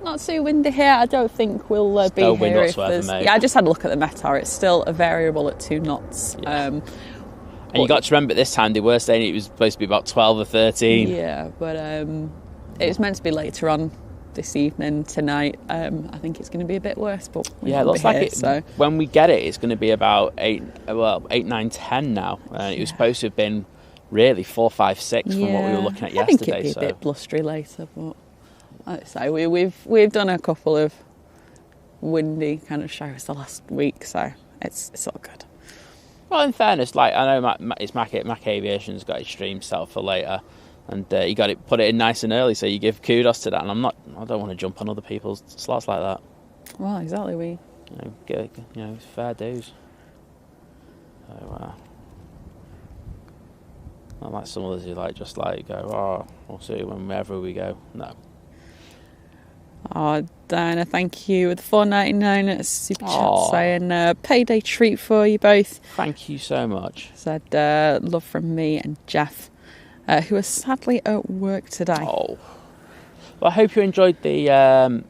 [SPEAKER 1] not too windy here. I don't think we'll be
[SPEAKER 2] no
[SPEAKER 1] here
[SPEAKER 2] wind
[SPEAKER 1] if
[SPEAKER 2] whatsoever,
[SPEAKER 1] there's...
[SPEAKER 2] mate.
[SPEAKER 1] Yeah, I just had a look at the METAR. It's still a variable at 2 knots.
[SPEAKER 2] Yeah. And you got to remember at this time they were saying it was supposed to be about 12 or 13.
[SPEAKER 1] Yeah, but it was meant to be later on this evening, tonight. I think it's going to be a bit worse, but
[SPEAKER 2] it looks like when we get it, it's going to be about 8, 9, 10 now. It was supposed to have been really 4, 5, 6 from what we were looking at yesterday.
[SPEAKER 1] I think it'd be a bit blustery later, but like I say, we've done a couple of windy kind of showers the last week, so it's all good.
[SPEAKER 2] Well, in fairness, like I know it's Mac Aviation's got his stream set for later, and you got it put it in nice and early, so you give kudos to that. And I don't want to jump on other people's slots like that.
[SPEAKER 1] Well, exactly.
[SPEAKER 2] It's fair dues. So, not like some others who just go, we'll see whenever we go. No.
[SPEAKER 1] Oh, Diana, thank you with $4.99 at Super Chat saying payday treat for you both.
[SPEAKER 2] Thank you so much.
[SPEAKER 1] Said love from me and Jeff, who are sadly at work today.
[SPEAKER 2] Oh, well, I hope you enjoyed the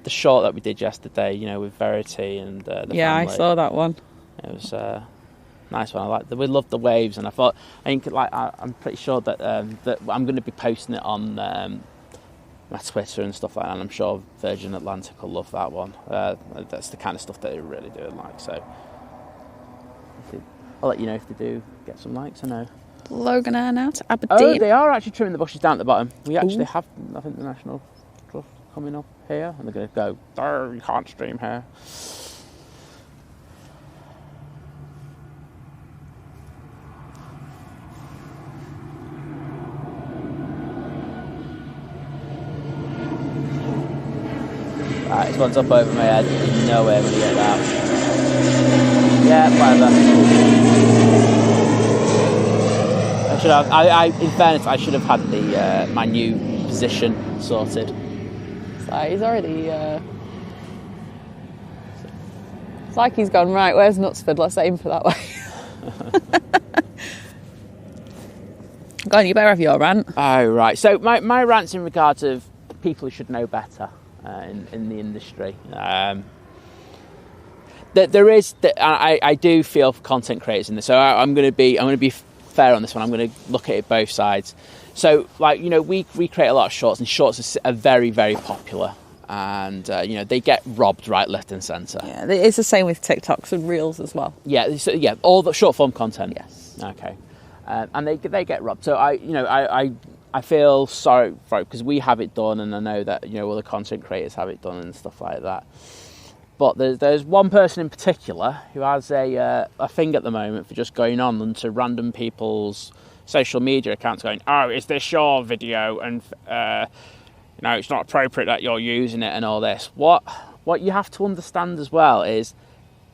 [SPEAKER 2] short that we did yesterday. with Verity and the family.
[SPEAKER 1] I saw that one.
[SPEAKER 2] It was nice one. We loved the waves, and I'm pretty sure that that I'm going to be posting it on my Twitter and stuff like that, and I'm sure Virgin Atlantic will love that one. That's the kind of stuff that they really do like, so I'll let you know if they do get some likes. I know
[SPEAKER 1] Logan Air now to Aberdeen.
[SPEAKER 2] Oh, they are actually trimming the bushes down at the bottom. We actually have, I think, the national truck coming up here, and they're going to go, oh, you can't stream here. Right, this one's up over my head. There's no way I'm going to get that. Yeah, whatever. I should have. In fairness, I should have had my new position sorted.
[SPEAKER 1] So he's already. It's like he's gone, right, where's Knutsford? Let's aim for that way. Go on, you better have your rant.
[SPEAKER 2] Oh, right. So my rant's in regards of people who should know better. In the industry, there is. I do feel for content creators in this, so I'm going to be fair on this one. I'm going to look at it both sides. So, we create a lot of shorts, and shorts are very, very popular, and they get robbed right, left, and centre.
[SPEAKER 1] Yeah, it's the same with TikToks and Reels as well.
[SPEAKER 2] Yeah, all the short form content.
[SPEAKER 1] Yes.
[SPEAKER 2] Okay, and they get robbed. So I feel sorry for it because we have it done, and I know that other content creators have it done and stuff like that. But there's one person in particular who has a thing at the moment for just going on onto random people's social media accounts, going, "Oh, is this your video?" and it's not appropriate that you're using it and all this. What you have to understand as well is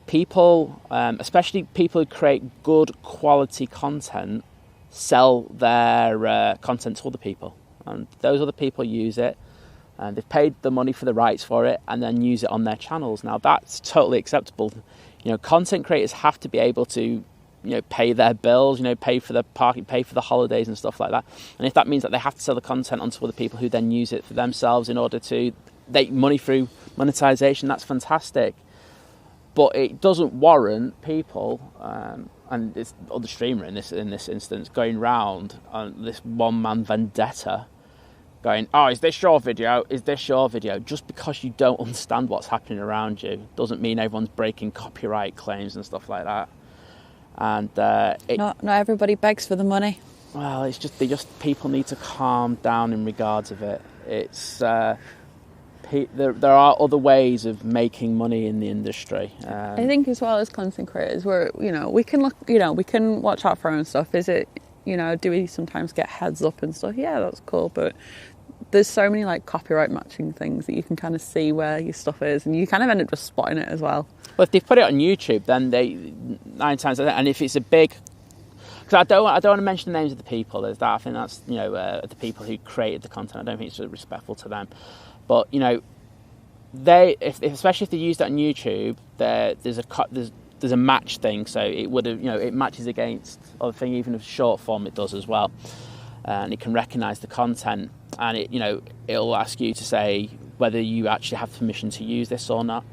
[SPEAKER 2] people, especially people who create good quality content, sell their content to other people, and those other people use it, and they've paid the money for the rights for it, and then use it on their channels. Now that's totally acceptable. Content creators have to be able to, pay their bills, pay for the parking, pay for the holidays and stuff like that. And if that means that they have to sell the content onto other people who then use it for themselves in order to make money through monetization, that's fantastic. But it doesn't warrant people, and it's other streamer in this instance, going round on this one-man vendetta, going, oh, is this your video? Is this your video? Just because you don't understand what's happening around you doesn't mean everyone's breaking copyright claims and stuff like that. And
[SPEAKER 1] not everybody begs for the money.
[SPEAKER 2] Well, it's just people need to calm down in regards of it. It's there are other ways of making money in the industry.
[SPEAKER 1] I think as well as content creators, we can look, we can watch out for our own stuff. Is it, do we sometimes get heads up and stuff? Yeah, that's cool, but there's so many like copyright matching things that you can kind of see where your stuff is, and you kind of end up just spotting it as well.
[SPEAKER 2] Well, if they put it on YouTube, then they 9 times, and if it's a big, because I don't want to mention the names of the people. There's that. I think that's the people who created the content. I don't think it's really respectful to them. But they, especially if they use that on YouTube, there's a match thing, so it would have it matches against other thing, even if short form it does as well, and it can recognise the content, and it'll ask you to say whether you actually have permission to use this or not.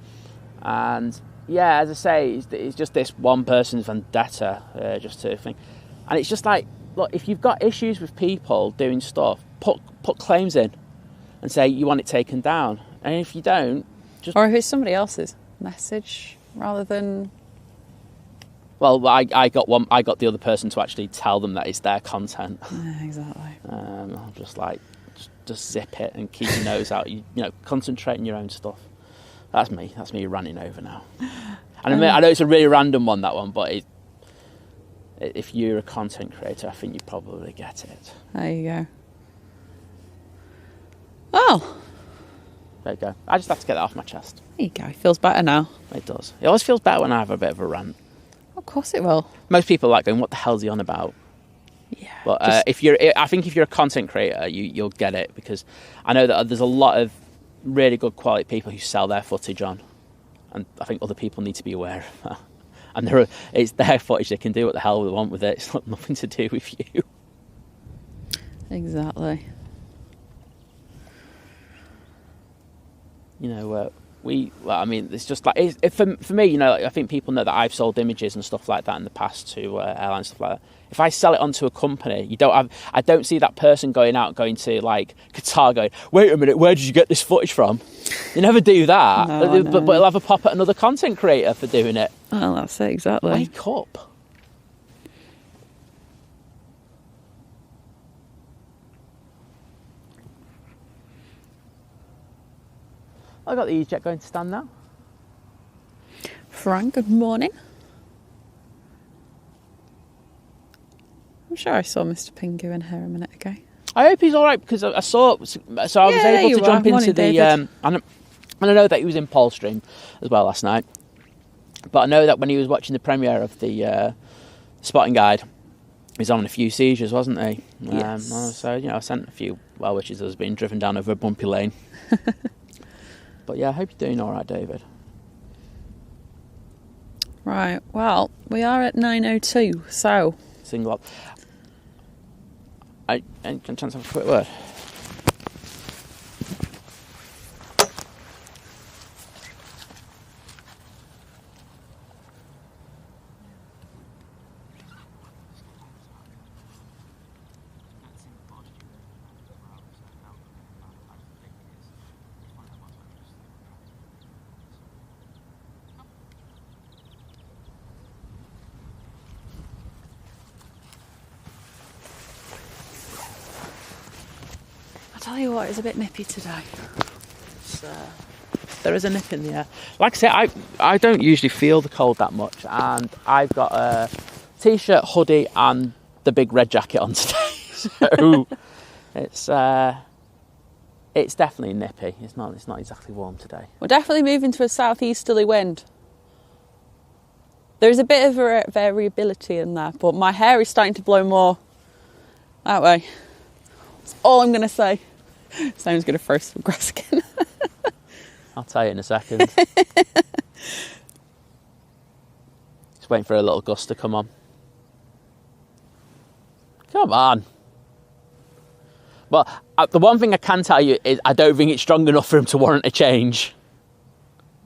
[SPEAKER 2] And yeah, as I say, it's just this one person's vendetta, just to think, and it's just like, look, if you've got issues with people doing stuff, put claims in and say you want it taken down. And if you don't,
[SPEAKER 1] or if it's somebody else's message rather than.
[SPEAKER 2] Well, I got the other person to actually tell them that it's their content.
[SPEAKER 1] Yeah, exactly.
[SPEAKER 2] I'm just like, just zip it and keep your nose out. Concentrate on your own stuff. That's me ranting over now. And I know it's a really random one, that one, but if you're a content creator, I think you probably get it.
[SPEAKER 1] There you go. Oh.
[SPEAKER 2] There you go. I just have to get that off my chest.
[SPEAKER 1] There you go. It feels better now.
[SPEAKER 2] It does. It always feels better when I have a bit of a rant.
[SPEAKER 1] Of course it will.
[SPEAKER 2] Most people are like going, what the hell's he on about?
[SPEAKER 1] Yeah.
[SPEAKER 2] But I think if you're a content creator, you'll get it, because I know that there's a lot of really good quality people who sell their footage on, and I think other people need to be aware of that. And it's their footage; they can do what the hell they want with it. It's got nothing to do with you.
[SPEAKER 1] Exactly.
[SPEAKER 2] It's just like for me. I think people know that I've sold images and stuff like that in the past to airlines, stuff like that. If I sell it onto a company, I don't see that person going to like Qatar going, wait a minute, where did you get this footage from? You never do that.
[SPEAKER 1] No.
[SPEAKER 2] But it'll have a pop at another content creator for doing it.
[SPEAKER 1] Oh, that's it, exactly.
[SPEAKER 2] Wake up. I got the EasyJet going to stand now.
[SPEAKER 1] Frank, good morning. I'm sure I saw Mr. Pingu in here a minute ago.
[SPEAKER 2] I hope he's all right, because I was able to jump into the and I know that he was in Paul's stream as well last night, but I know that when he was watching the premiere of the Spotting Guide, he was having a few seizures, wasn't he?
[SPEAKER 1] Yes.
[SPEAKER 2] So I sent a few well wishes as being driven down over a bumpy lane. But yeah, I hope you're doing all right, David.
[SPEAKER 1] Right, well, we are at 9:02, so
[SPEAKER 2] Single up. Any chance to have a quick word?
[SPEAKER 1] I tell you what, it's a bit nippy today.
[SPEAKER 2] There is a nip in the air. Like I say, I don't usually feel the cold that much, and I've got a t-shirt, hoodie, and the big red jacket on today. So it's definitely nippy. It's not exactly warm today.
[SPEAKER 1] We're definitely moving to a southeasterly wind. There's a bit of variability in there, but my hair is starting to blow more that way. That's all I'm going to say. Simon's going to throw some grass again.
[SPEAKER 2] I'll tell you in a second. Just waiting for a little gust to come on. Come on. But the one thing I can tell you is I don't think it's strong enough for him to warrant a change.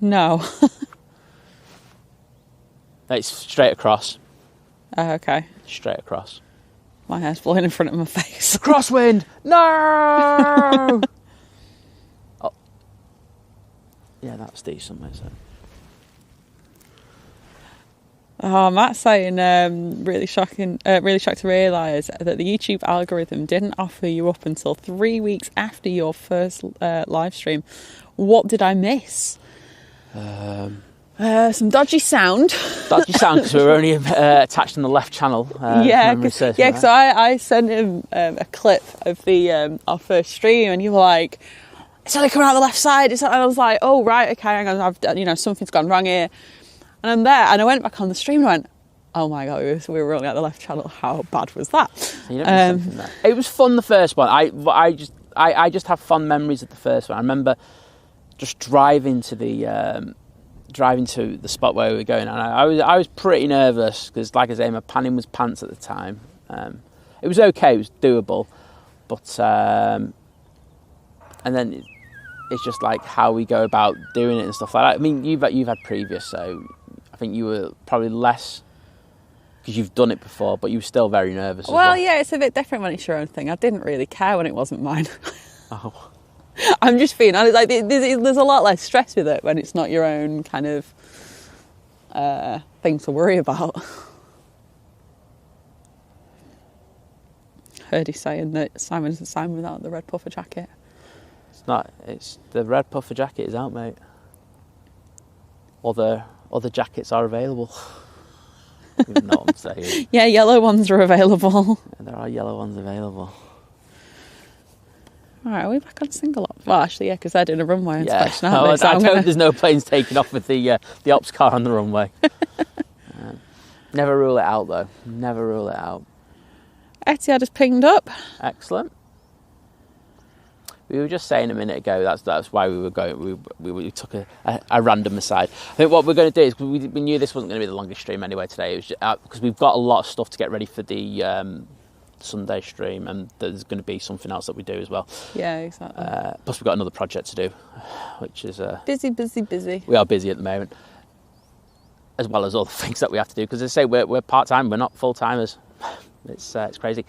[SPEAKER 1] No.
[SPEAKER 2] It's straight across.
[SPEAKER 1] Okay.
[SPEAKER 2] Straight across.
[SPEAKER 1] My hair's blowing in front of my face.
[SPEAKER 2] Crosswind! No! Oh. Yeah, that's decent, mate. So.
[SPEAKER 1] Oh, Matt's saying, really shocked to realise that the YouTube algorithm didn't offer you up until 3 weeks after your first live stream. What did I miss? Some dodgy sound.
[SPEAKER 2] Dodgy sound because we were only attached on the left channel.
[SPEAKER 1] Because I sent him a clip of the our first stream, and you were like, "It's only coming out the left side." And I was like, "Oh right, okay, hang on, something's gone wrong here." And I'm there, and I went back on the stream and went, "Oh my god, we were only at the left channel. How bad was that?"
[SPEAKER 2] It was fun the first one. I just have fond memories of the first one. I remember just driving to the spot where we were going, and I was pretty nervous because, like I say, my panning was pants at the time. It was okay, it was doable, but and then it's just like how we go about doing it and stuff like that. I mean, you've had previous, so I think you were probably less because you've done it before, but you were still very nervous. Well,
[SPEAKER 1] yeah, it's a bit different when it's your own thing. I didn't really care when it wasn't mine.
[SPEAKER 2] Oh.
[SPEAKER 1] I'm just feeling like there's a lot less stress with it when it's not your own kind of thing to worry about. Heard he saying that Simon's the Simon without the red puffer jacket.
[SPEAKER 2] It's not. It's the red puffer jacket is out, mate. Other jackets are available. You know what I'm saying?
[SPEAKER 1] Yeah, yellow ones are available.
[SPEAKER 2] Yeah, there are yellow ones available.
[SPEAKER 1] All right, are we back on single ops? Well, actually, yeah, because they're doing a runway inspection,
[SPEAKER 2] I hope there's no planes taking off with the ops car on the runway. Never rule it out, though. Never rule it out.
[SPEAKER 1] Etihad has pinged up.
[SPEAKER 2] Excellent. We were just saying a minute ago that's why we were going. We took a random aside. I think what we're going to do is we knew this wasn't going to be the longest stream anyway today. It was just, because we've got a lot of stuff to get ready for the Sunday stream, and there's going to be something else that we do as well.
[SPEAKER 1] Yeah, exactly.
[SPEAKER 2] Plus we've got another project to do, which is
[SPEAKER 1] busy. We
[SPEAKER 2] are busy at the moment, as well as all the things that we have to do. Because as I say, we're part time. We're not full timers. It's crazy.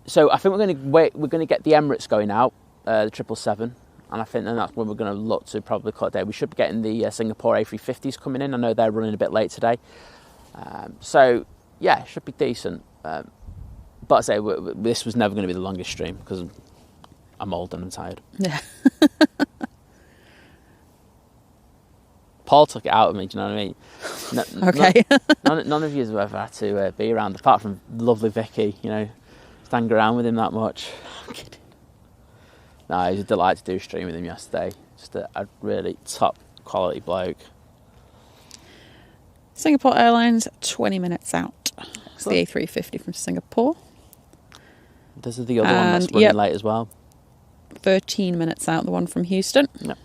[SPEAKER 2] So I think we're going to get the Emirates going out, the 777, and I think then that's when we're going to look to probably call it a day. We should be getting the Singapore A350s coming in. I know they're running a bit late today. So yeah, it should be decent. But I say this was never going to be the longest stream because I'm old and I'm tired.
[SPEAKER 1] Yeah.
[SPEAKER 2] Paul took it out of me, do you know what I mean?
[SPEAKER 1] Okay.
[SPEAKER 2] None of you have ever had to be around, apart from lovely Vicky, stand around with him that much. I'm kidding. No, it was a delight to do a stream with him yesterday. Just a really top quality bloke.
[SPEAKER 1] Singapore Airlines, 20 minutes out. It's the
[SPEAKER 2] Excellent.
[SPEAKER 1] A350 from Singapore.
[SPEAKER 2] This is the other one that's running late as well.
[SPEAKER 1] 13 minutes out, the one from Houston.
[SPEAKER 2] Yep.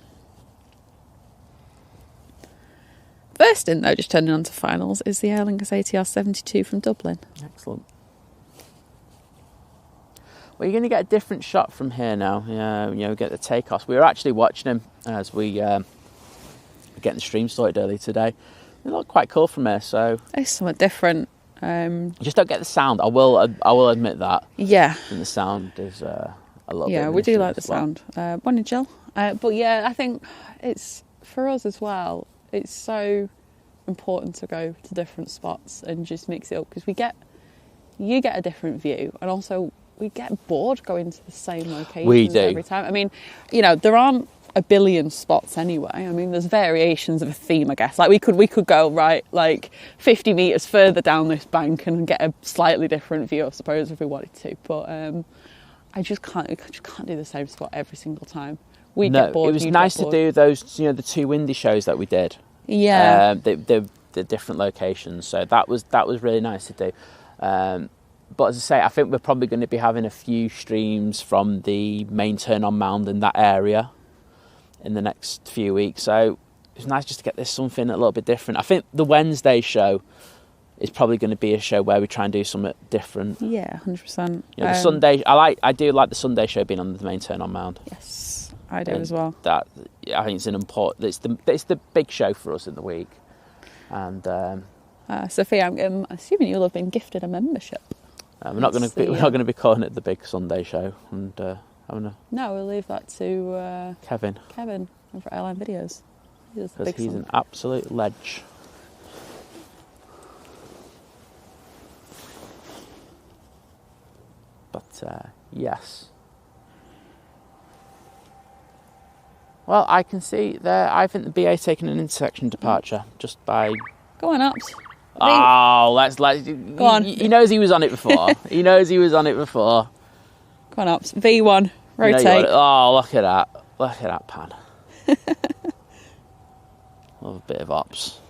[SPEAKER 1] First in, though, just turning on to finals, is the Aer Lingus ATR 72 from Dublin.
[SPEAKER 2] Excellent. Well, you're going to get a different shot from here now. We get the takeoffs. We were actually watching him as we were getting the stream started early today. They look quite cool from here, so...
[SPEAKER 1] It's somewhat different.
[SPEAKER 2] You just don't get the sound. I will admit that.
[SPEAKER 1] Yeah.
[SPEAKER 2] And the sound is a little bit...
[SPEAKER 1] Yeah, we do like the sound. Morning, Jill. But yeah, I think it's, for us as well, it's so important to go to different spots and just mix it up, because you get a different view, and also we get bored going to the same locations every time. I mean, there aren't a billion spots anyway. I mean, there's variations of a theme, I guess. Like we could go right like 50 metres further down this bank and get a slightly different view, I suppose, if we wanted to. But I just can't do the same spot every single time. Get bored.
[SPEAKER 2] It was nice to do those, the two windy shows that we did.
[SPEAKER 1] Yeah.
[SPEAKER 2] The the different locations. So that was really nice to do. But as I say, I think we're probably going to be having a few streams from the main turn-on mound in that area in the next few weeks. So it's nice just to get this something a little bit different. I think the Wednesday show is probably going to be a show where we try and do something different.
[SPEAKER 1] Yeah, 100%.
[SPEAKER 2] The Sunday, I do like the Sunday show being on the main turn-on mound.
[SPEAKER 1] Yes, I do as well.
[SPEAKER 2] That, I think it's an important. It's the big show for us in the week. And
[SPEAKER 1] Sophia, I'm assuming you'll have been gifted a membership.
[SPEAKER 2] We're not going to be calling it the big Sunday show, and
[SPEAKER 1] No, we'll leave that to
[SPEAKER 2] Kevin
[SPEAKER 1] over Airline Videos.
[SPEAKER 2] Because he's an absolute ledge. But yes. Well, I can see there. I think the BA's taken an intersection departure just by.
[SPEAKER 1] Go on, Ups.
[SPEAKER 2] Oh, let's.
[SPEAKER 1] Go on.
[SPEAKER 2] He knows he was on it before. He knows he was on it before.
[SPEAKER 1] Go on, Ups. V1. Rotate.
[SPEAKER 2] Oh, look at that. Look at that pan. Love a bit of ops.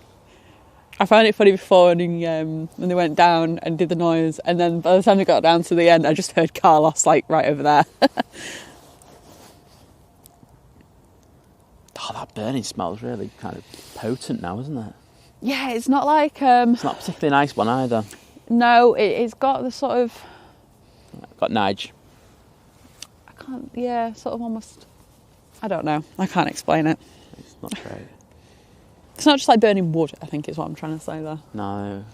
[SPEAKER 1] I found it funny before when they went down and did the noise, and then by the time they got down to the end, I just heard Carlos like right over there.
[SPEAKER 2] Oh, that burning smells really kind of potent now, isn't it?
[SPEAKER 1] Yeah, it's not like...
[SPEAKER 2] It's not a particularly nice one either.
[SPEAKER 1] No, it's got the sort of...
[SPEAKER 2] Got Nige.
[SPEAKER 1] I can't... Yeah, sort of almost... I don't know. I can't explain it.
[SPEAKER 2] It's not great.
[SPEAKER 1] It's not just like burning wood, I think is what I'm trying to say there.
[SPEAKER 2] No.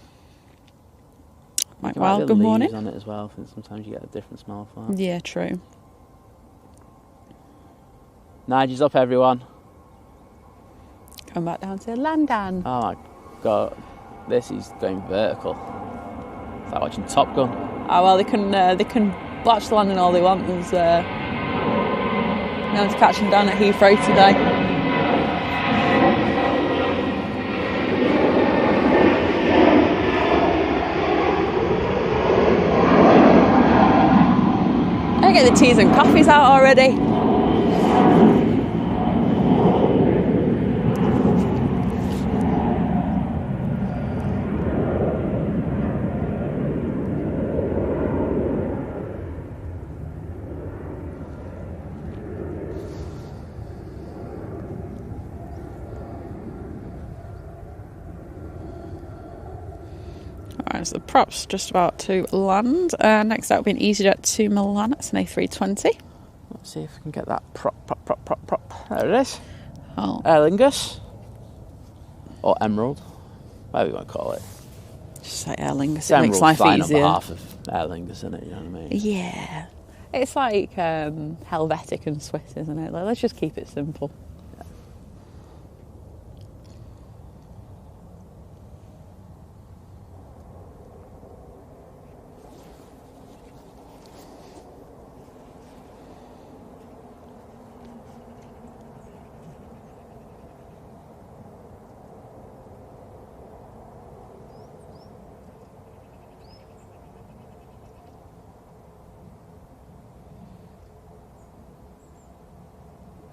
[SPEAKER 1] Right, well, good morning.
[SPEAKER 2] On it as well. I think sometimes you get a different smell for that.
[SPEAKER 1] Yeah, true.
[SPEAKER 2] Nige's up, everyone.
[SPEAKER 1] Come back down to London.
[SPEAKER 2] Oh my God, this is going vertical. It's like watching Top Gun.
[SPEAKER 1] Oh well, they can watch the landing all they want. There's no one's catching down at Heathrow today. I get the teas and coffees out already. So the prop's just about to land. Next out will be an EasyJet to Milan. It's an A320.
[SPEAKER 2] Let's see if we can get that prop. There it is.
[SPEAKER 1] Oh.
[SPEAKER 2] Aer Lingus. Or Emerald. Whatever you want to call it.
[SPEAKER 1] Just say Aer Lingus.
[SPEAKER 2] It's
[SPEAKER 1] It makes life
[SPEAKER 2] flying
[SPEAKER 1] easier.
[SPEAKER 2] on behalf of Aer Lingus, isn't it? You know what I mean?
[SPEAKER 1] Yeah. It's like Helvetic and Swiss, isn't it? Like, let's just keep it simple.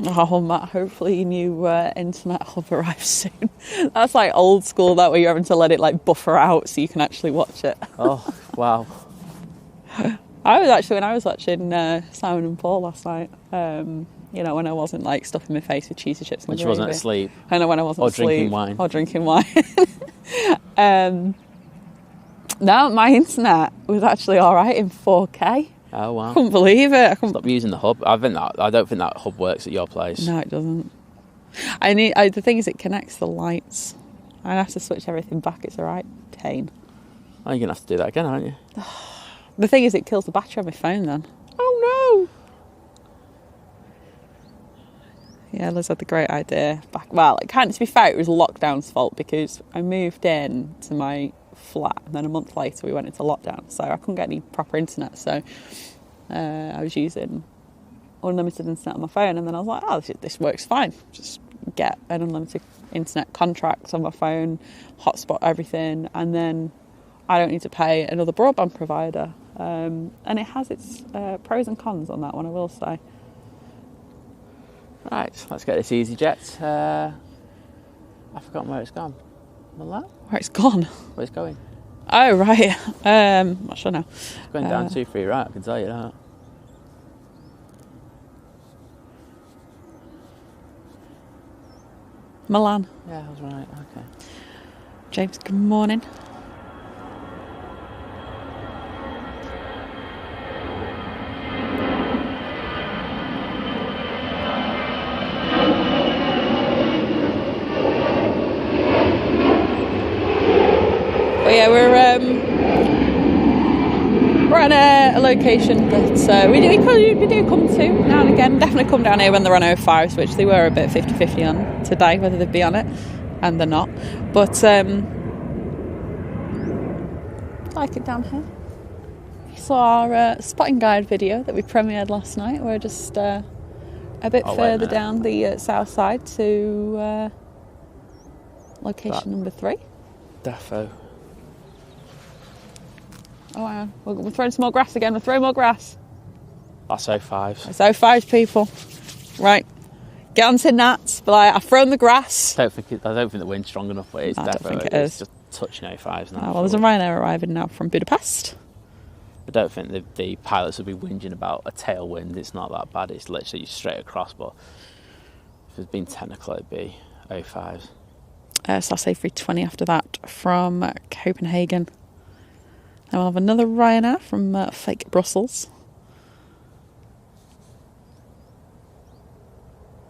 [SPEAKER 1] Oh, Matt, hopefully your new internet hub arrives soon. That's like old school, that way you're having to let it like buffer out so you can actually watch it.
[SPEAKER 2] Oh, wow.
[SPEAKER 1] I was actually, when I was watching Simon and Paul last night, you know, when I wasn't like stuffing my face with cheesy chips and
[SPEAKER 2] When she
[SPEAKER 1] gravy.
[SPEAKER 2] wasn't asleep.
[SPEAKER 1] I know, when I wasn't asleep. Or drinking wine. No, my internet was actually all right in 4K.
[SPEAKER 2] Oh wow!
[SPEAKER 1] I couldn't believe it.
[SPEAKER 2] Stop using the hub. I don't think that hub works at your place.
[SPEAKER 1] No, it doesn't. The thing is, it connects the lights. I have to switch everything back. It's a right pain.
[SPEAKER 2] Oh, you're gonna have to do that again, aren't you?
[SPEAKER 1] The thing is, it kills the battery on my phone then. Oh no! Yeah, Liz had the great idea. Well, to be fair, it was lockdown's fault because I moved in to my flat and then a month later we went into lockdown, so I couldn't get any proper internet, so I was using unlimited internet on my phone, and then I was like, oh, this works fine, just get an unlimited internet contract on my phone, hotspot everything, and then I don't need to pay another broadband provider, and it has its pros and cons on that one, I will say.
[SPEAKER 2] Right, let's get this EasyJet. I've forgotten where it's gone. Milan?
[SPEAKER 1] Where it's gone?
[SPEAKER 2] Where it's going?
[SPEAKER 1] Oh, right. Not sure now.
[SPEAKER 2] It's going down 2-3 right, I can tell you that.
[SPEAKER 1] Milan.
[SPEAKER 2] Yeah, I was right, okay.
[SPEAKER 1] James, good morning. But yeah, we're at a location that we do come to now and again. Definitely come down here when they're on 05s, which they were a bit 50-50 on today, whether they'd be on it, and they're not. But like it down here. You saw our spotting guide video that we premiered last night. We're just a bit further down the south side to location number 3.
[SPEAKER 2] Defo.
[SPEAKER 1] Oh, wow. We're throwing some more grass again. We're throwing more grass.
[SPEAKER 2] That's 05s.
[SPEAKER 1] It's 05s, people. Right. Get on to gnats. But I've thrown the grass.
[SPEAKER 2] I don't think the wind's strong enough, but it's
[SPEAKER 1] I don't think it is.
[SPEAKER 2] It's just touching 05s now.
[SPEAKER 1] Well, there's a Ryanair arriving now from Budapest.
[SPEAKER 2] I don't think the pilots will be whinging about a tailwind. It's not that bad. It's literally straight across. But if it's been technical, it'd be 05s.
[SPEAKER 1] So I'll say 320 after that from Copenhagen. Then we'll have another Ryanair from fake Brussels.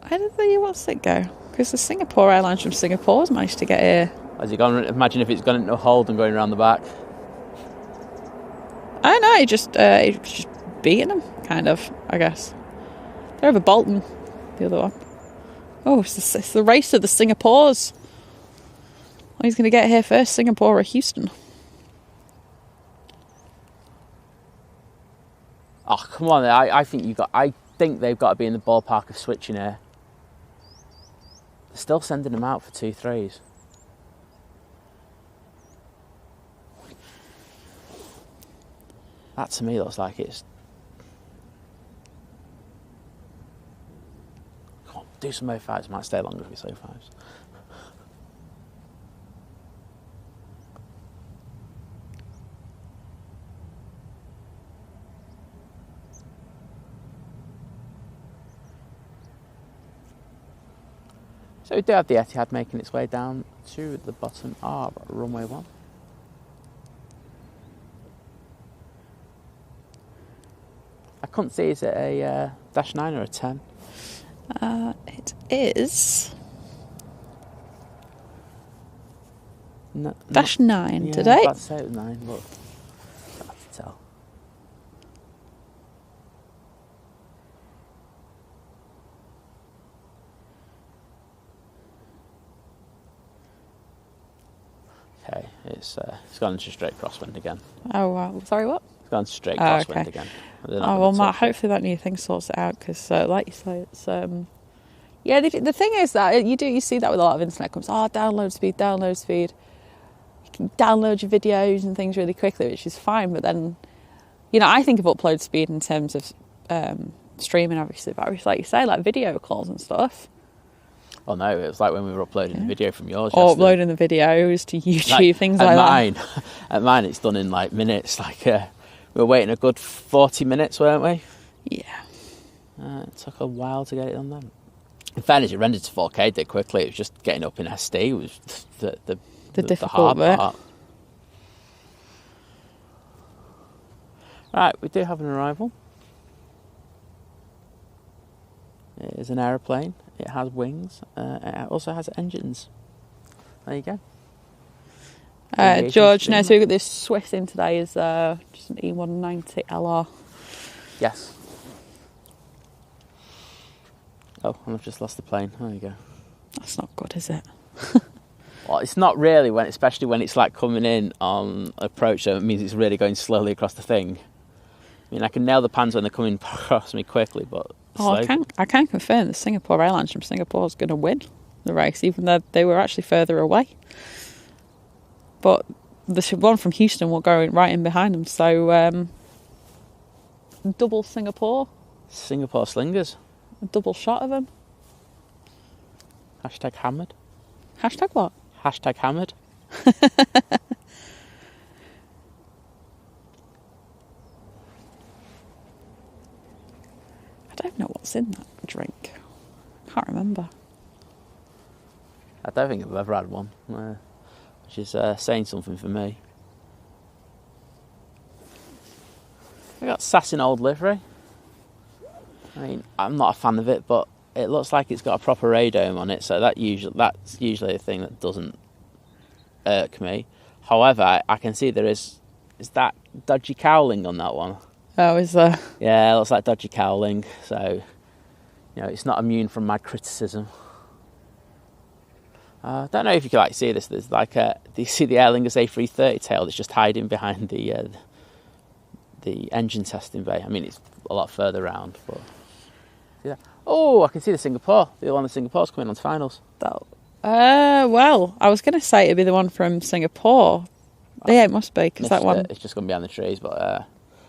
[SPEAKER 1] What's it go? Because the Singapore Airlines from Singapore has managed to get here.
[SPEAKER 2] Has it gone? Imagine if it's gone into a hold and going around the back.
[SPEAKER 1] I know, he just beating them, kind of, I guess. They're over Bolton, the other one. Oh, it's the race of the Singapores. Who's going to get here first, Singapore or Houston?
[SPEAKER 2] Oh, come on! I think they've got to be in the ballpark of switching here. They're still sending them out for 2-3s. That to me looks like it's. Come on, do some 05s. Might stay longer if it's 05s. So we do have the Etihad making its way down to the bottom of runway 1. I couldn't see, is it a -9 or a 10?
[SPEAKER 1] It is
[SPEAKER 2] No,
[SPEAKER 1] -9
[SPEAKER 2] yeah,
[SPEAKER 1] today.
[SPEAKER 2] I was about to say it was 9, but it's hard to tell. Okay, it's gone into straight crosswind again.
[SPEAKER 1] Oh, sorry, what?
[SPEAKER 2] It's gone straight crosswind
[SPEAKER 1] okay.
[SPEAKER 2] again.
[SPEAKER 1] Oh, well, Matt, hopefully that new thing sorts it out, because like you say, it's... Yeah, the thing is that you see that with a lot of internet companies. Oh, download speed. You can download your videos and things really quickly, which is fine, but then, I think of upload speed in terms of streaming, obviously, but like you say, like video calls and stuff.
[SPEAKER 2] Oh no, it was like when we were uploading the video from yours.
[SPEAKER 1] Or uploading the videos to YouTube, things like
[SPEAKER 2] that. At mine, it's done in like minutes. Like we were waiting a good 40 minutes, weren't we?
[SPEAKER 1] Yeah.
[SPEAKER 2] It took a while to get it done then. In fairness, it rendered to 4K dead quickly. It was just getting up in SD was the
[SPEAKER 1] difficult
[SPEAKER 2] hard
[SPEAKER 1] bit.
[SPEAKER 2] part. Right, we do have an arrival. It is an aeroplane. It has wings. It also has engines. There you go.
[SPEAKER 1] George, so we've got this Swiss in today is just an E190 LR.
[SPEAKER 2] Yes. Oh, and I've just lost the plane. There you go.
[SPEAKER 1] That's not good, is it?
[SPEAKER 2] Well, it's not really, especially when it's like coming in on approach, so it means it's really going slowly across the thing. I mean, I can nail the pans when they're coming across me quickly, but...
[SPEAKER 1] I can confirm the Singapore Airlines from Singapore is going to win the race, even though they were actually further away. But the one from Houston will go right in behind them, so double Singapore.
[SPEAKER 2] Singapore slingers.
[SPEAKER 1] A double shot of them.
[SPEAKER 2] Hashtag hammered.
[SPEAKER 1] Hashtag what?
[SPEAKER 2] Hashtag hammered.
[SPEAKER 1] I don't know what's in that drink. Can't remember.
[SPEAKER 2] I don't think I've ever had one, which is saying something for me. We got Sass in old livery. I mean, I'm not a fan of it, but it looks like it's got a proper radome on it, so that's usually a thing that doesn't irk me. However, I can see there is that dodgy cowling on that one.
[SPEAKER 1] Oh, is there?
[SPEAKER 2] Yeah, it looks like dodgy cowling, so it's not immune from my criticism. I don't know if you can see this. There's do you see the Aer Lingus A330 tail that's just hiding behind the engine testing bay? I mean, it's a lot further around, but see that? Oh, I can see the Singapore. The one in Singapore's coming on to finals.
[SPEAKER 1] Well, I was going to say it'd be the one from Singapore. Yeah, it must be, because that one...
[SPEAKER 2] It's just going to be behind the trees, but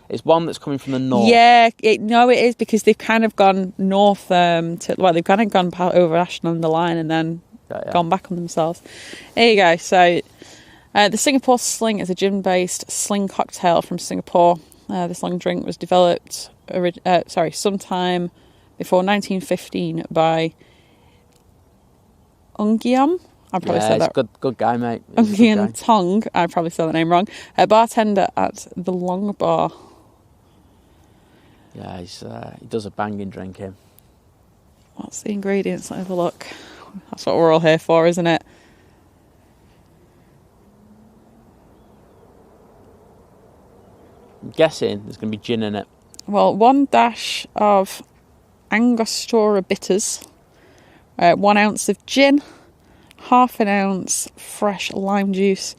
[SPEAKER 2] it's one that's coming from the north.
[SPEAKER 1] Yeah, it is, because they've kind of gone north they've kind of gone over Ashton-under-Lyne and then gone back on themselves. There you go. So the Singapore Sling is a gin-based sling cocktail from Singapore. This long drink was developed sometime before 1915 by Ungiam. I probably said that.
[SPEAKER 2] Good guy, mate.
[SPEAKER 1] Ungian Tong. I probably said the name wrong. A bartender at the Long Bar.
[SPEAKER 2] Yeah, he does a banging drink, him.
[SPEAKER 1] What's the ingredients? Let's have a look. That's what we're all here for, isn't it?
[SPEAKER 2] I'm guessing there's going to be gin in it.
[SPEAKER 1] Well, 1 dash of Angostura bitters, 1 ounce of gin, 1/2 ounce fresh lime juice,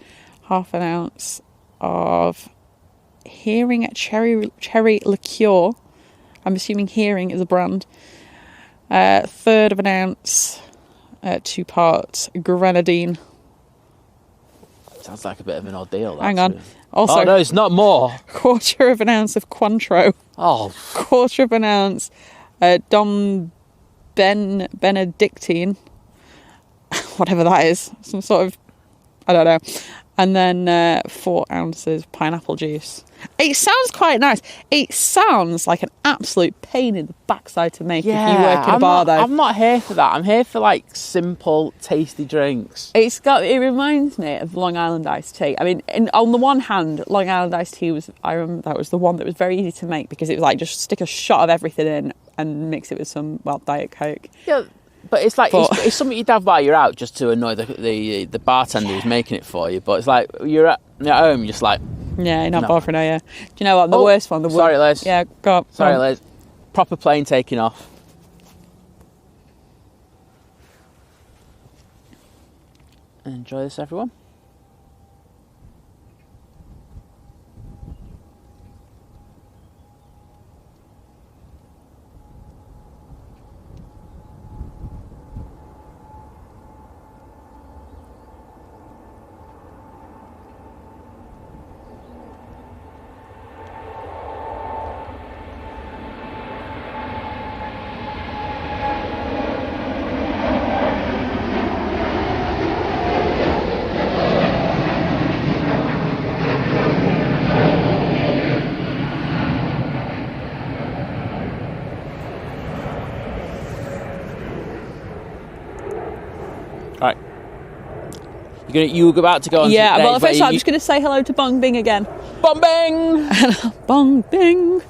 [SPEAKER 1] 1/2 ounce of Hearing cherry liqueur. I'm assuming Hearing is a brand. 1/3 of an ounce, 2 parts grenadine.
[SPEAKER 2] Sounds like a bit of an ordeal.
[SPEAKER 1] Hang on. Also,
[SPEAKER 2] no, it's not more.
[SPEAKER 1] 1/4 of an ounce of Cointreau.
[SPEAKER 2] Oh.
[SPEAKER 1] 1/4 of an ounce Dom Benedictine. Whatever that is. Some sort of, I don't know. And then 4 ounces pineapple juice. It sounds quite nice. It sounds like an absolute pain in the backside to make if you work in a bar, though.
[SPEAKER 2] I'm not here for that. I'm here for simple, tasty drinks.
[SPEAKER 1] It reminds me of Long Island iced tea. I mean, on the one hand, Long Island iced tea I remember that was the one that was very easy to make, because it was just stick a shot of everything in and mix it with some Diet Coke.
[SPEAKER 2] Yeah. But it's it's something you'd have while you're out, just to annoy the bartender who's making it for you. But it's you're at home, you're just
[SPEAKER 1] yeah, you're not bothering, are you? Do you know what? The worst one.
[SPEAKER 2] Sorry, Liz.
[SPEAKER 1] Yeah, go on.
[SPEAKER 2] Sorry, Liz. Proper plane taking off. Enjoy this, everyone. Right. You were about to go on.
[SPEAKER 1] Yeah, well, first I'm just going to say hello to Bong Bing again. Bong Bing! Bong Bing!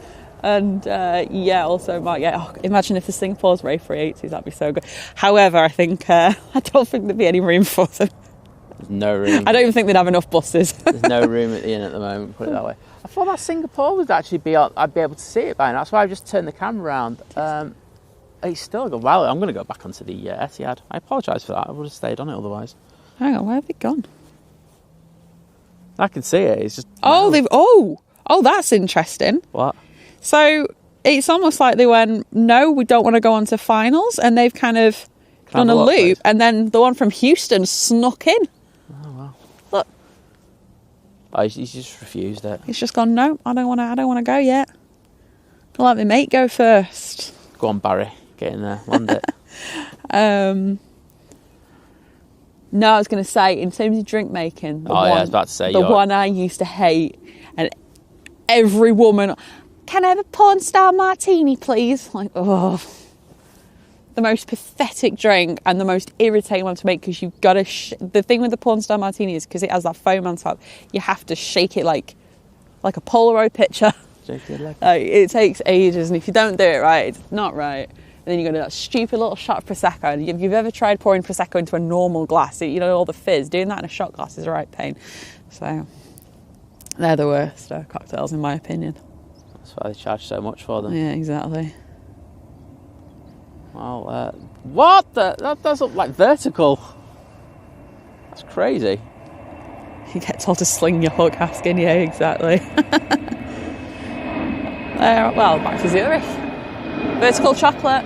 [SPEAKER 1] And also, Mark, imagine if the Singapore's Ray 380s, that'd be so good. However, I think, I don't think there'd be any room for them.
[SPEAKER 2] There's no room.
[SPEAKER 1] I don't even think they'd have enough buses.
[SPEAKER 2] There's no room at the inn at the moment, put it that way. I thought that Singapore would actually I'd be able to see it by now. That's why I've just turned the camera around. It's still a while. I'm going to go back onto the Etihad. I apologise for that. I would have stayed on it otherwise.
[SPEAKER 1] Hang on, where have they gone?
[SPEAKER 2] I can see it. It's just...
[SPEAKER 1] Oh, that's interesting.
[SPEAKER 2] What?
[SPEAKER 1] So it's almost like they went, no, we don't want to go on to finals, and they've kind of done a loop, and then the one from Houston snuck in.
[SPEAKER 2] Oh, wow.
[SPEAKER 1] Look.
[SPEAKER 2] Oh, he's just refused it.
[SPEAKER 1] He's just gone, no, I don't want to go yet. I'll let my mate go first.
[SPEAKER 2] Go on, Barry. Get in there. Land it.
[SPEAKER 1] No, I was going to say, in terms of drink making,
[SPEAKER 2] I was about to say,
[SPEAKER 1] the one I used to hate, and every woman, can I have a porn star martini, please? Like, oh, the most pathetic drink and the most irritating one to make, because you've got to. The thing with the porn star martini is because it has that foam on top, you have to shake it like a Polaroid picture. It takes ages, and if you don't do it right, it's not right. And then you go to that stupid little shot of Prosecco. And if you've ever tried pouring Prosecco into a normal glass, you know, all the fizz, doing that in a shot glass is a right pain. So they're the worst cocktails, in my opinion.
[SPEAKER 2] That's why they charge so much for them.
[SPEAKER 1] Yeah, exactly.
[SPEAKER 2] Well, what? That does look like vertical. That's crazy.
[SPEAKER 1] You get told to sling your hook, asking, yeah, exactly. Well, back to Zurich. Vertical chocolate.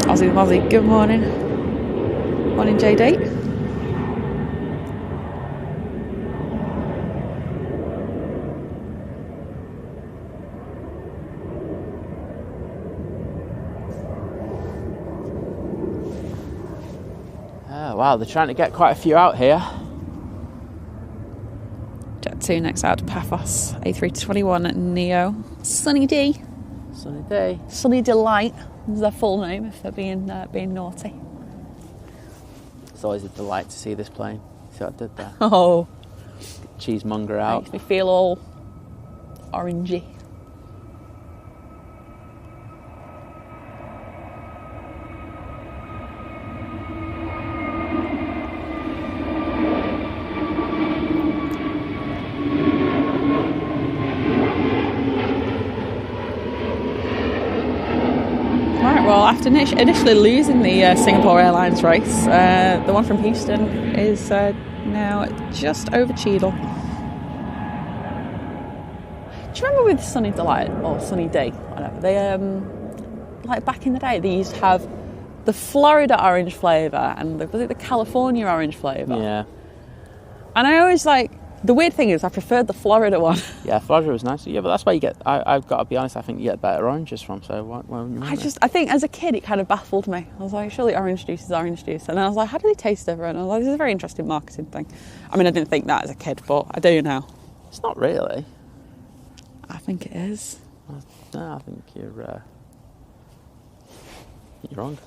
[SPEAKER 1] Aussie Mozzie, good morning. Morning, JD.
[SPEAKER 2] Wow, they're trying to get quite a few out here.
[SPEAKER 1] Jet 2 next out to Paphos, A321 Neo. Sunny D.
[SPEAKER 2] Sunny day.
[SPEAKER 1] Sunny Delight is their full name if they're being naughty.
[SPEAKER 2] It's always a delight to see this plane. See what I did there?
[SPEAKER 1] Oh.
[SPEAKER 2] Cheesemonger out.
[SPEAKER 1] Makes me feel all orangey. Well, after initially losing the Singapore Airlines race, the one from Houston is now just over Cheadle. Do you remember with Sunny Delight or Sunny D, whatever? They like back in the day, they used to have the Florida orange flavour and was it the California orange flavour?
[SPEAKER 2] Yeah. And
[SPEAKER 1] I always the weird thing is I preferred the Florida one.
[SPEAKER 2] Yeah, Florida was nice. Yeah, but that's where you get, I've got to be honest, I think you get better oranges from, so why wouldn't you want it?
[SPEAKER 1] I think as a kid it kind of baffled me. I was like, surely orange juice is orange juice. And then I was like, how do they taste different? And I was like, this is a very interesting marketing thing. I mean, I didn't think that as a kid, but I do now.
[SPEAKER 2] It's not really.
[SPEAKER 1] I think it is.
[SPEAKER 2] No, I think you're wrong.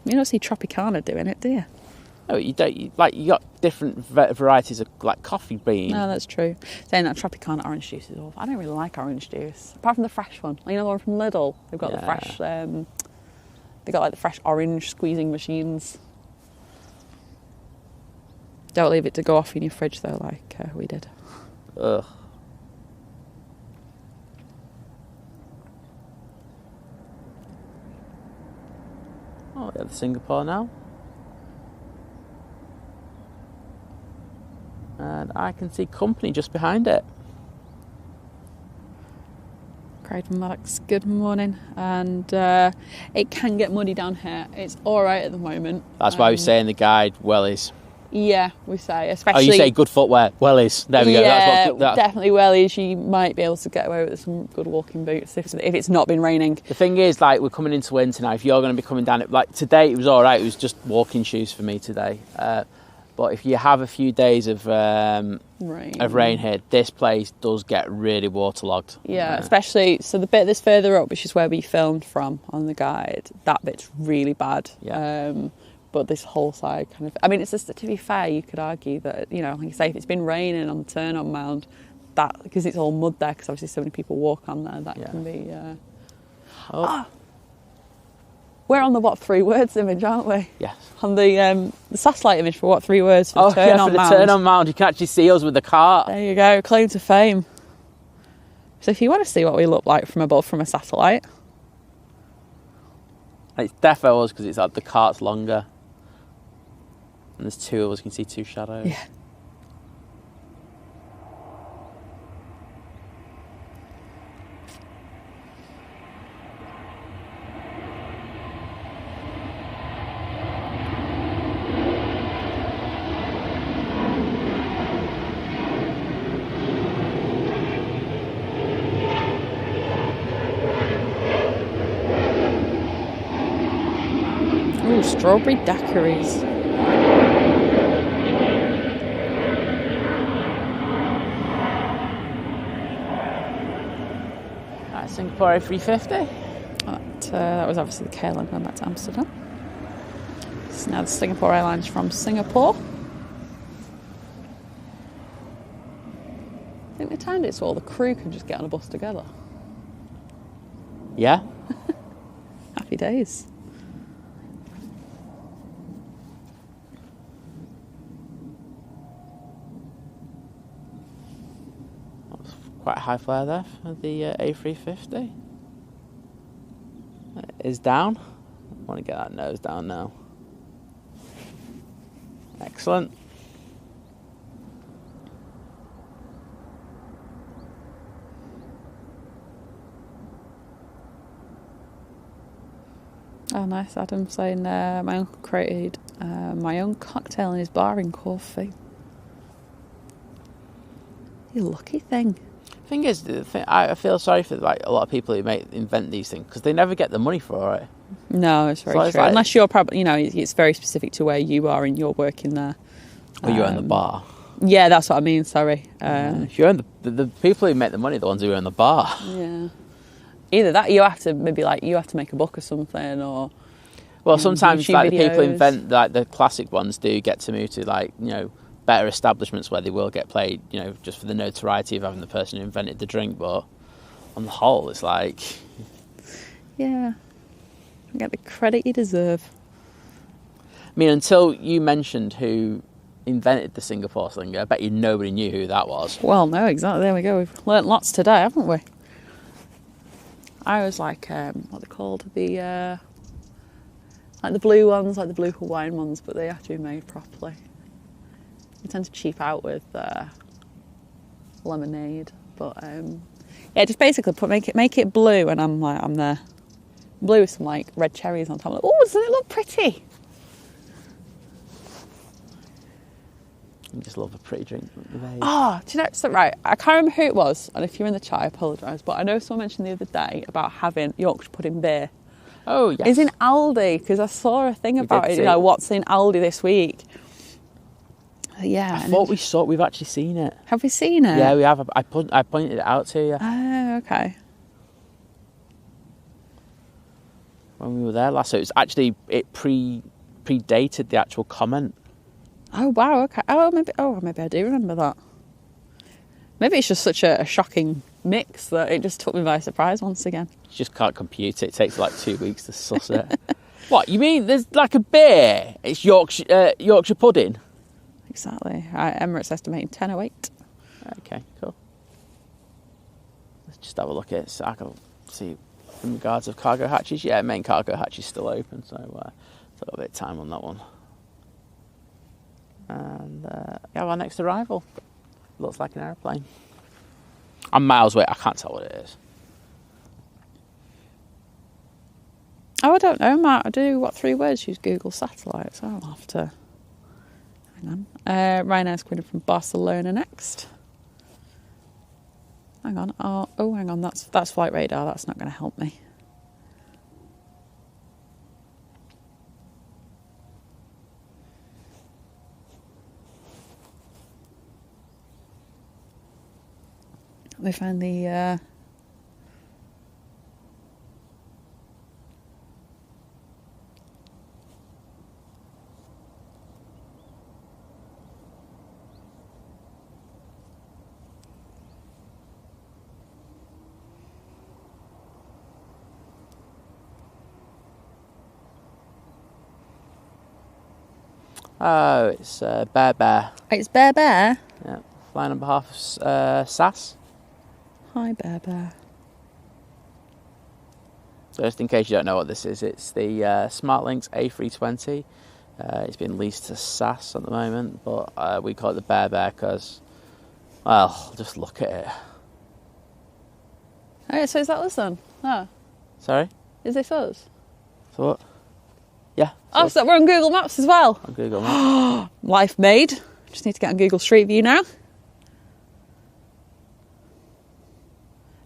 [SPEAKER 1] You don't see Tropicana doing it, do you?
[SPEAKER 2] No, you don't. You got different varieties of coffee bean.
[SPEAKER 1] No, that's true. Saying that Tropicana orange juice is awful. I don't really like orange juice, apart from the fresh one. You know the one from Lidl. They've got the fresh. They got the fresh orange squeezing machines. Don't leave it to go off in your fridge though, like we did.
[SPEAKER 2] Ugh. Oh, yeah, the Singapore now. And I can see company just behind it.
[SPEAKER 1] Craig Maddox, good morning. And it can get muddy down here. It's all right at the moment.
[SPEAKER 2] That's why we say in the guide, wellies.
[SPEAKER 1] Yeah, we say, especially...
[SPEAKER 2] Oh, you say good footwear, wellies. There we go.
[SPEAKER 1] Yeah, definitely wellies. You might be able to get away with some good walking boots if it's not been raining.
[SPEAKER 2] The thing is, we're coming into winter now. If you're going to be coming down it, today it was all right. It was just walking shoes for me today. But if you have a few days of rain here, this place does get really waterlogged.
[SPEAKER 1] Yeah, especially, so the bit that's further up, which is where we filmed from on the guide, that bit's really bad.
[SPEAKER 2] Yeah.
[SPEAKER 1] But this whole side kind of, I mean, it's just, to be fair, you could argue that, like you say, if it's been raining on the turn-on mound, that, because it's all mud there, because obviously so many people walk on there, that can be... We're on the 3 words image, aren't we?
[SPEAKER 2] Yes.
[SPEAKER 1] On the satellite image for 3 words for the turn-on mound.
[SPEAKER 2] For the turn-on mound, you can actually see us with the cart.
[SPEAKER 1] There you go, claim to fame. So if you want to see what we look like from above from a satellite...
[SPEAKER 2] It's defo us because it's the cart's longer. And there's 2 of us, you can see 2 shadows.
[SPEAKER 1] Yeah. strawberry daiquiris.
[SPEAKER 2] Singapore A350.
[SPEAKER 1] That was obviously the KLM going back to Amsterdam. So now the Singapore Airlines from Singapore. I think they timed it so all the crew can just get on a bus together.
[SPEAKER 2] Yeah.
[SPEAKER 1] Happy days.
[SPEAKER 2] Quite a high flare there for the A350. It is down. I want to get that nose down now. Excellent.
[SPEAKER 1] Oh, nice. Adam saying my uncle created my own cocktail in his bar in Corfu. You lucky thing.
[SPEAKER 2] Thing is, I feel sorry for like a lot of people who invent these things because they never get the money for it.
[SPEAKER 1] No, it's very true. Like, unless you're probably, it's very specific to where you are and you're working there.
[SPEAKER 2] Or you own the bar.
[SPEAKER 1] Yeah, that's what I mean. Sorry.
[SPEAKER 2] If you own the people who make the money, are the ones who own the bar.
[SPEAKER 1] Yeah. Either that, you have to make a book or something, or.
[SPEAKER 2] Well, sometimes like the people who invent like the classic ones do get to move to better establishments where they will get paid, just for the notoriety of having the person who invented the drink. But on the whole, it's like...
[SPEAKER 1] Yeah. Get the credit you deserve.
[SPEAKER 2] I mean, until you mentioned who invented the Singapore sling, I bet you nobody knew who that was.
[SPEAKER 1] Well, no, exactly. There we go. We've learnt lots today, haven't we? I was like, what are they called? The blue ones, like the blue Hawaiian ones, but they have to be made properly. You tend to cheap out with lemonade, but just basically make it blue, and I'm there. Blue with some like red cherries on top. Like, oh, doesn't it look pretty?
[SPEAKER 2] I just love a pretty drink.
[SPEAKER 1] Oh, do you know? So, right, I can't remember who it was, and if you're in the chat, I apologise. But I know someone mentioned the other day about having Yorkshire pudding beer.
[SPEAKER 2] Oh, yes.
[SPEAKER 1] It's in Aldi, because I saw a thing about it. What's in Aldi this week? Yeah.
[SPEAKER 2] I thought we've actually seen it.
[SPEAKER 1] Have we seen it?
[SPEAKER 2] Yeah, we have. I pointed it out to you.
[SPEAKER 1] Oh, okay.
[SPEAKER 2] When we were there last, so it was actually predated the actual comment.
[SPEAKER 1] Oh wow, okay. Maybe I do remember that. Maybe it's just such a shocking mix that it just took me by surprise once again.
[SPEAKER 2] You just can't compute it. It takes like 2 weeks to suss it. What, you mean there's like a beer? It's Yorkshire pudding?
[SPEAKER 1] Exactly. Emirates estimating 10.08.
[SPEAKER 2] Okay, cool. Let's just have a look at it. So I can see in regards of cargo hatches. Yeah, main cargo hatch is still open, so still got a bit of time on that one. And we have our next arrival. Looks like an aeroplane. I'm miles away. I can't tell what it is.
[SPEAKER 1] Oh, I don't know, Matt. I do, 3 words use Google Satellite, so I'll have to... Hang on. Ryanair's coming from Barcelona next. Hang on. Oh, hang on. That's flight radar. That's not going to help me. Let me find the...
[SPEAKER 2] Oh, it's Bear.
[SPEAKER 1] It's Bear.
[SPEAKER 2] Yeah, flying on behalf of SAS.
[SPEAKER 1] Hi, Bear.
[SPEAKER 2] So just in case you don't know what this is, it's the SmartLynx A320. It's been leased to SAS at the moment, but we call it the Bear because, well, just look at it.
[SPEAKER 1] Oh, so is that us then? Oh.
[SPEAKER 2] Sorry?
[SPEAKER 1] Is this us?
[SPEAKER 2] So what? Yeah.
[SPEAKER 1] Oh, so we're on Google Maps as well.
[SPEAKER 2] On Google Maps.
[SPEAKER 1] Life made. Just need to get on Google Street View now.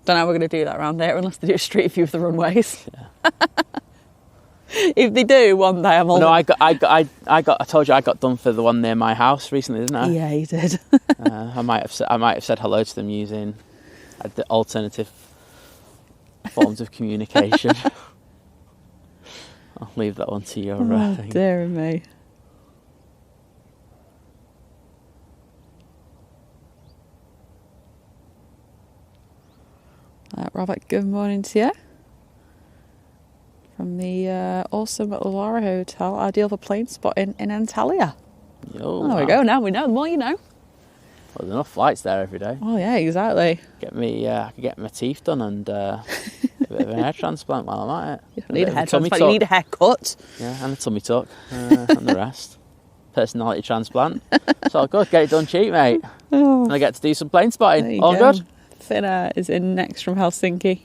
[SPEAKER 1] Don't know how we're going to do that around here unless they do a Street View of the runways.
[SPEAKER 2] Yeah.
[SPEAKER 1] If they do one day, I'm all.
[SPEAKER 2] No, I told you I got done for the one near my house recently, didn't I?
[SPEAKER 1] Yeah, you did.
[SPEAKER 2] I might have said hello to them using the alternative forms of communication. I'll leave that one to your thing.
[SPEAKER 1] Dear me. Robert, good morning to you. From the awesome Laura Hotel, ideal for plane spotting in Antalya. There we go, now we know, the more you know.
[SPEAKER 2] Well, there's enough flights there every day.
[SPEAKER 1] Oh yeah, exactly.
[SPEAKER 2] I could get my teeth done and a bit of a hair transplant while I'm at it.
[SPEAKER 1] You don't need a hair transplant, you need a haircut.
[SPEAKER 2] Yeah, and a tummy tuck and the rest. Personality transplant. It's all good, get it done cheap, mate.
[SPEAKER 1] Oh.
[SPEAKER 2] And I get to do some plane spotting. All
[SPEAKER 1] go.
[SPEAKER 2] good.
[SPEAKER 1] Thin Air is in next from Helsinki.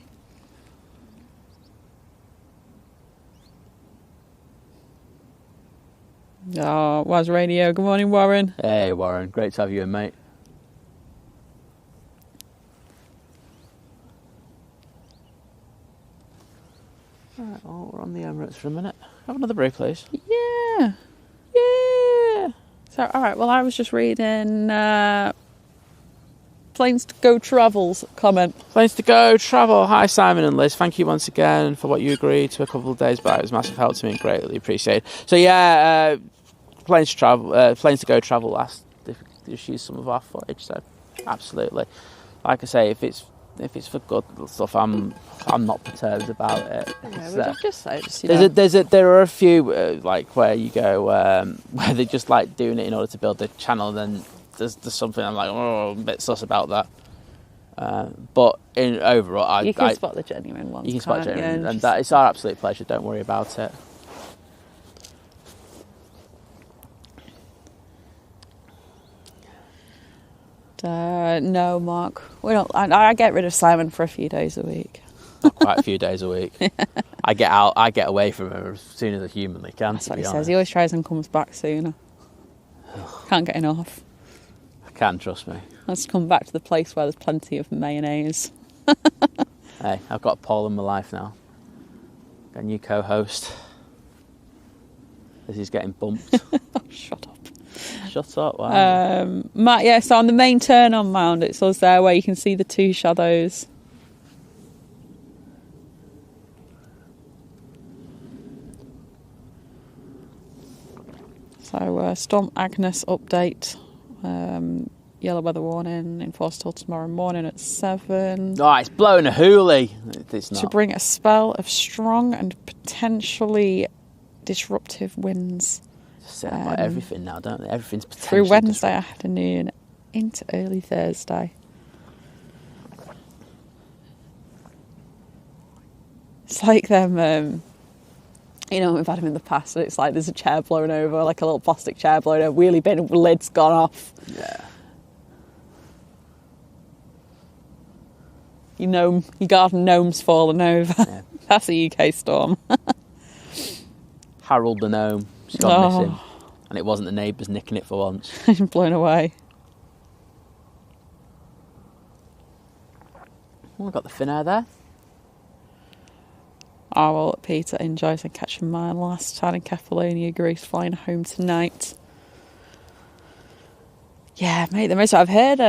[SPEAKER 1] Oh, Waz Radio. Good morning, Warren.
[SPEAKER 2] Hey, Warren. Great to have you in, mate. Right, well, we're on the Emirates for a minute. Have another break, please.
[SPEAKER 1] Yeah. So, all right. Well, I was just reading Planes to Go Travel's comment.
[SPEAKER 2] Planes to Go Travel. Hi, Simon and Liz. Thank you once again for what you agreed to a couple of days back. It was massive help to me and greatly appreciated. So, yeah, Planes to Go Travel asked if we just use some of our footage. So, absolutely. Like I say, if it's for good stuff, I'm not perturbed about it. There are a few like where you go where they're just like doing it in order to build a channel. Then there's something I'm like, oh, a bit sus about that. But overall,
[SPEAKER 1] you can spot the genuine ones.
[SPEAKER 2] You can spot genuine, and that it's our absolute pleasure. Don't worry about it.
[SPEAKER 1] No, Mark. We don't. I get rid of Simon for a few days a week.
[SPEAKER 2] Not quite a few days a week. I get away from him as soon as I humanly can.
[SPEAKER 1] That's what he says. He always tries and comes back sooner. Can't get enough.
[SPEAKER 2] I can, trust me.
[SPEAKER 1] Let's come back to the place where there's plenty of mayonnaise.
[SPEAKER 2] Hey, I've got Paul in my life now. Got a new co-host. As he's getting bumped.
[SPEAKER 1] Shut up.
[SPEAKER 2] Shut up, wow.
[SPEAKER 1] Matt, yeah, so on the main turn-on mound, it says there where you can see the two shadows. So, Storm Agnes update. Yellow weather warning enforced till tomorrow morning at 7.
[SPEAKER 2] Oh, it's blowing a hoolie. It's not.
[SPEAKER 1] To bring a spell of strong and potentially disruptive winds.
[SPEAKER 2] Say about everything now, don't they? Everything's potentially
[SPEAKER 1] through Wednesday afternoon into early Thursday. It's like them, we've had them in the past, and it's like there's a chair blown over, like a little plastic chair blown over, wheelie bin, lid's gone off.
[SPEAKER 2] Yeah.
[SPEAKER 1] Your garden gnome's fallen over. Yeah. That's a UK storm.
[SPEAKER 2] Harold the gnome. It's gone missing. And it wasn't the neighbours nicking it for once.
[SPEAKER 1] Blown away.
[SPEAKER 2] Oh, I've got the Thin Air there.
[SPEAKER 1] Oh, well, Peter enjoys and catching my last time in Kefalonia, Greece, flying home tonight. Yeah, mate, the most I've heard,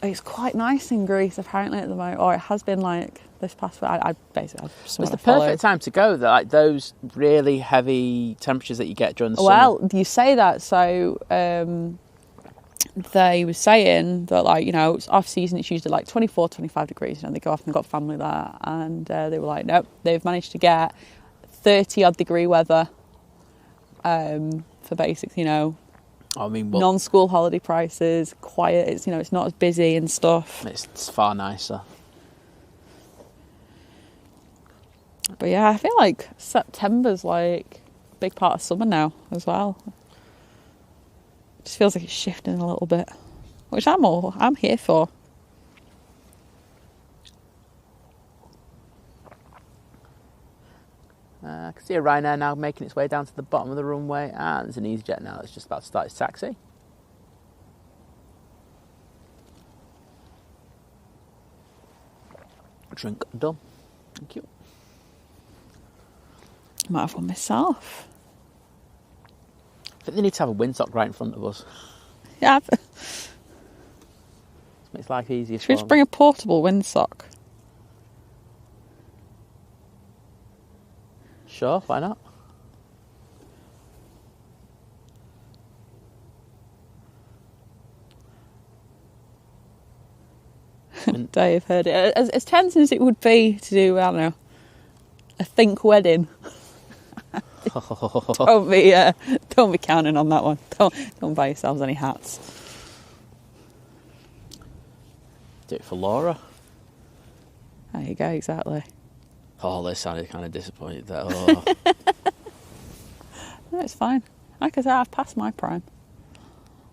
[SPEAKER 1] it's quite nice in Greece apparently at the moment, or it has been like this past week. I basically
[SPEAKER 2] it's the perfect time to go. Like those really heavy temperatures that you get during the summer.
[SPEAKER 1] Well, you say that, so they were saying that, like, it's off season, it's usually like 24, 25 degrees, and they go off and got family there, and they were like, nope, they've managed to get 30 odd degree weather for basics, non-school holiday prices, quiet, it's not as busy and stuff.
[SPEAKER 2] It's far nicer.
[SPEAKER 1] But yeah, I feel like September's like a big part of summer now as well. It just feels like it's shifting a little bit, which I'm here for.
[SPEAKER 2] I can see a Ryanair now making its way down to the bottom of the runway, and there's an EasyJet now that's just about to start its taxi. Drink done. Thank you.
[SPEAKER 1] Might have one myself.
[SPEAKER 2] I think they need to have a windsock right in front of us.
[SPEAKER 1] Yeah.
[SPEAKER 2] Makes life easier.
[SPEAKER 1] Should we just bring a portable windsock?
[SPEAKER 2] Sure, why not?
[SPEAKER 1] Dave heard it. As tempting as it would be to do, I don't know, a think wedding. Don't be counting on that one. Don't buy yourselves any hats.
[SPEAKER 2] Do it for Laura.
[SPEAKER 1] There you go, exactly.
[SPEAKER 2] Oh, Liz sounded kind of disappointed there. Oh.
[SPEAKER 1] No, it's fine. Like I said, I've passed my prime.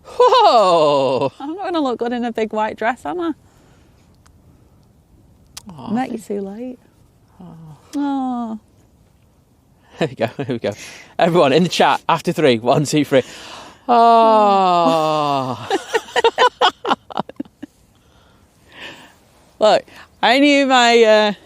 [SPEAKER 2] Whoa!
[SPEAKER 1] I'm not going to look good in a big white dress, am I?
[SPEAKER 2] Oh,
[SPEAKER 1] Met you too late. Oh.
[SPEAKER 2] Here we go. Everyone in the chat, after 3. 1, 2, 3. Oh.
[SPEAKER 1] Look, I knew my...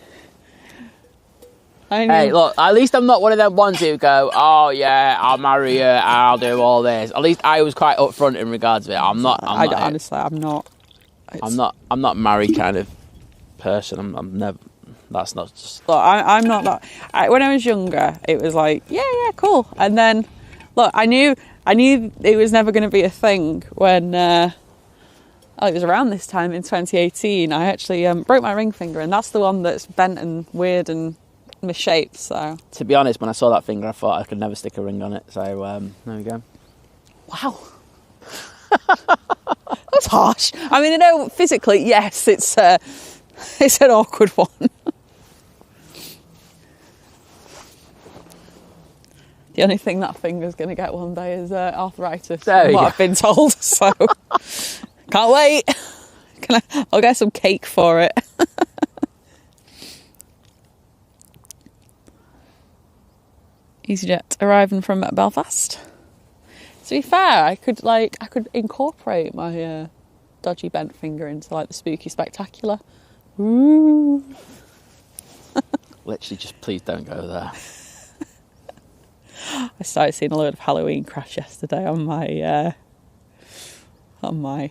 [SPEAKER 2] Hey, look, at least I'm not one of them ones who go, oh yeah, I'll marry you, I'll do all this. At least I was quite upfront in regards to it.
[SPEAKER 1] Honestly, I'm not.
[SPEAKER 2] I'm not a married kind of person. I'm never. That's not just.
[SPEAKER 1] Look, I'm not that. When I was younger, it was like, yeah, cool. And then, look, I knew it was never going to be a thing when. It was around this time in 2018. I actually broke my ring finger, and that's the one that's bent and weird and misshaped. So,
[SPEAKER 2] to be honest, when I saw that finger, I thought I could never stick a ring on it. So there we go.
[SPEAKER 1] Wow. That's harsh. I mean, I know physically, yes, it's an awkward one. The only thing that finger's going to get one day is arthritis, from what I've been told. So, can't wait. I'll get some cake for it. EasyJet arriving from Belfast. To be fair, I could incorporate my dodgy bent finger into like the spooky spectacular. Ooh.
[SPEAKER 2] Literally, just please don't go there.
[SPEAKER 1] I started seeing a load of Halloween crash yesterday on my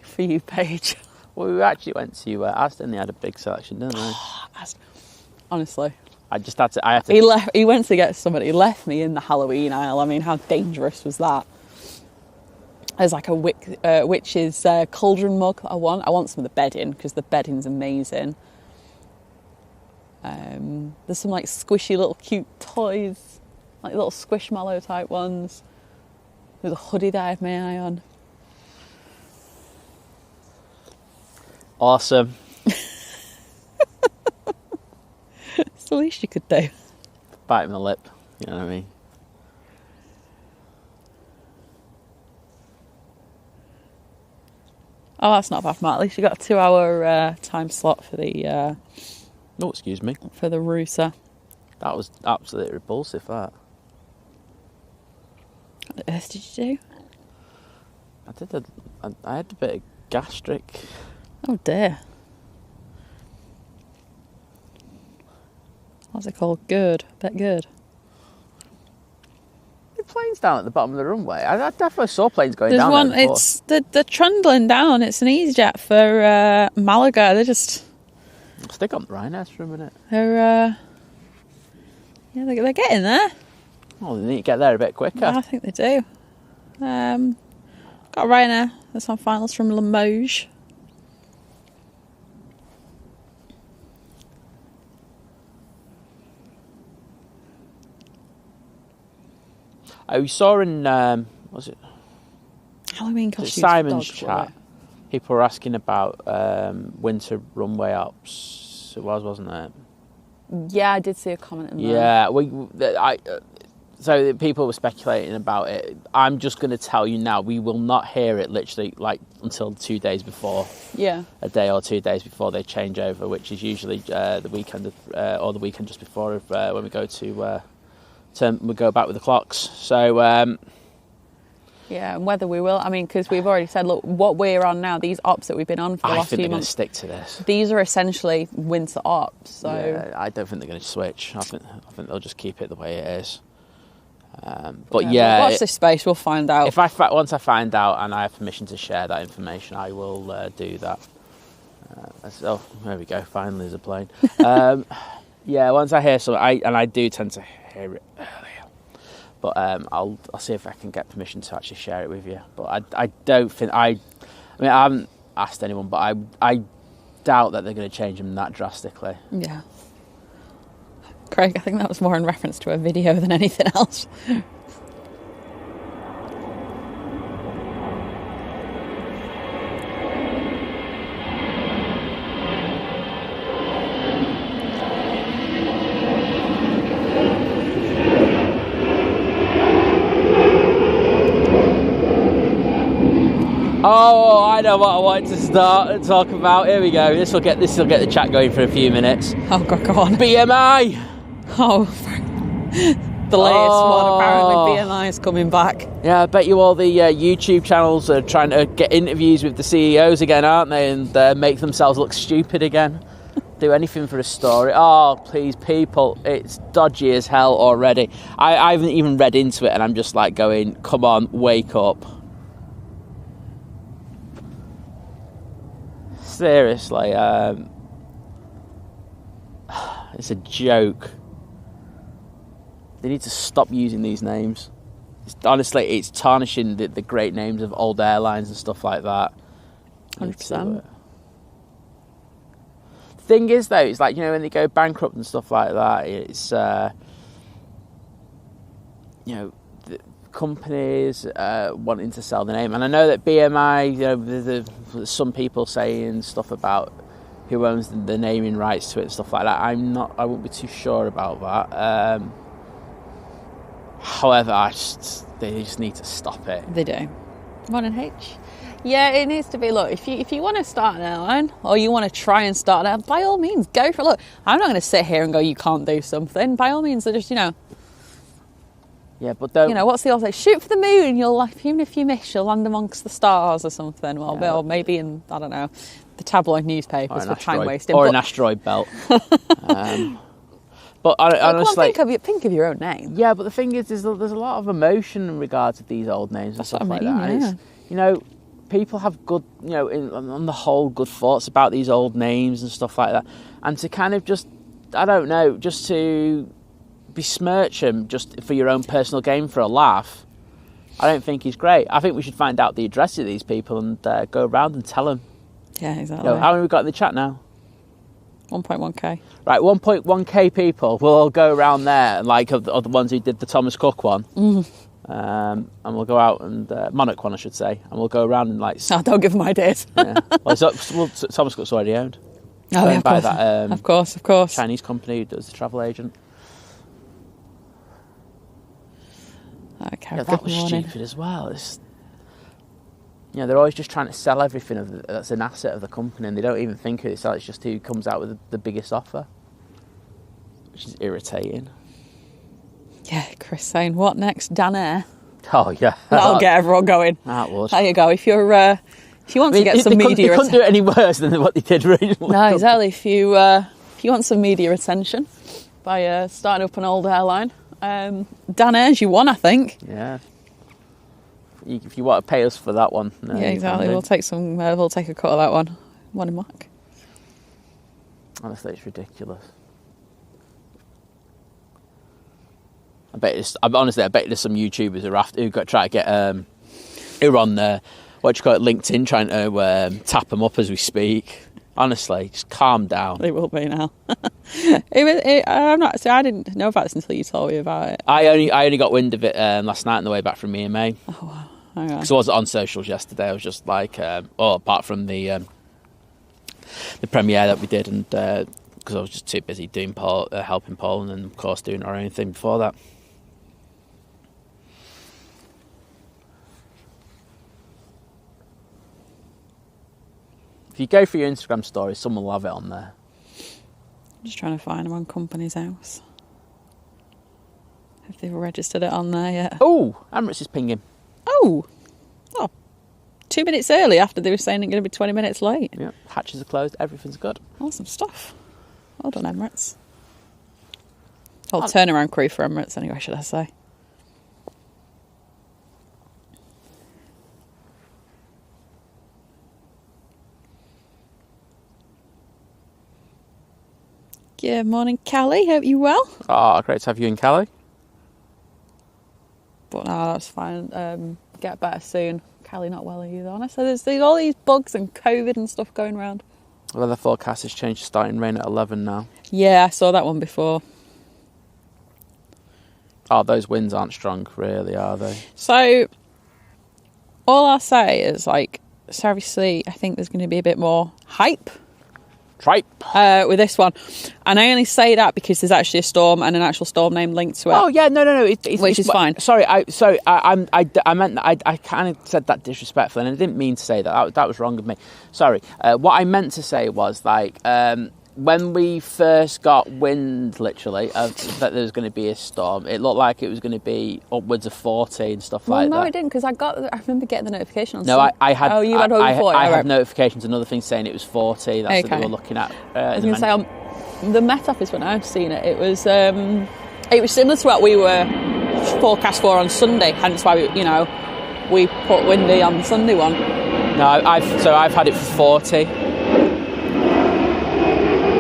[SPEAKER 1] For You page.
[SPEAKER 2] Well, we actually went to Aston. They had a big selection, didn't they?
[SPEAKER 1] Honestly.
[SPEAKER 2] I had to.
[SPEAKER 1] He went to get somebody. He left me in the Halloween aisle. I mean, how dangerous was that? There's like a witch's cauldron mug that I want. I want some of the bedding because the bedding's amazing. There's some like squishy little cute toys, like little squishmallow type ones. There's a hoodie that I have my eye on.
[SPEAKER 2] Awesome.
[SPEAKER 1] It's the least you could do.
[SPEAKER 2] Bite him in the lip, you know what I mean?
[SPEAKER 1] Oh, that's not bad, Matt. At least you got a 2-hour time slot for the...
[SPEAKER 2] Oh, excuse me.
[SPEAKER 1] For the Rusa.
[SPEAKER 2] That was absolutely repulsive, that.
[SPEAKER 1] What on earth did you do?
[SPEAKER 2] I had a bit of gastric.
[SPEAKER 1] Oh, dear. What's it called? Good. Bet good.
[SPEAKER 2] The plane's down at the bottom of the runway. I definitely saw planes going down.
[SPEAKER 1] There's one. It's they're trundling down. It's an EasyJet for Malaga. They're just
[SPEAKER 2] stick on the Ryanairs for a minute.
[SPEAKER 1] They're getting there.
[SPEAKER 2] Oh, they need to get there a bit quicker.
[SPEAKER 1] Yeah, I think they do. Got a Ryanair. That's on finals from Limoges.
[SPEAKER 2] I saw in was it
[SPEAKER 1] Halloween costumes?
[SPEAKER 2] Simon's chat. People were asking about winter runway ops. It wasn't it?
[SPEAKER 1] Yeah, I did see a comment in there.
[SPEAKER 2] Yeah, so people were speculating about it. I'm just going to tell you now, we will not hear it literally like until 2 days before.
[SPEAKER 1] Yeah.
[SPEAKER 2] A day or 2 days before they change over, which is usually the weekend or the weekend just before when we go to we go back with the clocks. So
[SPEAKER 1] yeah, and whether we will, I mean, because we've already said, look, what we're on now, these ops that we've been on for the last few months,
[SPEAKER 2] stick to this.
[SPEAKER 1] These are essentially winter ops. So
[SPEAKER 2] yeah, I don't think they're going to switch. I think they'll just keep it the way it is. But yeah,
[SPEAKER 1] watch this space. We'll find out.
[SPEAKER 2] Once I find out and I have permission to share that information, I will do that. There we go. Finally, there's a plane. Yeah, once I hear something, I do tend to hear it earlier, but I'll see if I can get permission to actually share it with you. But I don't think I haven't asked anyone, but I doubt that they're going to change them that drastically.
[SPEAKER 1] Yeah. Craig, I think that was more in reference to a video than anything else.
[SPEAKER 2] Oh, I know what I wanted to start and talk about. Here we go. This will get the chat going for a few minutes.
[SPEAKER 1] Oh God, go on.
[SPEAKER 2] BMI.
[SPEAKER 1] Oh, the latest one. Apparently, BMI is coming back.
[SPEAKER 2] Yeah, I bet you all the YouTube channels are trying to get interviews with the CEOs again, aren't they? And make themselves look stupid again. Do anything for a story. Oh, please, people, it's dodgy as hell already. I haven't even read into it, and I'm just like going, come on, wake up. Seriously, it's a joke. They need to stop using these names. Honestly, it's tarnishing the great names of old airlines and stuff like that.
[SPEAKER 1] 100%.
[SPEAKER 2] The thing is, though, it's like, when they go bankrupt and stuff like that, it's, the companies wanting to sell the name. And I know that BMI, there's some people saying stuff about who owns the naming rights to it and stuff like that. I won't be too sure about that. However, they just need to stop it.
[SPEAKER 1] They do. Morning, H. Yeah, it needs to be, look, if you want to start an airline or you want to try and start an airline, by all means, go for it. Look, I'm not going to sit here and go, you can't do something. By all means, just,
[SPEAKER 2] Yeah, but don't...
[SPEAKER 1] what's the old say? Shoot for the moon, you'll, like, even if you miss, you'll land amongst the stars or something. Well, or maybe in, I don't know, the tabloid newspapers for time wasting.
[SPEAKER 2] Or an asteroid belt. But honestly,
[SPEAKER 1] think of your own name.
[SPEAKER 2] Yeah, but the thing is there's a lot of emotion in regards to these old names and stuff like that. Yeah. And people have good, on the whole, good thoughts about these old names and stuff like that. And to kind of just to besmirch them just for your own personal gain for a laugh, I don't think is great. I think we should find out the address of these people and go around and tell them.
[SPEAKER 1] Yeah, exactly.
[SPEAKER 2] How many have we got in the chat now?
[SPEAKER 1] 1.1k.
[SPEAKER 2] Right, 1.1k people will all go around there, like of the ones who did the Thomas Cook one. And we'll go out and Monarch one, I should say, and we'll go around and like.
[SPEAKER 1] Oh, don't give them ideas.
[SPEAKER 2] Yeah. Thomas Cook's already owned.
[SPEAKER 1] Oh, yeah,
[SPEAKER 2] by that.
[SPEAKER 1] Of course.
[SPEAKER 2] Chinese company who does the travel agent.
[SPEAKER 1] Okay.
[SPEAKER 2] Yeah, that was stupid as well. They're always just trying to sell everything that's an asset of the company, and they don't even think of it. It's just who comes out with the biggest offer, which is irritating.
[SPEAKER 1] Yeah, Chris saying, what next? Dan Air?
[SPEAKER 2] Oh, yeah.
[SPEAKER 1] That'll get everyone going.
[SPEAKER 2] That would.
[SPEAKER 1] There you go. If you want to get some media...
[SPEAKER 2] They couldn't do it any worse than what they did originally.
[SPEAKER 1] No, exactly. If you want some media attention by starting up an old airline, Dan Air's you won, I think.
[SPEAKER 2] Yeah. If you want to pay us for that one.
[SPEAKER 1] Yeah, exactly. We'll take a cut of that one. One in Mark.
[SPEAKER 2] Honestly, it's ridiculous. I bet there's some YouTubers who try to get who are on LinkedIn trying to tap them up as we speak. Honestly, just calm down.
[SPEAKER 1] They will be now. I didn't know about this until you told me about it.
[SPEAKER 2] I only got wind of it last night on the way back from EMA.
[SPEAKER 1] Oh wow!
[SPEAKER 2] Because I wasn't on socials yesterday. I was just like, apart from the premiere that we did, and because I was just too busy doing helping Paul, and of course doing our own thing before that. If you go for your Instagram stories, someone will have it on there.
[SPEAKER 1] I'm just trying to find them on Company's House. If they've registered it on there yet.
[SPEAKER 2] Oh, Emirates is pinging.
[SPEAKER 1] Oh, 2 minutes early after they were saying they're going to be 20 minutes late.
[SPEAKER 2] Yeah, hatches are closed, everything's good.
[SPEAKER 1] Awesome stuff. Well done, Emirates. Turnaround crew for Emirates, anyway, should I say. Good morning, Callie. Hope you're well.
[SPEAKER 2] Oh, great to have you in, Callie.
[SPEAKER 1] But no, that's fine. Get better soon. Callie not well either, honestly. There's all these bugs and COVID and stuff going around.
[SPEAKER 2] Well, the forecast has changed to starting rain at 11 now.
[SPEAKER 1] Yeah, I saw that one before.
[SPEAKER 2] Oh, those winds aren't strong, really, are they?
[SPEAKER 1] So, all I'll say is, like, so obviously I think there's going to be a bit more hype with this one, and I only say that because there's actually a storm and an actual storm name linked to it.
[SPEAKER 2] Oh yeah, no,
[SPEAKER 1] which is fine.
[SPEAKER 2] Sorry, I meant I kind of said that disrespectfully, and I didn't mean to say that. That was wrong of me. Sorry. What I meant to say was like when we first got wind, literally, that there was going to be a storm. It looked like it was going to be upwards of 40 and stuff like that.
[SPEAKER 1] No, it didn't, because I remember getting the notification on.
[SPEAKER 2] No, I had.
[SPEAKER 1] Oh, you had over 40.
[SPEAKER 2] I had notifications and other things saying it was 40. That's what we were looking at.
[SPEAKER 1] I was going to say the Met Office when I've seen it, it was similar to what we were forecast for on Sunday. Hence why we put windy on the Sunday one.
[SPEAKER 2] No, I've had it for 40.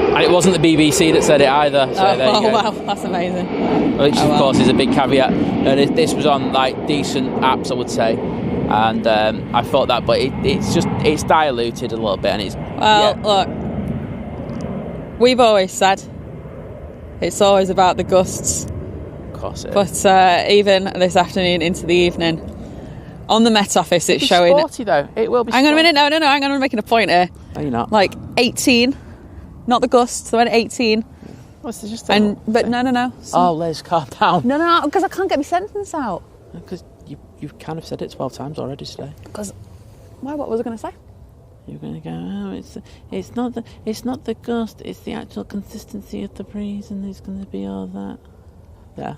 [SPEAKER 2] And it wasn't the BBC that said it either. So
[SPEAKER 1] wow, that's amazing.
[SPEAKER 2] Which, of course, is a big caveat. And this was on like decent apps, I would say. And I thought that, but it's diluted a little bit, and it's.
[SPEAKER 1] Look, we've always said it's always about the gusts.
[SPEAKER 2] Of course it is.
[SPEAKER 1] But even this afternoon into the evening, on the Met Office, it's showing.
[SPEAKER 2] Sporty though. It will be.
[SPEAKER 1] Hang on a minute. No. Hang on, I'm making a point here.
[SPEAKER 2] No, you're not.
[SPEAKER 1] Like 18. Not the gusts, so I went 18.
[SPEAKER 2] What's this just?
[SPEAKER 1] But no.
[SPEAKER 2] Oh, Liz, calm down.
[SPEAKER 1] No, because I can't get my sentence out.
[SPEAKER 2] Because you've kind of said it 12 times already today.
[SPEAKER 1] Because why? What was I going to say?
[SPEAKER 2] You're going to go. Oh, it's not the gust. It's the actual consistency of the breeze, and there's going to be all that. Yeah.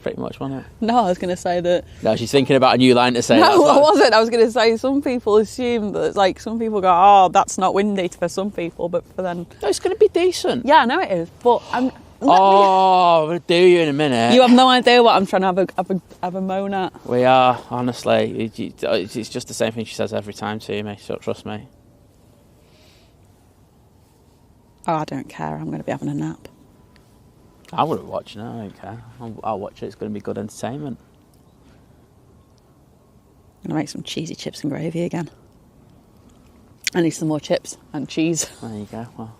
[SPEAKER 2] Pretty much, wasn't it?
[SPEAKER 1] No, I was going to say that.
[SPEAKER 2] No, she's thinking about a new line to say.
[SPEAKER 1] No, I wasn't. I was going to say some people assume that, like, some people go, "Oh, that's not windy" for some people, but for them,
[SPEAKER 2] no, it's going to be decent.
[SPEAKER 1] Yeah, I know it is, but
[SPEAKER 2] we'll do you in a minute.
[SPEAKER 1] You have no idea what I'm trying to have a moan at.
[SPEAKER 2] We are, honestly. It's just the same thing she says every time to me. So trust me.
[SPEAKER 1] Oh, I don't care. I'm going to be having a nap.
[SPEAKER 2] I wouldn't watch it, I don't care. I'll watch it, it's going to be good entertainment.
[SPEAKER 1] I'm going to make some cheesy chips and gravy again. I need some more chips and cheese.
[SPEAKER 2] There you go. Well,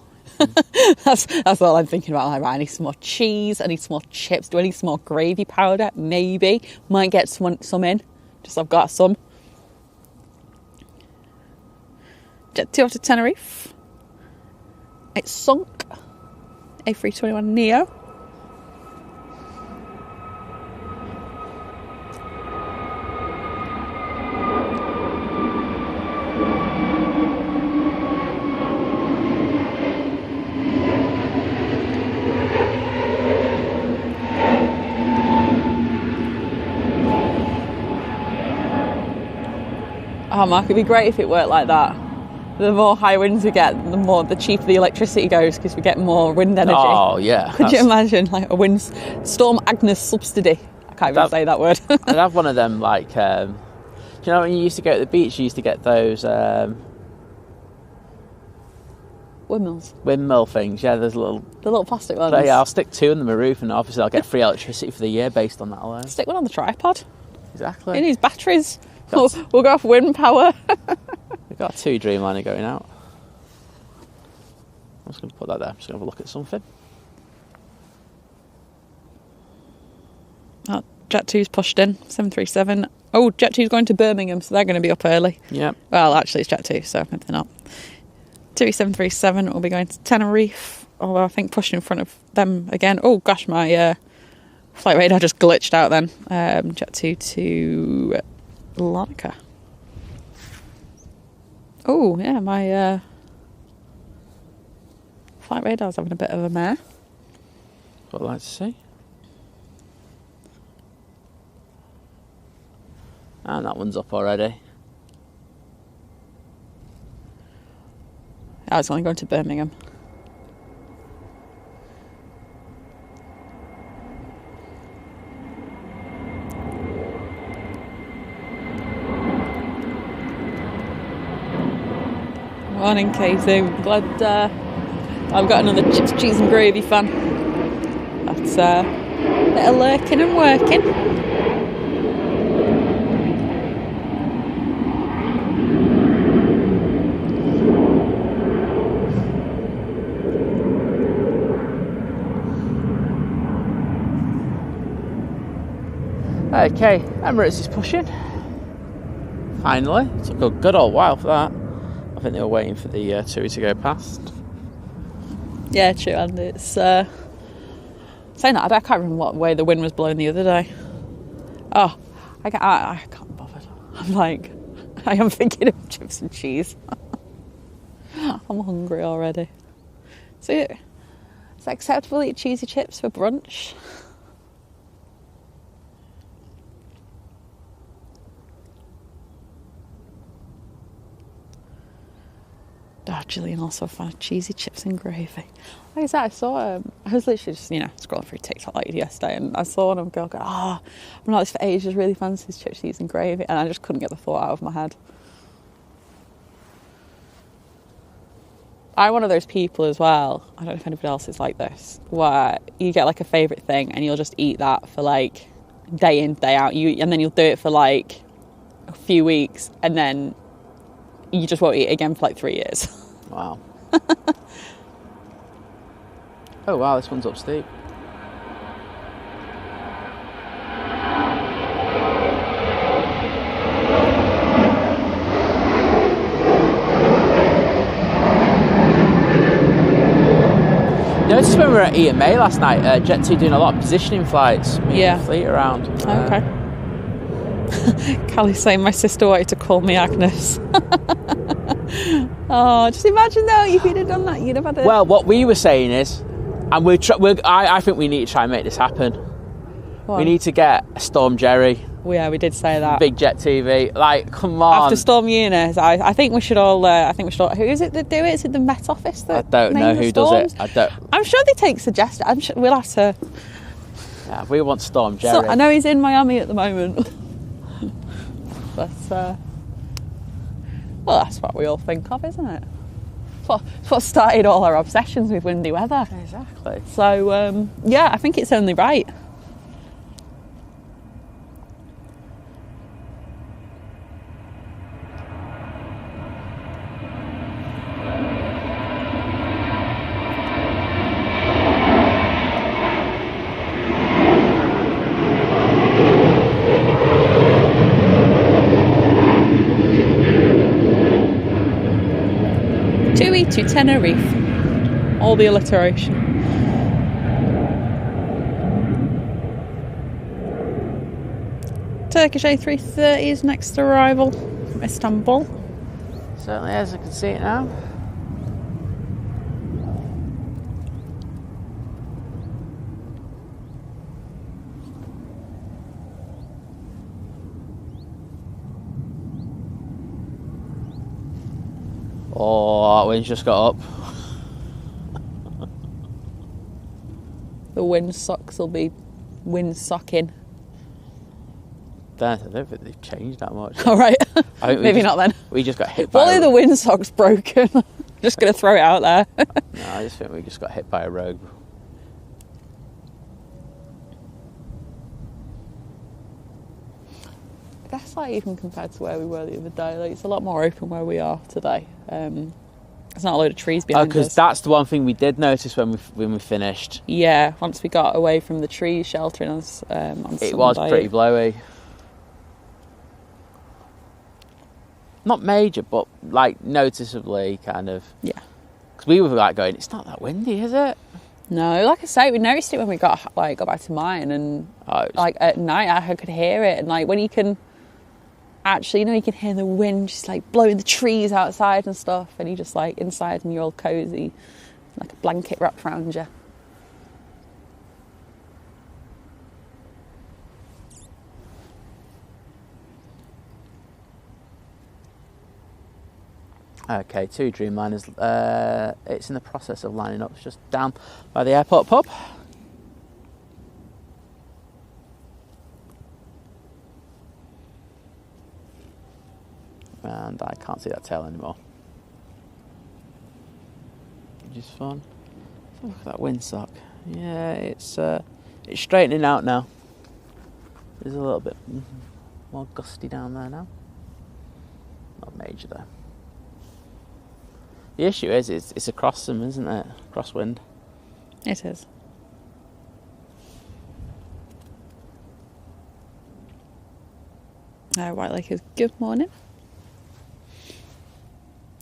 [SPEAKER 1] that's all I'm thinking about. Like, right, I need some more cheese, I need some more chips. Do I need some more gravy powder? Maybe. Might get some in. Just I've got some. Jet 2 off to Tenerife. It's sunk. A321neo. Oh, Mark, it'd be great if it worked like that. The more high winds we get, the cheaper the electricity goes because we get more wind energy.
[SPEAKER 2] Oh, yeah.
[SPEAKER 1] Could you imagine, like, a storm Agnes subsidy? I can't even say that word.
[SPEAKER 2] I'd have one of them, like, do you know when you used to go to the beach, you used to get those... Windmill things, yeah, there's the
[SPEAKER 1] little plastic ones.
[SPEAKER 2] So, yeah, I'll stick 2 on the roof, and obviously I'll get free electricity for the year based on that alone.
[SPEAKER 1] Stick one on the tripod.
[SPEAKER 2] Exactly.
[SPEAKER 1] It needs batteries. We'll go off wind power.
[SPEAKER 2] We've got 2 Dreamliner going out. I'm just going to put that there. I'm just going to have a look at something.
[SPEAKER 1] Oh, Jet 2's pushed in. 737. Oh, Jet 2's going to Birmingham, so they're going to be up early.
[SPEAKER 2] Yeah.
[SPEAKER 1] Well, actually, it's Jet 2, so maybe they're not. 737 will be going to Tenerife. Although I think pushed in front of them again. Oh, gosh, my flight radar just glitched out then. Jet 2 to Larnaca. Oh, yeah, my flight radar's having a bit of a mare.
[SPEAKER 2] What I'd like to see. And that one's up already.
[SPEAKER 1] I was only going to Birmingham. Morning, Casey. Glad I've got another chips, cheese and gravy fan. That's a bit of lurking and working.
[SPEAKER 2] Okay, Emirates is pushing. Finally. It took a good old while for that. I think they were waiting for the TUI to go past.
[SPEAKER 1] Yeah, true, and it's... saying that, I can't remember what way the wind was blowing the other day. Oh, I can't be bothered. I'm like, I am thinking of chips and cheese. I'm hungry already. So, it's acceptable to eat cheesy chips for brunch? Oh, Gillian also a fan of cheesy chips and gravy. Like I said, I saw, I was literally just, scrolling through TikTok like yesterday, and I saw one of them go, I'm like this for ages, really fancies chips, cheese and gravy, and I just couldn't get the thought out of my head. I'm one of those people as well, I don't know if anybody else is like this, where you get like a favourite thing and you'll just eat that for like day in, day out, and then you'll do it for like a few weeks, and then you just won't eat it again for like 3 years.
[SPEAKER 2] Wow. Oh wow, this one's up steep. Noticed when we were at EMA last night, Jet2 doing a lot of positioning flights, moving the fleet around.
[SPEAKER 1] Okay. Callie's saying my sister wanted to call me Agnes. Oh, just imagine though, if you'd have done that, you'd have had
[SPEAKER 2] Well, what we were saying is, and I think we need to try and make this happen. What? We need to get a Storm Jerry.
[SPEAKER 1] Yeah, we did say that.
[SPEAKER 2] Big Jet TV. Like, come on.
[SPEAKER 1] After Storm Eunice, I think we should all. Who is it that do it? Is it the Met Office that?
[SPEAKER 2] I don't know who does it.
[SPEAKER 1] I'm sure they take suggestions. I'm sure we'll have to.
[SPEAKER 2] Yeah, we want Storm Jerry.
[SPEAKER 1] So, I know he's in Miami at the moment. But, well, that's what we all think of, isn't it? It's what started all our obsessions with windy weather.
[SPEAKER 2] Exactly.
[SPEAKER 1] So, yeah, I think it's only right. To Tenerife, all the alliteration. Turkish A330 is next arrival from Istanbul.
[SPEAKER 2] Certainly is, I can see it now. Oh, that wind's just got up.
[SPEAKER 1] The windsocks will be windsocking.
[SPEAKER 2] I don't think they've changed that much.
[SPEAKER 1] All right.
[SPEAKER 2] I think
[SPEAKER 1] maybe not then.
[SPEAKER 2] We just got hit by
[SPEAKER 1] What are the windsocks broken? Just going to throw it out there.
[SPEAKER 2] No, I just think we just got hit by a rogue.
[SPEAKER 1] I guess like even compared to where we were the other day, like, it's a lot more open where we are today. There's not a load of trees behind us.
[SPEAKER 2] Because that's the one thing we did notice when we finished.
[SPEAKER 1] Yeah, once we got away from the trees sheltering us on Sunday.
[SPEAKER 2] It was pretty blowy. Not major, but like noticeably kind of. Yeah. Because we were like going, it's not that windy, is it?
[SPEAKER 1] No, like I say, we noticed it when we got back to mine, and like at night I could hear it, and like when you can actually, you can hear the wind just like blowing the trees outside and stuff, and you're just like inside and you're all cozy, like a blanket wrapped around you.
[SPEAKER 2] Okay, 2 Dreamliners. It's in the process of lining up. It's just down by the airport pub. And I can't see that tail anymore. Which is fun. Look at that windsock. Yeah, it's straightening out now. There's a little bit more gusty down there now. Not major though. The issue is it's across them, isn't it? Crosswind.
[SPEAKER 1] It is. White Lakers, good morning.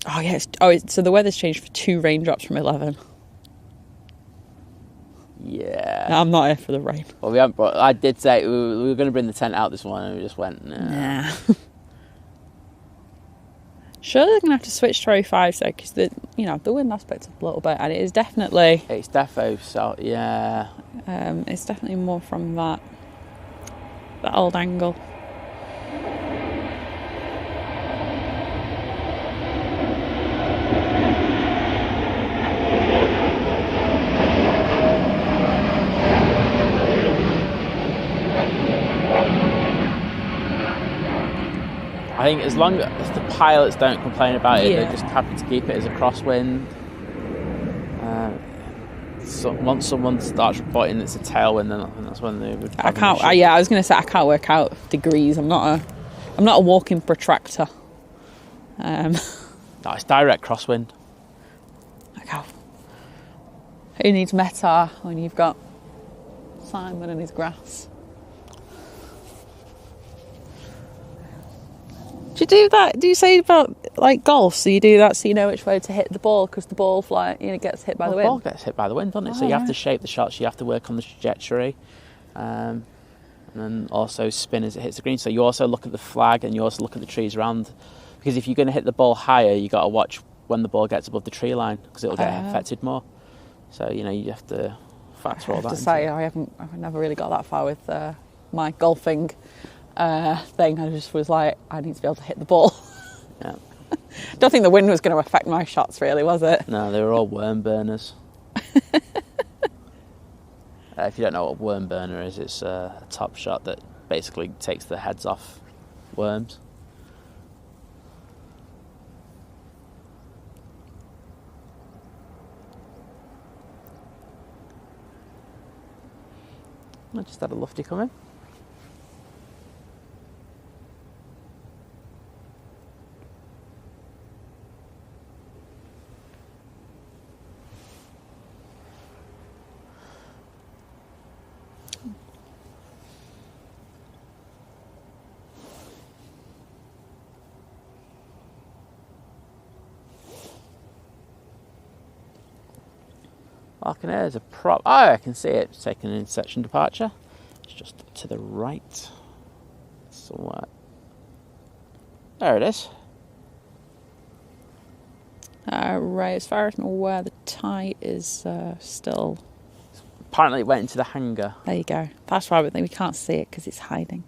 [SPEAKER 1] Oh yes. So the weather's changed for 2 raindrops from 11.
[SPEAKER 2] Yeah.
[SPEAKER 1] I'm not here for the rain.
[SPEAKER 2] Well, we haven't brought. I did say we were going to bring the tent out this morning, and we just went.
[SPEAKER 1] Nah. Surely they're going to have to switch to 05 though, because the wind aspect up a little bit, and it is definitely.
[SPEAKER 2] It's defo, so yeah.
[SPEAKER 1] It's definitely more from that old angle.
[SPEAKER 2] I think as long as the pilots don't complain about it, they're just happy to keep it as a crosswind. So once someone starts reporting it's a tailwind, then that's when they would.
[SPEAKER 1] I was going to say I can't work out degrees. I'm not a walking protractor.
[SPEAKER 2] No, it's direct crosswind.
[SPEAKER 1] Okay. Who needs meta when you've got Simon and his grass? Do you do that? Do you say about like golf? So you do that so you know which way to hit the ball because the ball gets hit by the wind.
[SPEAKER 2] The ball gets hit by the wind, doesn't it? So you have to shape the shots. You have to work on the trajectory, and then also spin as it hits the green. So you also look at the flag and you also look at the trees around, because if you're going to hit the ball higher, you got to watch when the ball gets above the tree line because it'll get affected more. So you have to factor all that. I have to say
[SPEAKER 1] I've never really got that far with my golfing. Thing. I just was like, I need to be able to hit the ball.
[SPEAKER 2] Yeah.
[SPEAKER 1] Don't think the wind was going to affect my shots, really, was it?
[SPEAKER 2] No, they were all worm burners. If you don't know what a worm burner is, it's a top shot that basically takes the heads off worms. I just had a lufty come in. I can hear there's a prop. Oh, I can see it. It's taking an intersection departure. It's just to the right. Somewhere. There it is.
[SPEAKER 1] Right, as far as I'm aware, the tie is still...
[SPEAKER 2] Apparently it went into the hangar.
[SPEAKER 1] There you go. That's why we can't see it because it's hiding.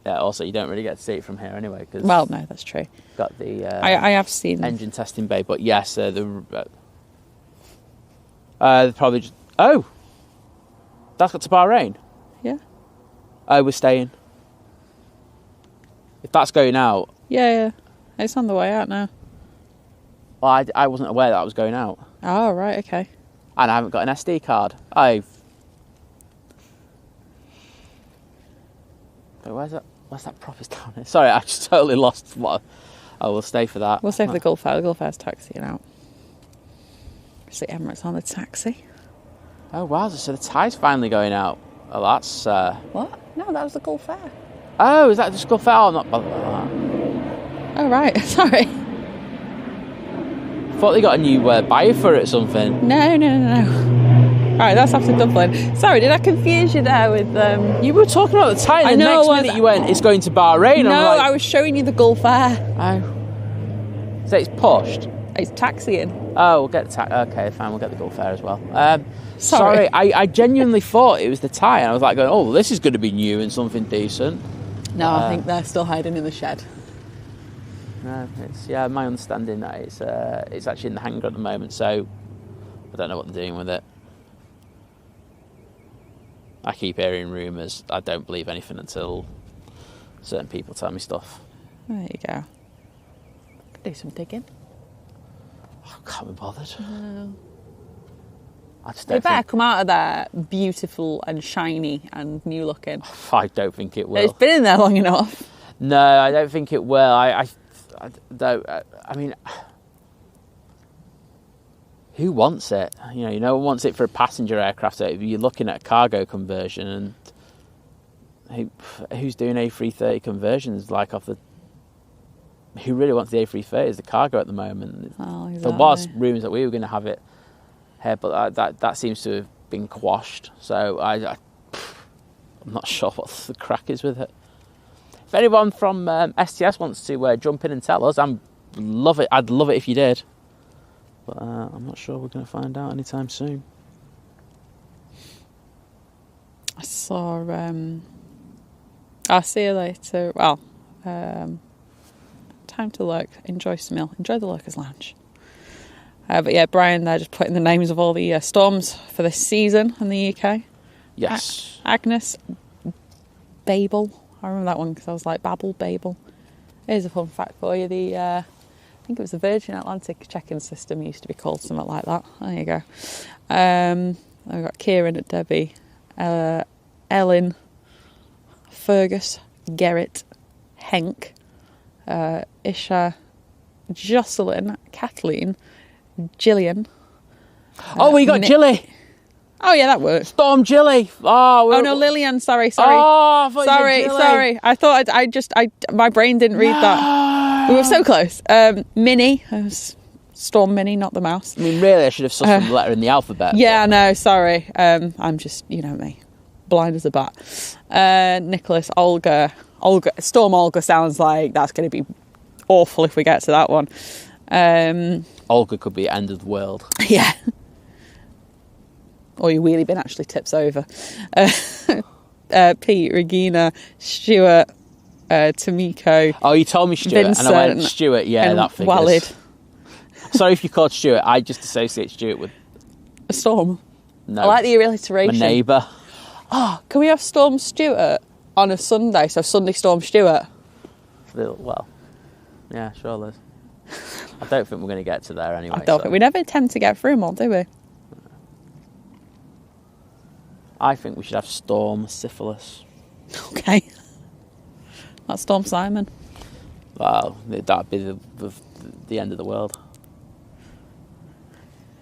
[SPEAKER 2] Yeah, also you don't really get to see it from here anyway.
[SPEAKER 1] Well, no, that's true.
[SPEAKER 2] Got the
[SPEAKER 1] I have seen
[SPEAKER 2] engine testing bay, but yes, probably just... Oh! That's got to Bahrain?
[SPEAKER 1] Yeah.
[SPEAKER 2] Oh, we're staying. If that's going out...
[SPEAKER 1] Yeah. It's on the way out now.
[SPEAKER 2] Well, I wasn't aware that was going out.
[SPEAKER 1] Oh, right, okay.
[SPEAKER 2] And I haven't got an SD card. Wait, where's that proper's down here? Sorry, I just totally lost what... I will stay for that.
[SPEAKER 1] We'll stay for the Gulf Air. The Gulf Air's taxiing out. See Emirates on the taxi.
[SPEAKER 2] Oh wow, so the tie's finally going out. Oh, that's...
[SPEAKER 1] What? No, that was the Gulf Air.
[SPEAKER 2] Oh, is that just Gulf Air? I'm not bothered about that.
[SPEAKER 1] Oh right, sorry.
[SPEAKER 2] I thought they got a new buyer for it or something.
[SPEAKER 1] No. Right, that's after Dublin. Sorry, did I confuse you there with...
[SPEAKER 2] You were talking about the tie and the next minute you went, it's going to Bahrain.
[SPEAKER 1] No,
[SPEAKER 2] I'm like,
[SPEAKER 1] I was showing you the Gulf Air.
[SPEAKER 2] Oh. So it's pushed?
[SPEAKER 1] It's taxiing.
[SPEAKER 2] Oh, we'll get the okay, fine, we'll get the Gulf Air as well. Sorry, I genuinely thought it was the tie, and I was like going, oh, this is going to be new and something decent.
[SPEAKER 1] No, I think they're still hiding in the shed.
[SPEAKER 2] No, it's my understanding that it's actually in the hangar at the moment, so I don't know what they're doing with it. I keep hearing rumours. I don't believe anything until certain people tell me stuff.
[SPEAKER 1] There you go. Could do some digging.
[SPEAKER 2] I can't be bothered.
[SPEAKER 1] No. They better come out of there beautiful and shiny and new looking.
[SPEAKER 2] I don't think it will.
[SPEAKER 1] It's been in there long enough.
[SPEAKER 2] No, I don't think it will. I mean, who wants it? No one wants it for a passenger aircraft. So you're looking at a cargo conversion, and who's doing A330 conversions? Who really wants the A330 as the cargo at the moment?
[SPEAKER 1] Oh, exactly.
[SPEAKER 2] There was rumours that we were going to have it here, but that seems to have been quashed. So I'm not sure what the crack is with it. If anyone from STS wants to jump in and tell us, I'd love it if you did. But I'm not sure we're going to find out anytime soon.
[SPEAKER 1] I saw... I'll see you later. Well, time to lurk. Enjoy some meal. Enjoy the Lurkers Lounge. But yeah, Brian there just putting the names of all the storms for this season in the UK.
[SPEAKER 2] Yes.
[SPEAKER 1] Agnes, Babel. I remember that one because I was like, Babel. Here's a fun fact for you. I think it was the Virgin Atlantic check-in system used to be called something like that. There you go. We've got Kieran at Debbie, Ellen, Fergus, Gerrit, Henk, Isha, Jocelyn, Kathleen, Gillian.
[SPEAKER 2] We got Gilly.
[SPEAKER 1] Oh yeah, that works.
[SPEAKER 2] Storm Gilly. Oh
[SPEAKER 1] no, Lillian. Sorry.
[SPEAKER 2] Oh,
[SPEAKER 1] sorry. I thought my brain didn't read that. We were so close. Minnie. It was Storm Minnie, not the mouse.
[SPEAKER 2] I mean, really, I should have sussed from the letter in the alphabet.
[SPEAKER 1] Yeah, no, sorry. I'm just, me, blind as a bat. Nicholas, Olga. Storm Olga sounds like that's going to be awful if we get to that one.
[SPEAKER 2] Olga could be end of the world.
[SPEAKER 1] Yeah. Or your wheelie bin actually tips over. Pete, Regina, Stuart, Tamiko.
[SPEAKER 2] Oh, you told me Stuart,
[SPEAKER 1] Vincent,
[SPEAKER 2] and I went Stuart. Yeah, that figures.
[SPEAKER 1] Walid.
[SPEAKER 2] Sorry if you called Stuart. I just associate Stuart with
[SPEAKER 1] a storm.
[SPEAKER 2] No,
[SPEAKER 1] I like the alliteration.
[SPEAKER 2] My neighbour.
[SPEAKER 1] Oh, can we have Storm Stuart on a Sunday? So Sunday Storm Stuart.
[SPEAKER 2] Well, yeah, sure, Liz. I don't think we're going to get to there anyway.
[SPEAKER 1] I don't think we never tend to get through them all, do we?
[SPEAKER 2] I think we should have Storm Syphilis.
[SPEAKER 1] Okay. That's Storm Simon.
[SPEAKER 2] Well, that'd be the end of the world.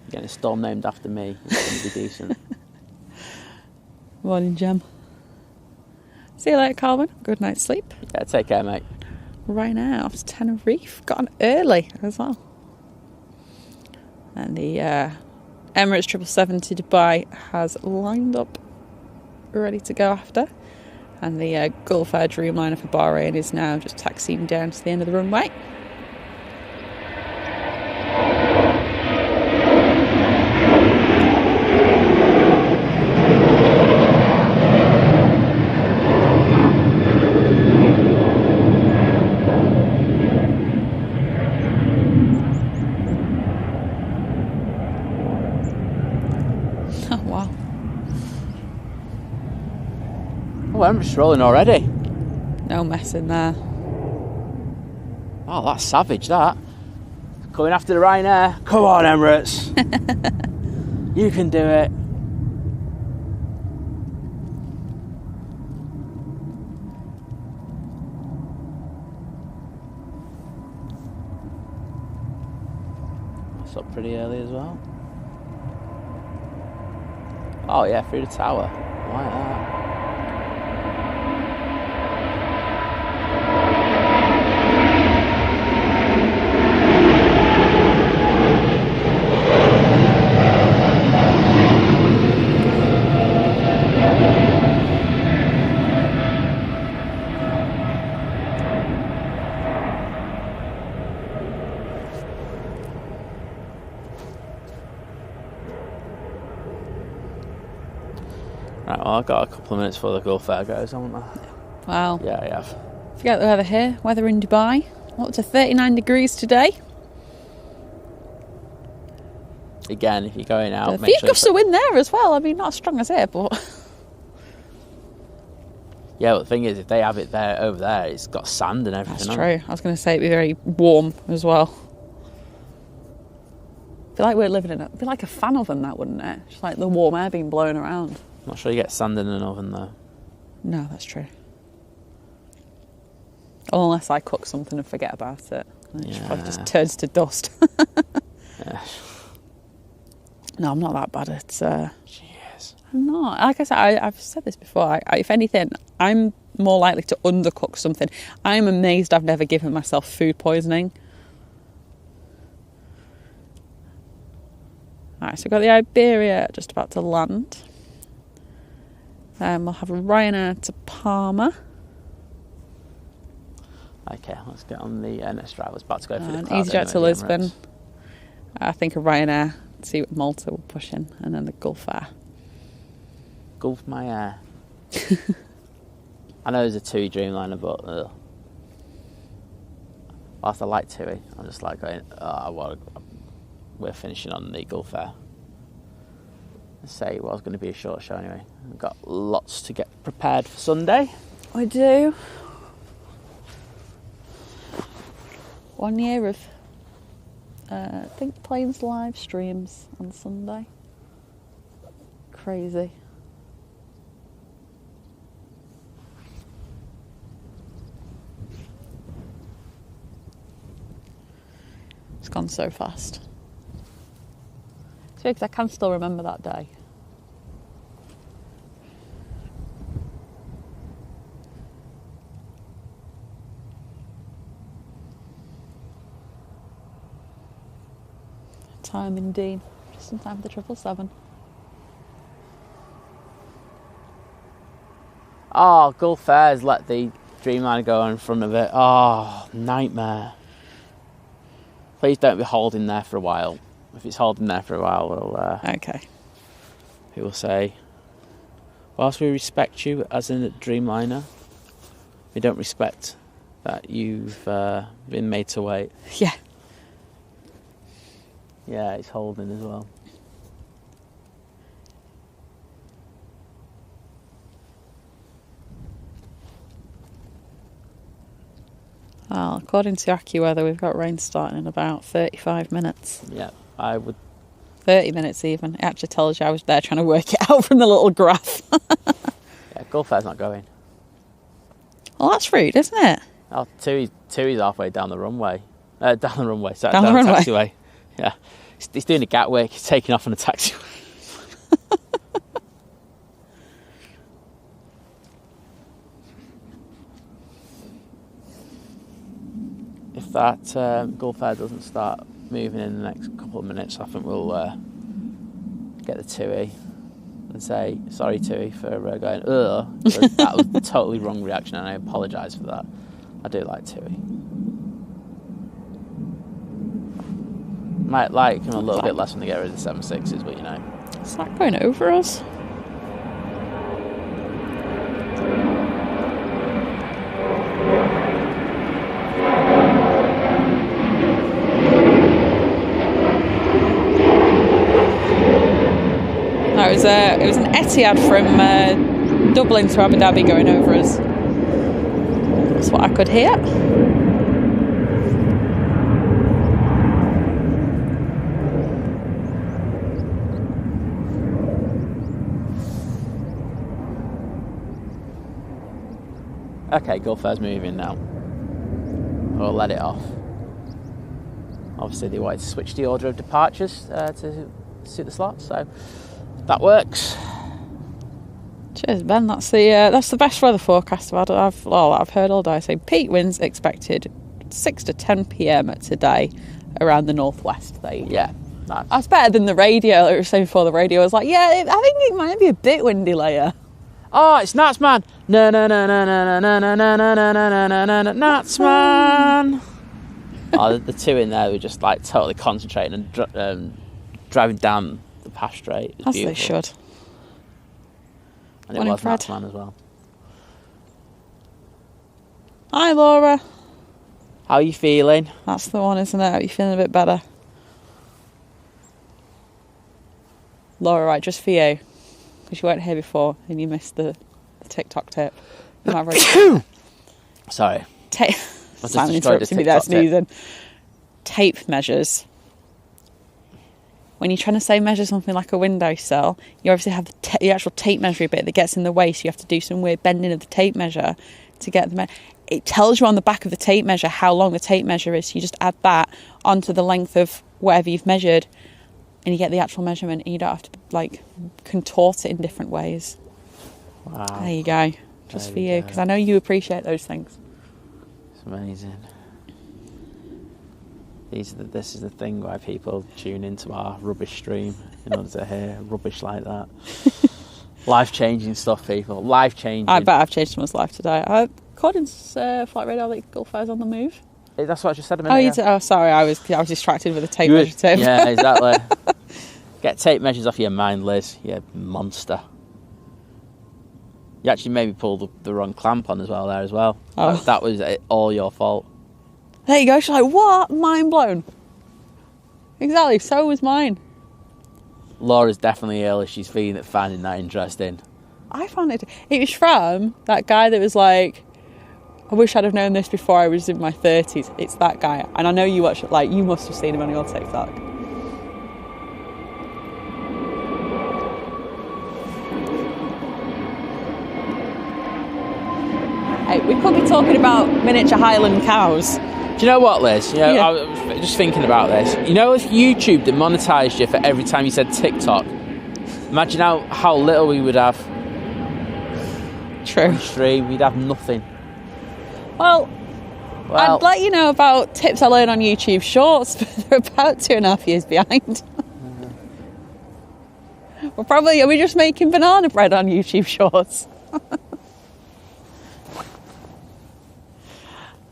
[SPEAKER 2] Getting a storm named after me. It's going to be decent.
[SPEAKER 1] Morning, Gem. See you later, Calvin. Good night's sleep.
[SPEAKER 2] Yeah, take care, mate.
[SPEAKER 1] Right now, off to Tenerife. Got on early as well. And the Emirates 777 to Dubai has lined up, ready to go after. And the Gulf Air Dreamliner for Bahrain is now just taxiing down to the end of the runway.
[SPEAKER 2] I'm just rolling already.
[SPEAKER 1] No messing there.
[SPEAKER 2] Oh, that's savage, that. Coming after the Ryanair. Come on, Emirates. You can do it. That's up pretty early as well. Oh yeah, through the tower. Like that. Right, well, I've got a couple of minutes before the Gulf Air goes, haven't I?
[SPEAKER 1] Wow.
[SPEAKER 2] Yeah, I have.
[SPEAKER 1] Forget the weather here. Weather in Dubai. Up to 39 degrees today.
[SPEAKER 2] Again, if you're going out,
[SPEAKER 1] A few gusts of wind there as well. I mean, not as strong as here, but...
[SPEAKER 2] Yeah, but the thing is, if they have it there over there, it's got sand and everything.
[SPEAKER 1] That's true. I was going to say it'd be very warm as well. I feel like we're living in it'd be like a fan oven, that, wouldn't it? Just like the warm air being blown around.
[SPEAKER 2] I'm not sure you get sand in an oven, though.
[SPEAKER 1] No, that's true. Unless I cook something and forget about it. It probably just turns to dust.
[SPEAKER 2] Yeah.
[SPEAKER 1] No, I'm not that bad at...
[SPEAKER 2] Cheers.
[SPEAKER 1] I'm not. Like I said, I've said this before. If anything, I'm more likely to undercook something. I'm amazed I've never given myself food poisoning. Alright, so we've got the Iberia just about to land. We'll have a Ryanair to Palma.
[SPEAKER 2] Okay, let's get on the next drive. I was about to go for the
[SPEAKER 1] An
[SPEAKER 2] cloud
[SPEAKER 1] EasyJet to
[SPEAKER 2] anyway,
[SPEAKER 1] Lisbon.
[SPEAKER 2] Emirates.
[SPEAKER 1] I think a Ryanair. See what Malta will push in. And then the Gulf Air.
[SPEAKER 2] Gulf my air. I know there's a TUI Dreamliner, but whilst I like TUI, I'm just like going, we're finishing on the Gulf Air. Let's say it was going to be a short show anyway. We've got lots to get prepared for Sunday.
[SPEAKER 1] I do. 1 year of, I think, planes live streams on Sunday. Crazy. It's gone so fast. It's weird because I can still remember that day. Time indeed. Just in time for the 777.
[SPEAKER 2] Oh, Gulf Air's let the Dreamliner go in front of it. Oh, nightmare. Please don't be holding there for a while. If it's holding there for a while, we'll...
[SPEAKER 1] Okay.
[SPEAKER 2] He will say, whilst we respect you as a Dreamliner, we don't respect that you've been made to wait.
[SPEAKER 1] Yeah.
[SPEAKER 2] Yeah, it's holding as well.
[SPEAKER 1] Well, according to AccuWeather, we've got rain starting in about 35 minutes.
[SPEAKER 2] Yeah, I would...
[SPEAKER 1] 30 minutes even. It actually tells you I was there trying to work it out from the little graph.
[SPEAKER 2] Yeah, Gulf Air's not going.
[SPEAKER 1] Well, that's rude, isn't it?
[SPEAKER 2] Oh, TUI's halfway down the runway. Down the runway, sorry,
[SPEAKER 1] Down the
[SPEAKER 2] down the
[SPEAKER 1] runway.
[SPEAKER 2] taxiway. Yeah. He's doing a Gatwick, he's taking off on a taxiway. If that Gulf Air doesn't start moving in the next couple of minutes, I think we'll get the TUI and say, sorry TUI for going, ugh. That was the totally wrong reaction and I apologise for that. I do like TUI. Might like him a little bit less when they get rid of the 767s, but you know.
[SPEAKER 1] Is that going over us? No, it was an Etihad from Dublin to Abu Dhabi going over us. That's what I could hear.
[SPEAKER 2] Okay, Gulf Air's moving now. We'll let it off. Obviously they wanted to switch the order of departures to suit the slots, so that works.
[SPEAKER 1] Cheers, Ben. That's the best weather forecast I've heard all day. So peak winds expected 6 to 10 p.m. today around the northwest.
[SPEAKER 2] Yeah, nice.
[SPEAKER 1] That's better than the radio. It was saying before the radio was like, yeah, I think it might be a bit windy later.
[SPEAKER 2] Oh, it's nuts, man! No, no, no, no, no, no, no, no, no, no, no, no, no, no, nuts, man! Oh, the two in there were just like totally concentrating and driving down the pass straight.
[SPEAKER 1] As they should.
[SPEAKER 2] And it was nuts, man, as well.
[SPEAKER 1] Hi, Laura.
[SPEAKER 2] How are you feeling?
[SPEAKER 1] That's the one, isn't it? Are you feeling a bit better? Laura, right, just for you. Because you weren't here before and you missed the TikTok tip.
[SPEAKER 2] Sorry.
[SPEAKER 1] Simon interrupted me there sneezing. Tape measures. when you're trying to say measure something like a windowsill, you obviously have the actual tape measure bit that gets in the way, so you have to do some weird bending of the tape measure to get the it tells you on the back of the tape measure how long the tape measure is, so you just add that onto the length of whatever you've measured and you get the actual measurement, and you don't have to like contort it in different ways.
[SPEAKER 2] Wow.
[SPEAKER 1] There you go. Just for you, because I know you appreciate those things.
[SPEAKER 2] It's amazing. This is the thing why people tune into our rubbish stream in order to hear rubbish like that. Life-changing stuff, people. Life-changing.
[SPEAKER 1] I bet I've changed someone's life today. According to Flight Radar, the Gulf Air's on the move.
[SPEAKER 2] That's what I just said a minute ago.
[SPEAKER 1] Oh, sorry, I was distracted with the tape measure too.
[SPEAKER 2] Yeah, exactly. Get tape measures off your mind, Liz. You monster. You actually maybe pulled the wrong clamp on as well there as well. Oh. That was all your fault.
[SPEAKER 1] There you go. She's like, what? Mind blown. Exactly. So was mine.
[SPEAKER 2] Laura's definitely ill if she's finding that interesting.
[SPEAKER 1] I found it. It was from that guy that was like, I wish I'd have known this before I was in my 30s. It's that guy. And I know you watch it, like, you must have seen him on your TikTok. Hey, we could be talking about miniature Highland cows.
[SPEAKER 2] Do you know what, Liz? I was just thinking about this. You know, if YouTube had monetised you for every time you said TikTok, imagine how little we would have.
[SPEAKER 1] True.
[SPEAKER 2] On stream, we'd have nothing.
[SPEAKER 1] Well, I'd let you know about tips I learned on YouTube Shorts, but they're about 2.5 years behind. Are we just making banana bread on YouTube Shorts?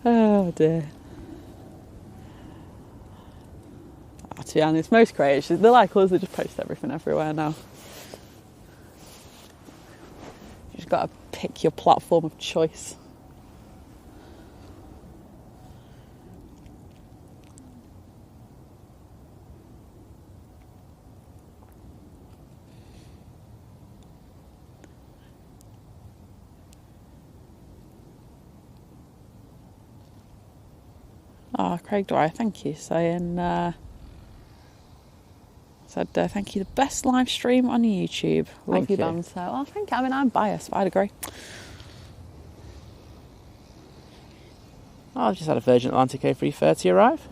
[SPEAKER 1] Oh dear. To be honest, most creators, they're like us, they just post everything everywhere now. You just got to pick your platform of choice. Oh, Craig Dwyer, thank you. Saying, thank you, the best live stream on YouTube. Love you, band. So, oh, thank you. I mean, I'm biased, but I'd agree.
[SPEAKER 2] I've just had a Virgin Atlantic A330 arrive.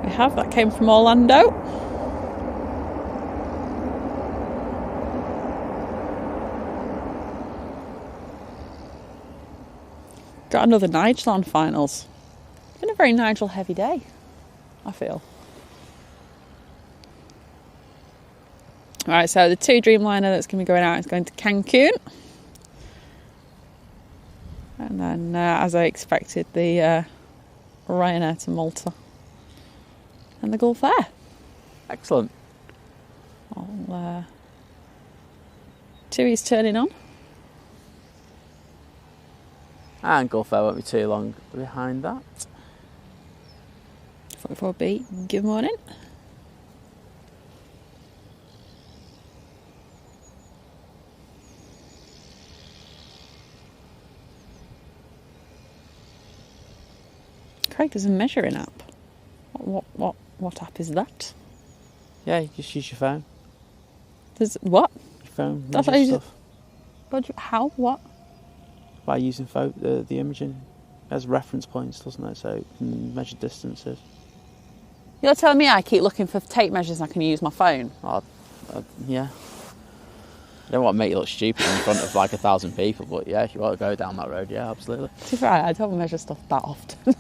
[SPEAKER 1] We have. That came from Orlando. Got another Nigel on finals. It's been a very Nigel heavy day, I feel. Alright, so the 2 Dreamliner that's going to be going out is going to Cancun. And then, as I expected, the Ryanair to Malta. And the Gulf Air.
[SPEAKER 2] Excellent.
[SPEAKER 1] TUI's turning on.
[SPEAKER 2] And Gulf Air won't be too long behind that.
[SPEAKER 1] 44B, good morning. Craig, there's a measuring app. What app is that?
[SPEAKER 2] Yeah, you just use your phone.
[SPEAKER 1] There's what?
[SPEAKER 2] Your phone.
[SPEAKER 1] That's what you just. How? What?
[SPEAKER 2] By using the imaging as reference points, doesn't it? So it can measure distances.
[SPEAKER 1] You're telling me I keep looking for tape measures and I can use my phone?
[SPEAKER 2] Yeah. I don't want to make you look stupid in front of like 1,000 people, but yeah, if you want to go down that road, yeah, absolutely.
[SPEAKER 1] To be fair, I don't measure stuff that often.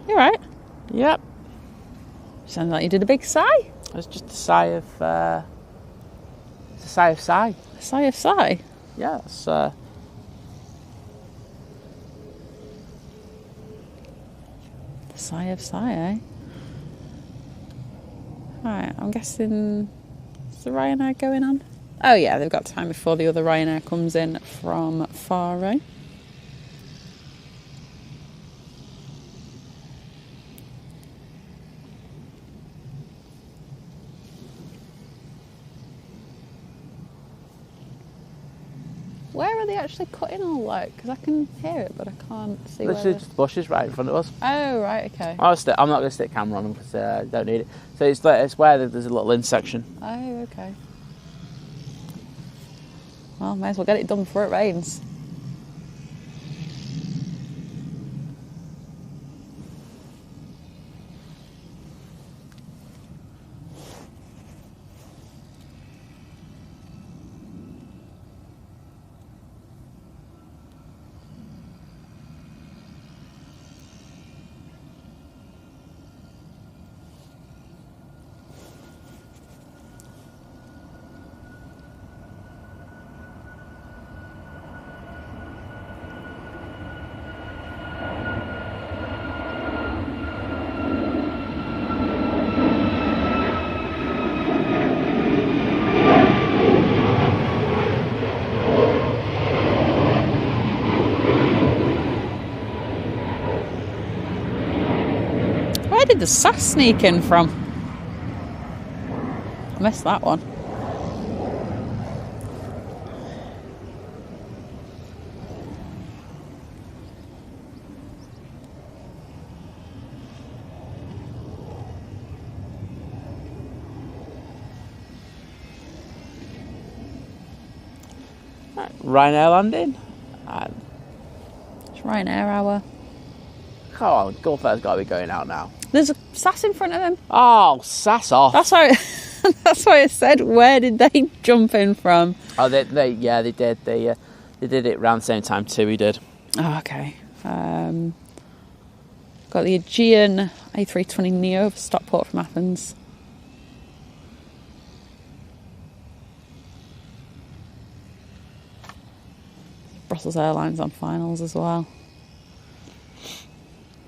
[SPEAKER 1] You right?
[SPEAKER 2] Yep.
[SPEAKER 1] Sounds like you did a big sigh.
[SPEAKER 2] It was just a sigh of... it's a sigh of sigh.
[SPEAKER 1] A sigh of sigh?
[SPEAKER 2] Yeah, it's...
[SPEAKER 1] The sigh of sigh, eh? Right, I'm guessing... Is the Ryanair going on? Oh yeah, they've got time before the other Ryanair comes in from Faro. Where are they actually cutting all like? Because I can hear it, but I can't see where.
[SPEAKER 2] This is just bushes right in front of us.
[SPEAKER 1] Oh, right, okay.
[SPEAKER 2] I'm not going to stick camera on them because I don't need it. So it's where there's a little intersection.
[SPEAKER 1] Oh, okay. Well, may as well get it done before it rains. Where did the SAS sneak in from? I missed that one.
[SPEAKER 2] Ryanair landing.
[SPEAKER 1] It's Ryanair hour.
[SPEAKER 2] Come on, Gulf Air's got to be going out now.
[SPEAKER 1] There's a SAS in front of them.
[SPEAKER 2] Oh, sass off.
[SPEAKER 1] That's why. That's why I said. Where did they jump in from?
[SPEAKER 2] Oh, they did. They did it around the same time too. We did.
[SPEAKER 1] Oh, okay. Got the Aegean A320 Neo for Stockport from Athens. Brussels Airlines on finals as well.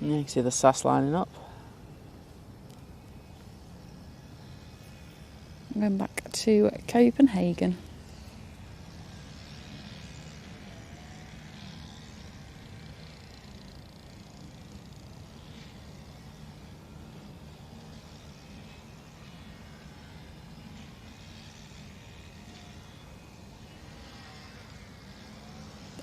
[SPEAKER 2] Yeah, you can see the SAS lining up.
[SPEAKER 1] I'm going back to Copenhagen.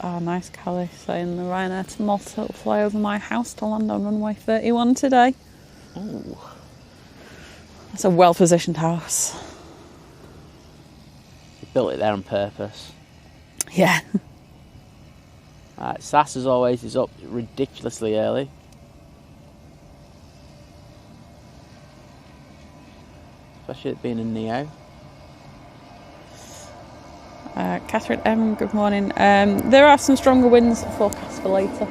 [SPEAKER 1] Oh, nice, Callie, saying the Ryanair to Malta will fly over my house to land on runway 31 today.
[SPEAKER 2] Oh.
[SPEAKER 1] That's a well-positioned house.
[SPEAKER 2] They built it there on purpose.
[SPEAKER 1] Yeah.
[SPEAKER 2] SAS, as always, is up ridiculously early. Especially it being a Neo.
[SPEAKER 1] Catherine M, good morning. There are some stronger winds forecast for later.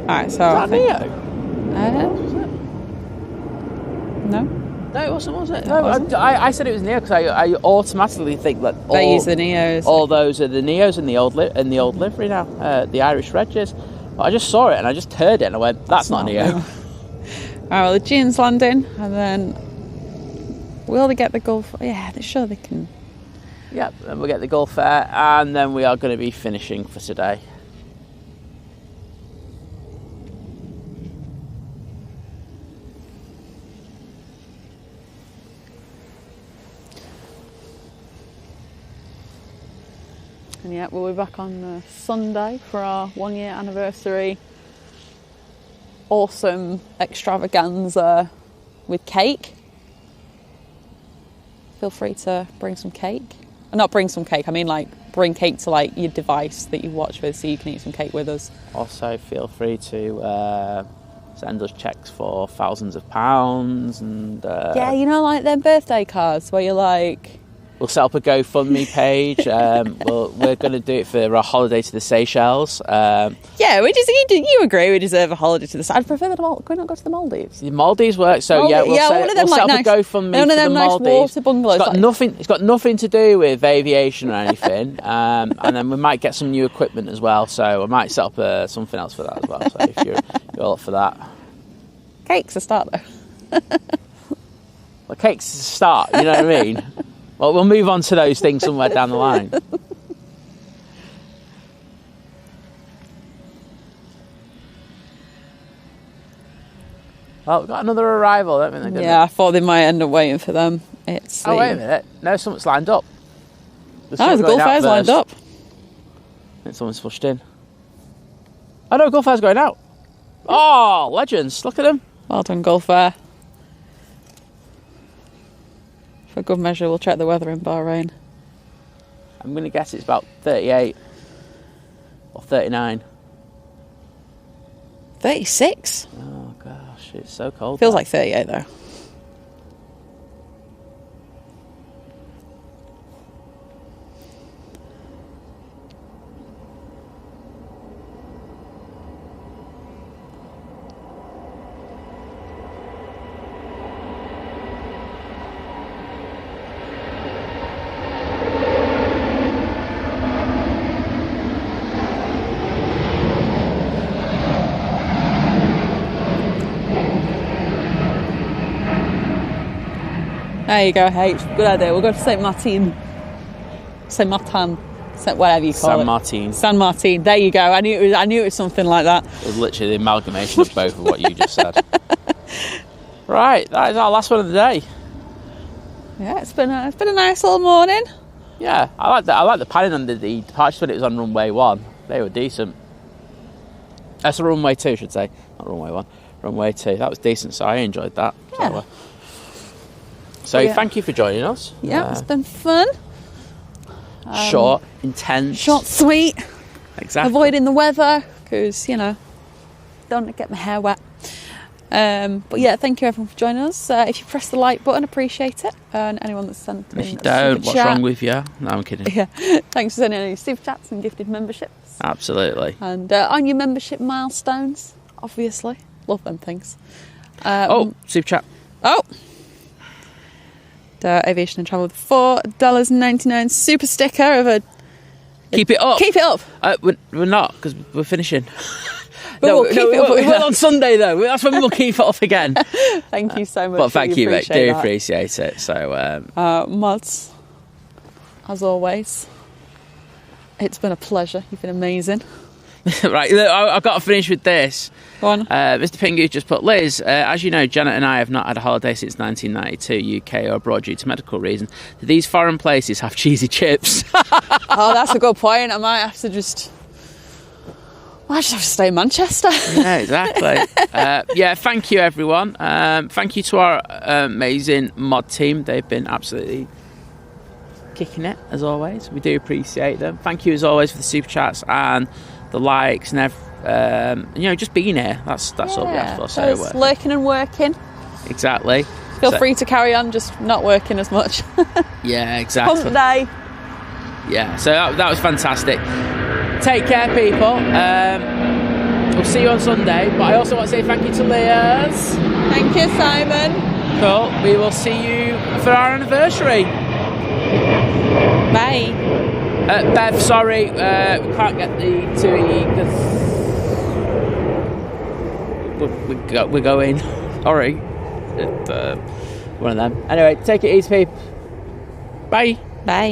[SPEAKER 1] Alright, so
[SPEAKER 2] Is that Neo?
[SPEAKER 1] No?
[SPEAKER 2] No, it wasn't, was it?
[SPEAKER 1] No, it wasn't.
[SPEAKER 2] I said it was Neo because I automatically think that
[SPEAKER 1] They use the Neos.
[SPEAKER 2] all those are the Neos in the old livery now, the Irish Regis. But I just saw it and I just heard it and I went, that's not Neo.
[SPEAKER 1] Alright, well, the Aegean's landing and then will they get the Gulf? Yeah, they're sure they can.
[SPEAKER 2] Yep, then we'll get the Gulf Air and then we are going to be finishing for today.
[SPEAKER 1] And yeah, we'll be back on Sunday for our 1 year anniversary. Awesome extravaganza with cake. Feel free to bring some cake. Not bring some cake, I mean like bring cake to like your device that you watch with, so you can eat some cake with us.
[SPEAKER 2] Also, feel free to send us checks for thousands of pounds, and
[SPEAKER 1] yeah, you know, like their birthday cards where you're like,
[SPEAKER 2] we'll set up a GoFundMe page. We're going to do it for a holiday to the Seychelles.
[SPEAKER 1] Yeah, you agree we deserve a holiday to the. I'd prefer that. Can we not go to the Maldives?
[SPEAKER 2] The Maldives work, so yeah, we'll set up a GoFundMe
[SPEAKER 1] one of them
[SPEAKER 2] for the
[SPEAKER 1] nice
[SPEAKER 2] Maldives.
[SPEAKER 1] Water bungalows.
[SPEAKER 2] It's got nothing to do with aviation or anything. And then we might get some new equipment as well. So I might set up something else for that as well. So if you're all up for that,
[SPEAKER 1] cake's a start though.
[SPEAKER 2] Well, cake's a start. You know what I mean? Well, we'll move on to those things somewhere down the line. Well, we've got another arrival, don't we?
[SPEAKER 1] Yeah, I thought they might end up waiting for them.
[SPEAKER 2] Wait a minute. No, something's lined up.
[SPEAKER 1] The Gulf Air's lined up.
[SPEAKER 2] And someone's pushed in. Oh no, Gulf Air's going out. Oh, legends. Look at them.
[SPEAKER 1] Well done, Gulf Air. For good measure, we'll check the weather in Bahrain.
[SPEAKER 2] I'm going to guess it's about 38 or 39.
[SPEAKER 1] 36?
[SPEAKER 2] Oh gosh, it's so cold.
[SPEAKER 1] Feels like 38 though. There you go, H. Good idea. We'll go to St. Martin. Whatever you call it. San Martin. There you go. I knew it was something like that.
[SPEAKER 2] It was literally the amalgamation of both of what you just said. Right, that is our last one of the day.
[SPEAKER 1] Yeah, it's been a nice little morning.
[SPEAKER 2] Yeah, I like the panning under the departure when it was on runway 1. They were decent. That's runway 2, I should say. Not runway 1. Runway 2. That was decent, so I enjoyed that.
[SPEAKER 1] Yeah.
[SPEAKER 2] So thank you for joining us.
[SPEAKER 1] Yeah, it's been fun.
[SPEAKER 2] Short, intense.
[SPEAKER 1] Short, sweet.
[SPEAKER 2] Exactly.
[SPEAKER 1] Avoiding the weather, because, don't want to get my hair wet. But yeah, thank you everyone for joining us. If you press the like button, appreciate it. And anyone that's sent
[SPEAKER 2] if you don't, what's wrong with you? No, I'm kidding.
[SPEAKER 1] Yeah. Thanks for sending any super chats and gifted memberships.
[SPEAKER 2] Absolutely.
[SPEAKER 1] And on your membership milestones, obviously. Love them things.
[SPEAKER 2] Super chat.
[SPEAKER 1] Oh! Aviation and Travel with $4.99 super sticker of a...
[SPEAKER 2] Keep it up.
[SPEAKER 1] Keep it up.
[SPEAKER 2] We're not, because we're finishing.
[SPEAKER 1] We'll keep it up.
[SPEAKER 2] We will on Sunday, though. That's when we'll keep it off again.
[SPEAKER 1] Thank you so much.
[SPEAKER 2] But thank you, mate. Do appreciate it. So,
[SPEAKER 1] Mods, as always, it's been a pleasure. You've been amazing.
[SPEAKER 2] Right, look, I've got to finish with this.
[SPEAKER 1] Go on.
[SPEAKER 2] Mr. Pingu just put, Liz, as you know, Janet and I have not had a holiday since 1992, UK or abroad due to medical reasons. Do these foreign places have cheesy chips?
[SPEAKER 1] Oh, that's a good point. I might have to just stay in Manchester.
[SPEAKER 2] Yeah, exactly. Thank you, everyone. Thank you to our amazing mod team. They've been absolutely kicking it, as always. We do appreciate them. Thank you, as always, for the super chats and the likes and just being here. That's all we ask for. So
[SPEAKER 1] it's lurking and working.
[SPEAKER 2] Exactly.
[SPEAKER 1] Feel free to carry on, just not working as much.
[SPEAKER 2] Yeah, exactly.
[SPEAKER 1] Hump day.
[SPEAKER 2] Yeah, so that was fantastic. Take care, people. We'll see you on Sunday. But I also want to say thank you to Liz.
[SPEAKER 1] Thank you, Simon.
[SPEAKER 2] Cool. We will see you for our anniversary.
[SPEAKER 1] Bye.
[SPEAKER 2] Bev, sorry, we can't get the 2E because we're going. Sorry. One of them. Anyway, take it easy, people. Bye.
[SPEAKER 1] Bye.